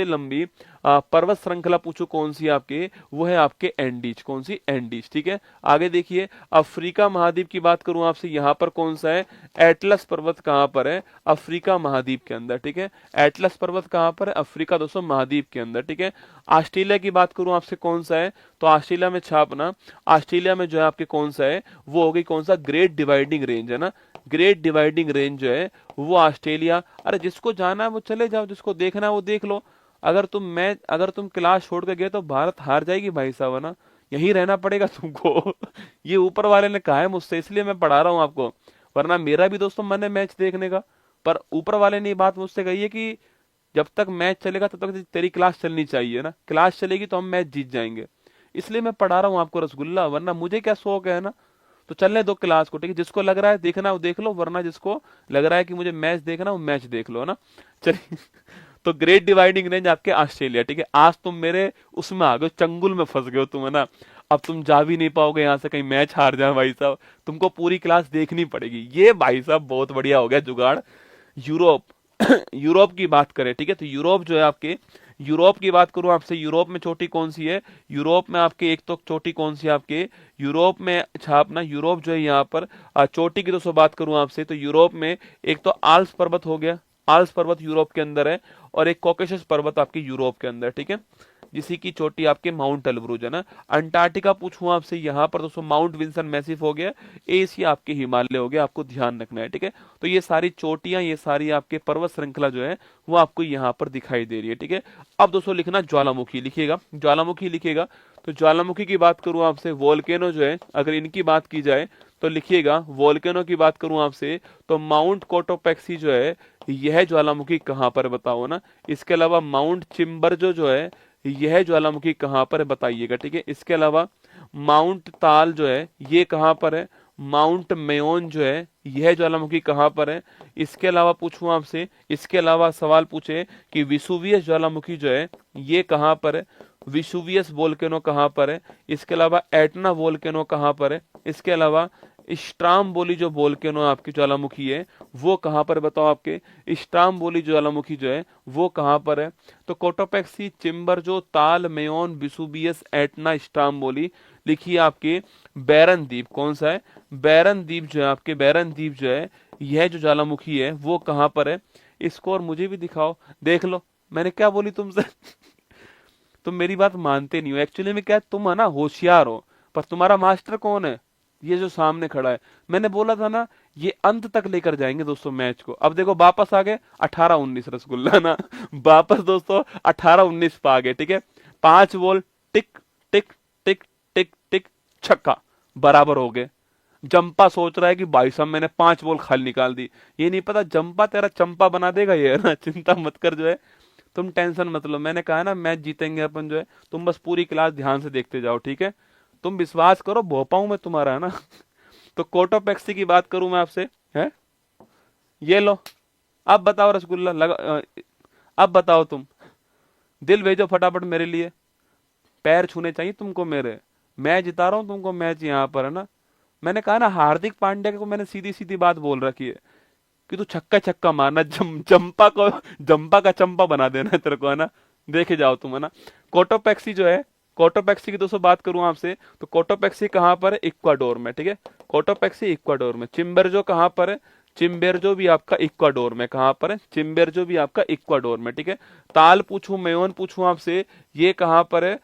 लंबी पर्वत श्रृंखला पूछो कौन सी है आपके, वो है आपके एंडीज। कौन सी, एंडीज, ठीक है। आगे देखिए अफ्रीका महाद्वीप की बात करूं आपसे, यहाँ पर कौन सा है, एटलस पर्वत कहां पर है, अफ्रीका महाद्वीप के अंदर, ठीक है। एटलस पर्वत कहां पर है, अफ्रीका दोस्तों महाद्वीप के अंदर, ठीक है। ऑस्ट्रेलिया की बात करूं आपसे कौन सा है, तो ऑस्ट्रेलिया में छापना, ऑस्ट्रेलिया में जो है आपके कौन सा है, वो हो गई कौन सा, ग्रेट डिवाइडिंग रेंज, है ना। ग्रेट डिवाइडिंग रेंज जो है वो ऑस्ट्रेलिया, अरे जिसको जाना है वो चले जाओ, जिसको देखना है वो देख लो। अगर तुम क्लास छोड़ के गए तो भारत हार जाएगी भाई साहब, है ना, यहीं रहना पड़ेगा तुमको। ये ऊपर वाले ने कहा है मुझसे, इसलिए मैं पढ़ा रहा हूँ आपको, वरना मेरा भी दोस्तों मन है मैच देखने का। पर ऊपर वाले ने ये बात मुझसे कही है कि जब तक मैच चलेगा तब तक तेरी क्लास चलनी चाहिए ना, क्लास चलेगी तो हम मैच जीत जाएंगे, इसलिए मैं पढ़ा रहा हूँ आपको रसगुल्ला, वरना मुझे क्या शौक है ना। तो चलने दो क्लास को, ठीक है। जिसको लग रहा है देखना वो देख लो, वरना जिसको लग रहा है कि मुझे मैच देखना वो मैच देख लो, है ना। चलिए तो ग्रेट डिवाइडिंग रेंज आपके ऑस्ट्रेलिया, ठीक है। आज तुम मेरे उसमें आ गए, चंगुल में फंस गए तुम, है ना। अब तुम जा भी नहीं पाओगे यहाँ से, कहीं मैच हार जाए भाई साहब, तुमको पूरी क्लास देखनी पड़ेगी। ये भाई साहब बहुत बढ़िया हो गया जुगाड़। यूरोप यूरोप की बात करें, ठीक है, तो यूरोप जो है आपके, यूरोप की बात करूं आपसे, यूरोप में चोटी कौन सी है, यूरोप में आपके एक तो चोटी कौन सी है आपके, यूरोप में छापना, यूरोप जो है यहाँ पर चोटी की दोस्तों बात करूं आपसे, तो यूरोप में एक तो आल्प्स पर्वत हो गया, आल्प्स पर्वत यूरोप के अंदर है, और एक कॉकेशस पर्वत आपके यूरोप के अंदर, ठीक है। जिसी की चोटी आपके माउंट एल्ब्रूज है ना। अंटार्कटिका पूछूं आपसे, यहाँ पर दोस्तों माउंट विंसन मैसिफ हो गया, एशिया आपके हिमालय हो गया, आपको ध्यान रखना है, ठीक है। तो ये सारी चोटियां, ये सारी आपके पर्वत श्रृंखला जो है वो आपको यहाँ पर दिखाई दे रही है, ठीक है। अब दोस्तों लिखना ज्वालामुखी, लिखिएगा ज्वालामुखी लिखिएगा। तो ज्वालामुखी की बात करूं आपसे, वोल्केनो जो है अगर इनकी बात की जाए तो लिखिएगा, वोल्केनो की बात करूं आपसे तो माउंट कोटोपेक्सी जो है यह ज्वालामुखी कहां पर बताओ ना। इसके अलावा माउंट चिम्बरजो जो है यह ज्वालामुखी कहां पर है बताइएगा, ठीक है। इसके अलावा माउंट ताल जो है ये कहां पर है, माउंट मेयोन जो है यह ज्वालामुखी कहां पर है। इसके अलावा पूछूं आपसे, इसके अलावा सवाल पूछे कि विसुवियस ज्वालामुखी जो है ये कहां पर है, विसुवियस वोल्केनो कहां पर है। इसके अलावा एटना वोल्केनो कहां पर है। इसके अलावा स्ट्रामबोली जो वोल्केनो आपकी ज्वालामुखी है वो कहां पर बताओ, आपके स्ट्रामबोली ज्वालामुखी जो है वो कहां पर है। तो कोटोपेक्सी, चिम्बरजो, ताल, मेयोन, विसुवियस, एटना, स्ट्रामबोली, लिखिए आपके बैरन द्वीप, कौन सा है, बैरन द्वीप जो है आपके, बैरन द्वीप जो है यह जो ज्वालामुखी है वो कहां पर है। इसको और मुझे भी दिखाओ, देख लो मैंने क्या बोली तुमसे तुम मेरी बात मानते नहीं हो। एक्चुअली में क्या है, तुम है ना होशियार हो, पर तुम्हारा मास्टर कौन है, ये जो सामने खड़ा है। मैंने बोला था ना ये अंत तक लेकर जाएंगे दोस्तों मैच को। अब देखो वापस आ गए 18-19 रसगुल्ला ना वापस दोस्तों 18-19 पे आ गए, ठीक है। 5 बॉल टिक टिक टिक टिक टिक छक्का, बराबर हो गए। जंपा सोच रहा है कि भाई साहब मैंने 5 बॉल खाली निकाल दी, ये नहीं पता जंपा तेरा चंपा बना देगा ये, है ना। चिंता मत कर जो है, तुम टेंशन मत लो, मैंने कहा ना मैच जीतेंगे अपन जो है, तुम बस पूरी क्लास ध्यान से देखते जाओ, ठीक है। तुम विश्वास करो भोपा हूं मैं तुम्हारा, है ना तो कोटोपेक्सी की बात करूं मैं आपसे, है ये लो। अब बताओ रसगुल्ला लगा, अब बताओ तुम, दिल भेजो फटाफट मेरे लिए, पैर छूने चाहिए तुमको मेरे, मैं जिता रहा हूं तुमको मैच यहाँ पर, है ना। मैंने कहा ना हार्दिक पांड्या को मैंने सीधी सीधी बात बोल रखी है कि तू छक्का छक्का मारना, जंपा को जंपा का चंपा बना देना है तेरे को, है ना। देखे जाओ तुम, है ना। कोटोपेक्सी जो है, कोटोपेक्सी की दोस्तों बात करूं आपसे तो कोटोपेक्सी कहां पर है, इक्वाडोर में, ठीक है। कोटोपेक्सी इक्वाडोर में। चिम्बेरजो कहां पर है, चिम्बेरजो भी आपका इक्वाडोर में, कहां पर है, चिम्बेरजो भी आपका इक्वाडोर में, ठीक है। ताल पूछूं, मेयोन पूछूं आपसे, ये कहां पर है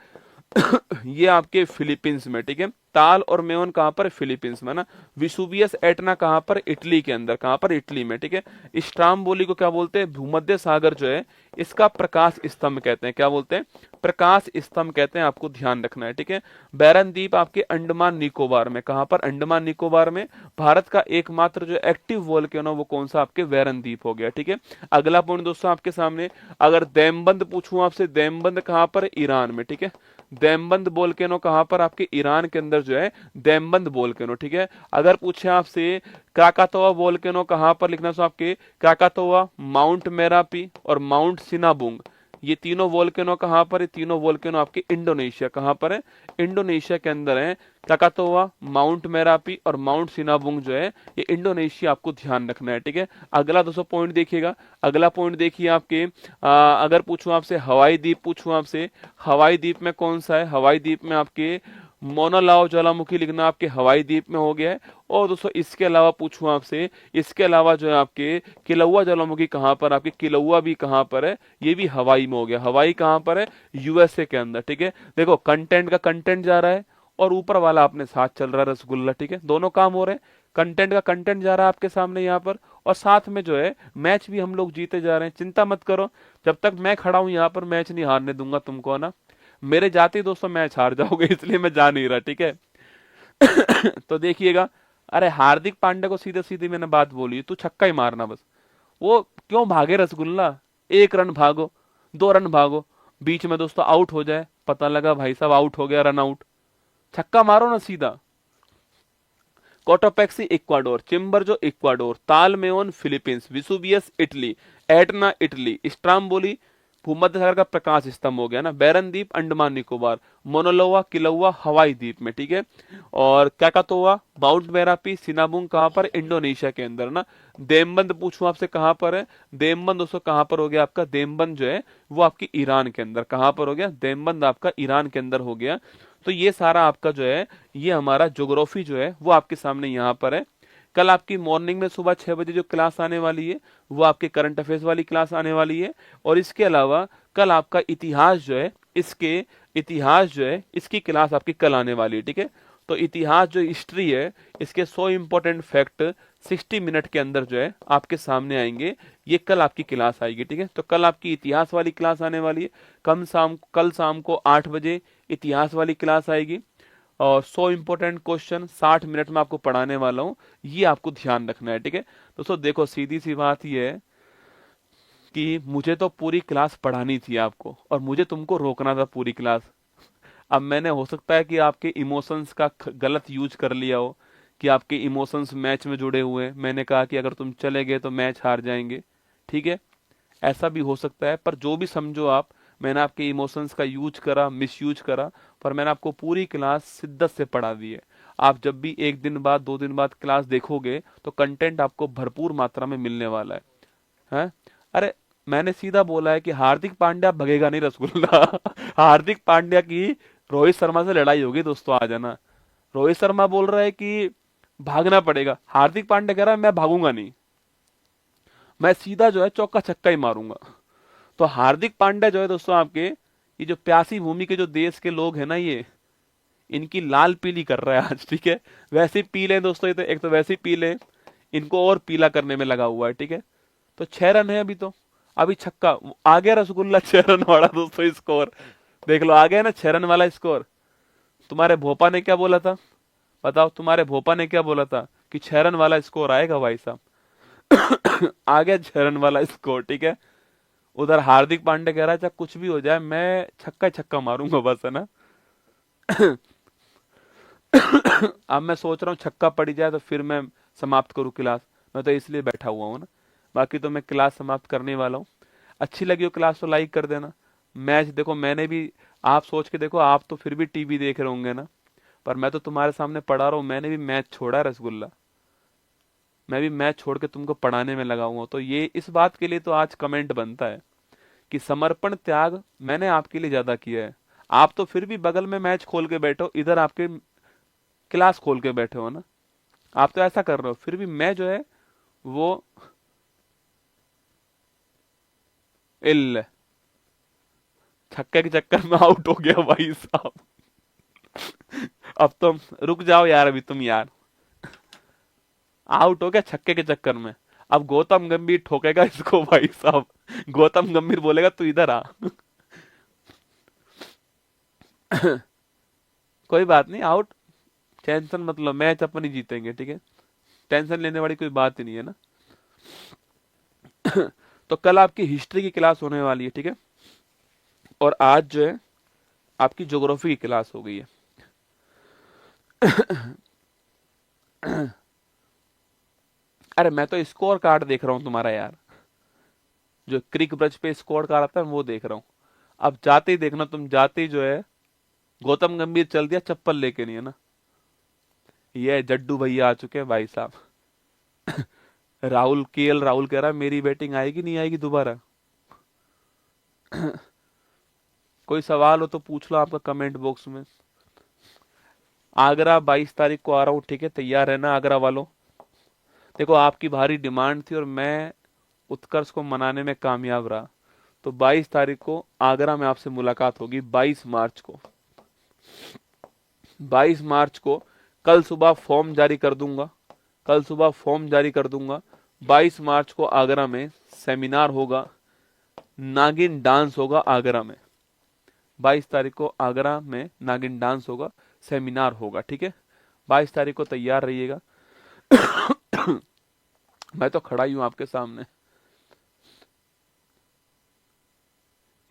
ये आपके फिलीपींस में, ठीक है। ताल और मेयोन कहां पर, फिलीपींस में ना। विसुवियस एटना कहां पर, इटली के अंदर, कहां पर, इटली में, ठीक है। स्ट्रामबोली को क्या बोलते हैं, भूमध्य सागर जो है इसका प्रकाश स्तंभ कहते हैं, क्या बोलते हैं, प्रकाश स्तंभ कहते हैं, आपको ध्यान रखना है, ठीक है। बैरन द्वीप आपके अंडमान निकोबार में, कहां पर, अंडमान निकोबार में। भारत का एकमात्र जो एक्टिव वोल्केनो वो कौन सा, आपके बैरन द्वीप हो गया, ठीक है। अगला पॉइंट दोस्तों आपके सामने, अगर देमबंद पूछूं आपसे, देमबंद कहां पर, ईरान में, ठीक है। देमबंद वोल्केनो कहां पर, आपके ईरान के अंदर जो है देमबंद वोल्केनो, ठीक है। अगर पूछे आपसे क्राकातोआ वोल्केनो कहां पर, लिखना सो आपके क्राकातोआ, माउंट मेरापी और माउंट सिनाबुंग, ये तीनों वोल्केनो कहां पर है, तीनों वोल्केनो आपके इंडोनेशिया, कहां पर है, इंडोनेशिया के अंदर है। क्राकातोआ, माउंट मेरापी और माउंट सिनाबुंग जो है ये इंडोनेशिया, आपको ध्यान रखना है, ठीक है। अगला दोस्तों पॉइंट देखिएगा, अगला पॉइंट देखिए आपके, अगर पूछूं आपसे हवाई द्वीप, पूछूं आपसे हवाई द्वीप में कौन सा है, हवाई द्वीप में आपके मोनालाओ ज्वालामुखी, लिखना आपके हवाई द्वीप में हो गया है। और दोस्तों इसके अलावा पूछूं आपसे, इसके अलावा जो है आपके किलौआ ज्वालामुखी कहां पर, आपके किलौआ भी कहां पर है, ये भी हवाई में हो गया। हवाई कहां पर है, यूएसए के अंदर, ठीक है। देखो कंटेंट का कंटेंट जा रहा है और ऊपर वाला अपने साथ चल रहा है रसगुल्ला, ठीक है। दोनों काम हो रहे हैं, कंटेंट का कंटेंट जा रहा है आपके सामने यहाँ पर, और साथ में जो है मैच भी हम लोग जीते जा रहे हैं। चिंता मत करो, जब तक मैं खड़ा हूं यहाँ पर मैच नहीं हारने दूंगा तुमको, ना। मेरे जाते ही दोस्तों मैच हार जाओगे, इसलिए मैं जा नहीं रहा, ठीक है तो देखिएगा, अरे हार्दिक पांड्या को सीधे सीधे मैंने बात बोली, तू छक्का ही मारना बस। वो क्यों भागे रसगुल्ला, 1 रन भागो, 2 रन भागो, बीच में दोस्तों आउट हो जाए, पता लगा भाई साहब आउट हो गया, रन आउट, छक्का मारो ना सीधा। कोटोपेक्सी इक्वाडोर, चिम्बरजो इक्वाडोर, तालमेओन Philippines, Vesuvius Italy, Etna Italy, Stromboli भूमध्य सागर का प्रकाश स्तंभ हो गया ना। बैरन द्वीप अंडमान निकोबार, मोनोलोवा किलौआ हवाई द्वीप में, ठीक है। और क्राकातोआ, माउंट मेरापी, सिनाबुंग कहां पर, इंडोनेशिया के अंदर ना। देमबंद पूछूं आपसे कहां पर है, देमबंद दोस्तों कहां पर हो गया आपका, देमबंद जो है वो आपकी ईरान के अंदर, कहां पर हो गया, देमबंद आपका ईरान के अंदर हो गया। तो ये सारा आपका जो है ये हमारा ज्योग्राफी जो है वो आपके सामने यहाँ पर है। कल आपकी मॉर्निंग में सुबह 6 बजे जो क्लास आने वाली है वो आपके करंट अफेयर्स वाली क्लास आने वाली है। और इसके अलावा कल आपका इतिहास जो है इसके इतिहास जो है इसकी क्लास आपकी कल आने वाली है, ठीक है। तो इतिहास जो हिस्ट्री है इसके 100 इंपॉर्टेंट फैक्ट 60 मिनट के अंदर जो है आपके सामने आएंगे। ये कल आपकी क्लास आएगी, ठीक है। तो कल आपकी इतिहास वाली क्लास आने वाली है। कल शाम को 8 बजे इतिहास वाली क्लास आएगी और 100 इंपॉर्टेंट क्वेश्चन 60 मिनट में आपको पढ़ाने वाला हूँ। ये आपको ध्यान रखना है, ठीक है। दोस्तों देखो सीधी सी बात ये है कि मुझे तो पूरी क्लास पढ़ानी थी आपको और मुझे तुमको रोकना था पूरी क्लास। अब मैंने हो सकता है कि आपके इमोशंस का गलत यूज कर लिया हो कि आपके इमोशंस मैच में जुड़े हुए हैं। मैंने कहा कि अगर तुम चले गए तो मैच हार जाएंगे, ठीक है। ऐसा भी हो सकता है, पर जो भी समझो आप, मैंने आपके इमोशंस का यूज करा, मिस यूज करा, पर मैंने आपको पूरी क्लास शिद्दत से पढ़ा दी है। आप जब भी 1 दिन बाद 2 दिन बाद क्लास देखोगे तो कंटेंट आपको भरपूर मात्रा में मिलने वाला है। अरे मैंने सीधा बोला है कि हार्दिक पांड्या भगेगा नहीं रसगुल्ला। हार्दिक पांड्या की रोहित शर्मा से लड़ाई होगी दोस्तों, आ जाना। रोहित शर्मा बोल रहा है कि भागना पड़ेगा, हार्दिक पांड्या कह रहा है मैं भागूंगा नहीं, मैं सीधा जो है चौका छक्का ही मारूंगा। तो हार्दिक पांड्या जो है दोस्तों आपके, ये जो प्यासी भूमि के जो देश के लोग हैं ना, ये इनकी लाल पीली कर रहा है आज, ठीक है। वैसे ही पी लें दोस्तों, ये तो एक तो वैसे ही पी लें, इनको और पीला करने में लगा हुआ है, ठीक है। तो 6 रन है अभी, तो अभी छक्का आ गया रसगुल्ला। 6 रन वाला दोस्तों स्कोर देख लो, आ गया ना 6 रन वाला स्कोर। तुम्हारे भोपा ने क्या बोला था, बताओ, तुम्हारे भोपा ने क्या बोला था कि 6 रन वाला स्कोर आएगा भाई साहब। आ गया 6 रन वाला स्कोर, ठीक है। उधर हार्दिक पांड्या कह रहा है चाहे कुछ भी हो जाए मैं छक्का ही छक्का मारूंगा बस, है ना। अब मैं सोच रहा हूँ छक्का पड़ जाए तो फिर मैं समाप्त करूँ क्लास। मैं तो इसलिए बैठा हुआ हूँ ना, बाकी तो मैं क्लास समाप्त करने वाला हूँ। अच्छी लगी हो क्लास तो लाइक कर देना। मैच देखो, मैंने भी, आप सोच के देखो, आप तो फिर भी टीवी देख रहे होंगे ना, पर मैं तो तुम्हारे सामने पढ़ा रहा हूँ। मैंने भी मैच छोड़ा है रसगुल्ला, मैं भी मैच छोड़ के तुमको पढ़ाने में लगा हुआ हूँ। तो ये इस बात के लिए तो आज कमेंट बनता है कि समर्पण त्याग मैंने आपके लिए ज्यादा किया है। आप तो फिर भी बगल में मैच खोल के बैठे हो, इधर आपके क्लास खोल के बैठे हो ना, आप तो ऐसा कर रहे हो, फिर भी मैं जो है वो इल छक्के के चक्कर में आउट हो गया भाई साहब। अब तुम रुक जाओ यार, अभी तुम यार आउट हो गया छक्के के चक्कर में। अब गौतम गंभीर ठोकेगा इसको भाई साहब। गौतम गंभीर बोलेगा तू इधर आ। कोई बात नहीं, आउट, टेंशन मतलब, मैच अपन ही जीतेंगे, ठीक है। टेंशन लेने वाली कोई बात ही नहीं है ना। तो कल आपकी हिस्ट्री की क्लास होने वाली है, ठीक है। और आज जो है आपकी ज्योग्राफी की क्लास हो गई है। अरे मैं तो स्कोर कार्ड देख रहा हूँ तुम्हारा यार, जो क्रिक ब्रज पे स्कोर कार्ड आता है वो देख रहा हूँ। अब जाते ही देखना, तुम जाते ही जो है गौतम गंभीर चल दिया चप्पल लेके, नहीं है ना। ये जड्डू भैया आ चुके हैं भाई साहब। राहुल, केएल राहुल कह रहा है मेरी बैटिंग आएगी नहीं आएगी दोबारा। कोई सवाल हो तो पूछ लो आपका कमेंट बॉक्स में। आगरा 22 तारीख को आ रहा हूँ, ठीक है, तैयार रहना आगरा वालों। देखो आपकी भारी डिमांड थी और मैं उत्कर्ष को मनाने में कामयाब रहा। तो 22 तारीख को आगरा में आपसे मुलाकात होगी, 22 मार्च को। 22 मार्च को कल सुबह फॉर्म जारी कर दूंगा, कल सुबह फॉर्म जारी कर दूंगा। 22 मार्च को आगरा में सेमिनार होगा, नागिन डांस होगा आगरा में। 22 तारीख को आगरा में नागिन डांस होगा, सेमिनार होगा, ठीक है। 22 तारीख को तैयार रहिएगा। मैं तो खड़ा ही हूं आपके सामने।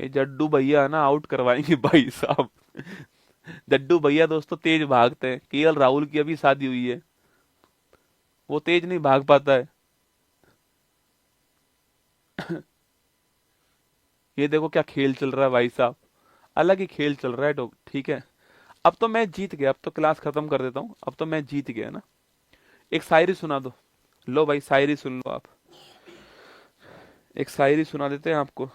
ये जड्डू भैया है ना, आउट करवाएंगे भाई साहब। जड्डू भैया दोस्तों तेज भागते हैं, केएल राहुल की अभी शादी हुई है, वो तेज नहीं भाग पाता है। ये देखो क्या खेल चल रहा है भाई साहब, अलग ही खेल चल रहा है, तो ठीक है। अब तो मैं जीत गया, अब तो क्लास खत्म कर देता हूँ, अब तो मैं जीत गया ना। एक शायरी सुना दो, लो भाई शायरी सुन लो आप, एक शायरी सुना देते हैं आपको।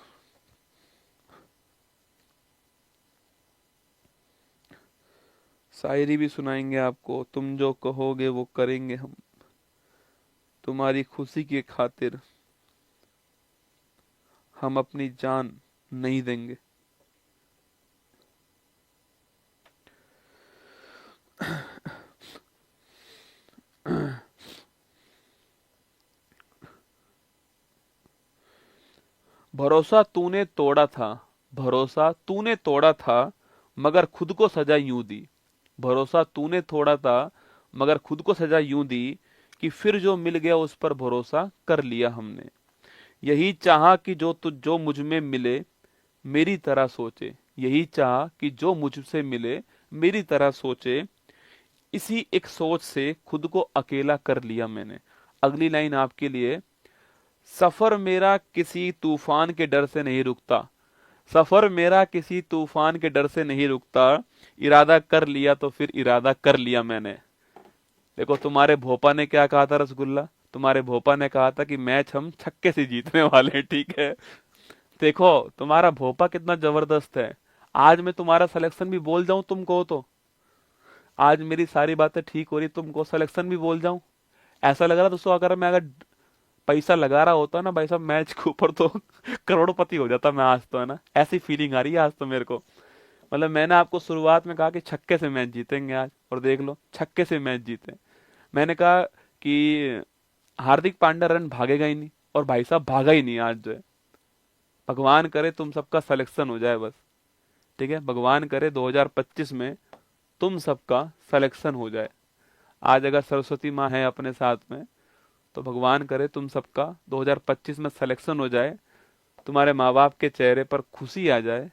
शायरी भी सुनाएंगे आपको, तुम जो कहोगे वो करेंगे हम, तुम्हारी खुशी की खातिर हम अपनी जान नहीं देंगे। भरोसा तूने तोड़ा था, भरोसा तूने तोड़ा था, मगर खुद को सजा यूं दी। भरोसा तूने तोड़ा था, मगर खुद को सजा यूं दी, कि फिर जो मिल गया उस पर भरोसा कर लिया हमने। यही चाहा कि जो मुझ में मिले मेरी तरह सोचे। यही चाहा कि जो मुझसे मिले मेरी तरह सोचे। इसी एक सोच से खुद को अकेला कर लिया मैंने। अगली लाइन आपके लिए। सफर मेरा किसी तूफान के डर से नहीं रुकता। सफर मेरा किसी तूफान के डर से नहीं रुकता। इरादा कर लिया तो फिर इरादा कर लिया मैंने। देखो, तुम्हारे भोपा ने क्या कहा था रसगुल्ला? तुम्हारे भोपा ने कहा था कि मैच हम छक्के से जीतने वाले हैं, ठीक है। देखो, तुम्हारा भोपा कितना जबरदस्त है। आज मैं तुम्हारा सिलेक्शन भी बोल जाऊं तुमको, तो आज मेरी सारी बातें ठीक हो रही, तुमको सिलेक्शन भी बोल जाऊं। ऐसा लग रहा दोस्तों, अगर पैसा लगा रहा होता ना भाई साहब मैच के ऊपर, तो करोड़पति हो जाता मैं आज, तो है ना। ऐसी फीलिंग आ रही है आज तो मेरे को। मतलब मैंने आपको शुरुआत में कहा कि छक्के से मैच जीतेंगे आज, और देख लो छक्के से मैच जीते। मैंने कहा कि हार्दिक पांड्या रन भागेगा ही नहीं, और भाई साहब भागा ही नहीं आज जो है। भगवान करे तुम सबका सिलेक्शन हो जाए बस, ठीक है। भगवान करे 2025 में तुम सबका सिलेक्शन हो जाए। आज अगर सरस्वती माँ है अपने साथ में, तो भगवान करे तुम सबका 2025 में सिलेक्शन हो जाए, तुम्हारे माँ बाप के चेहरे पर खुशी आ जाए,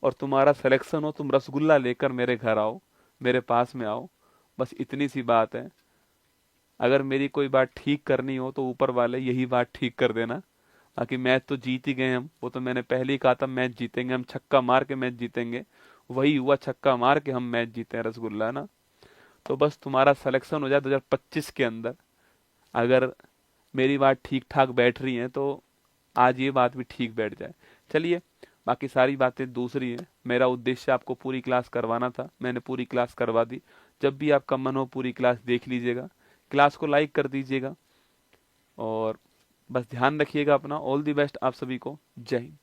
और तुम्हारा सिलेक्शन हो, तुम रसगुल्ला लेकर मेरे घर आओ, मेरे पास में आओ। बस इतनी सी बात है। अगर मेरी कोई बात ठीक करनी हो तो ऊपर वाले यही बात ठीक कर देना। बाकी मैच तो जीत ही गए हम, वो तो मैंने पहले ही कहा था मैच जीतेंगे हम, छक्का मार के मैच जीतेंगे। वही हुआ, छक्का मार के हम मैच जीते हैं रसगुल्ला ना। तो बस तुम्हारा सिलेक्शन हो जाए 2025 के अंदर। अगर मेरी बात ठीक ठाक बैठ रही है तो आज ये बात भी ठीक बैठ जाए। चलिए, बाकी सारी बातें दूसरी हैं। मेरा उद्देश्य आपको पूरी क्लास करवाना था, मैंने पूरी क्लास करवा दी। जब भी आपका मन हो पूरी क्लास देख लीजिएगा, क्लास को लाइक कर दीजिएगा, और बस ध्यान रखिएगा अपना। ऑल दी बेस्ट आप सभी को। जय हिंद।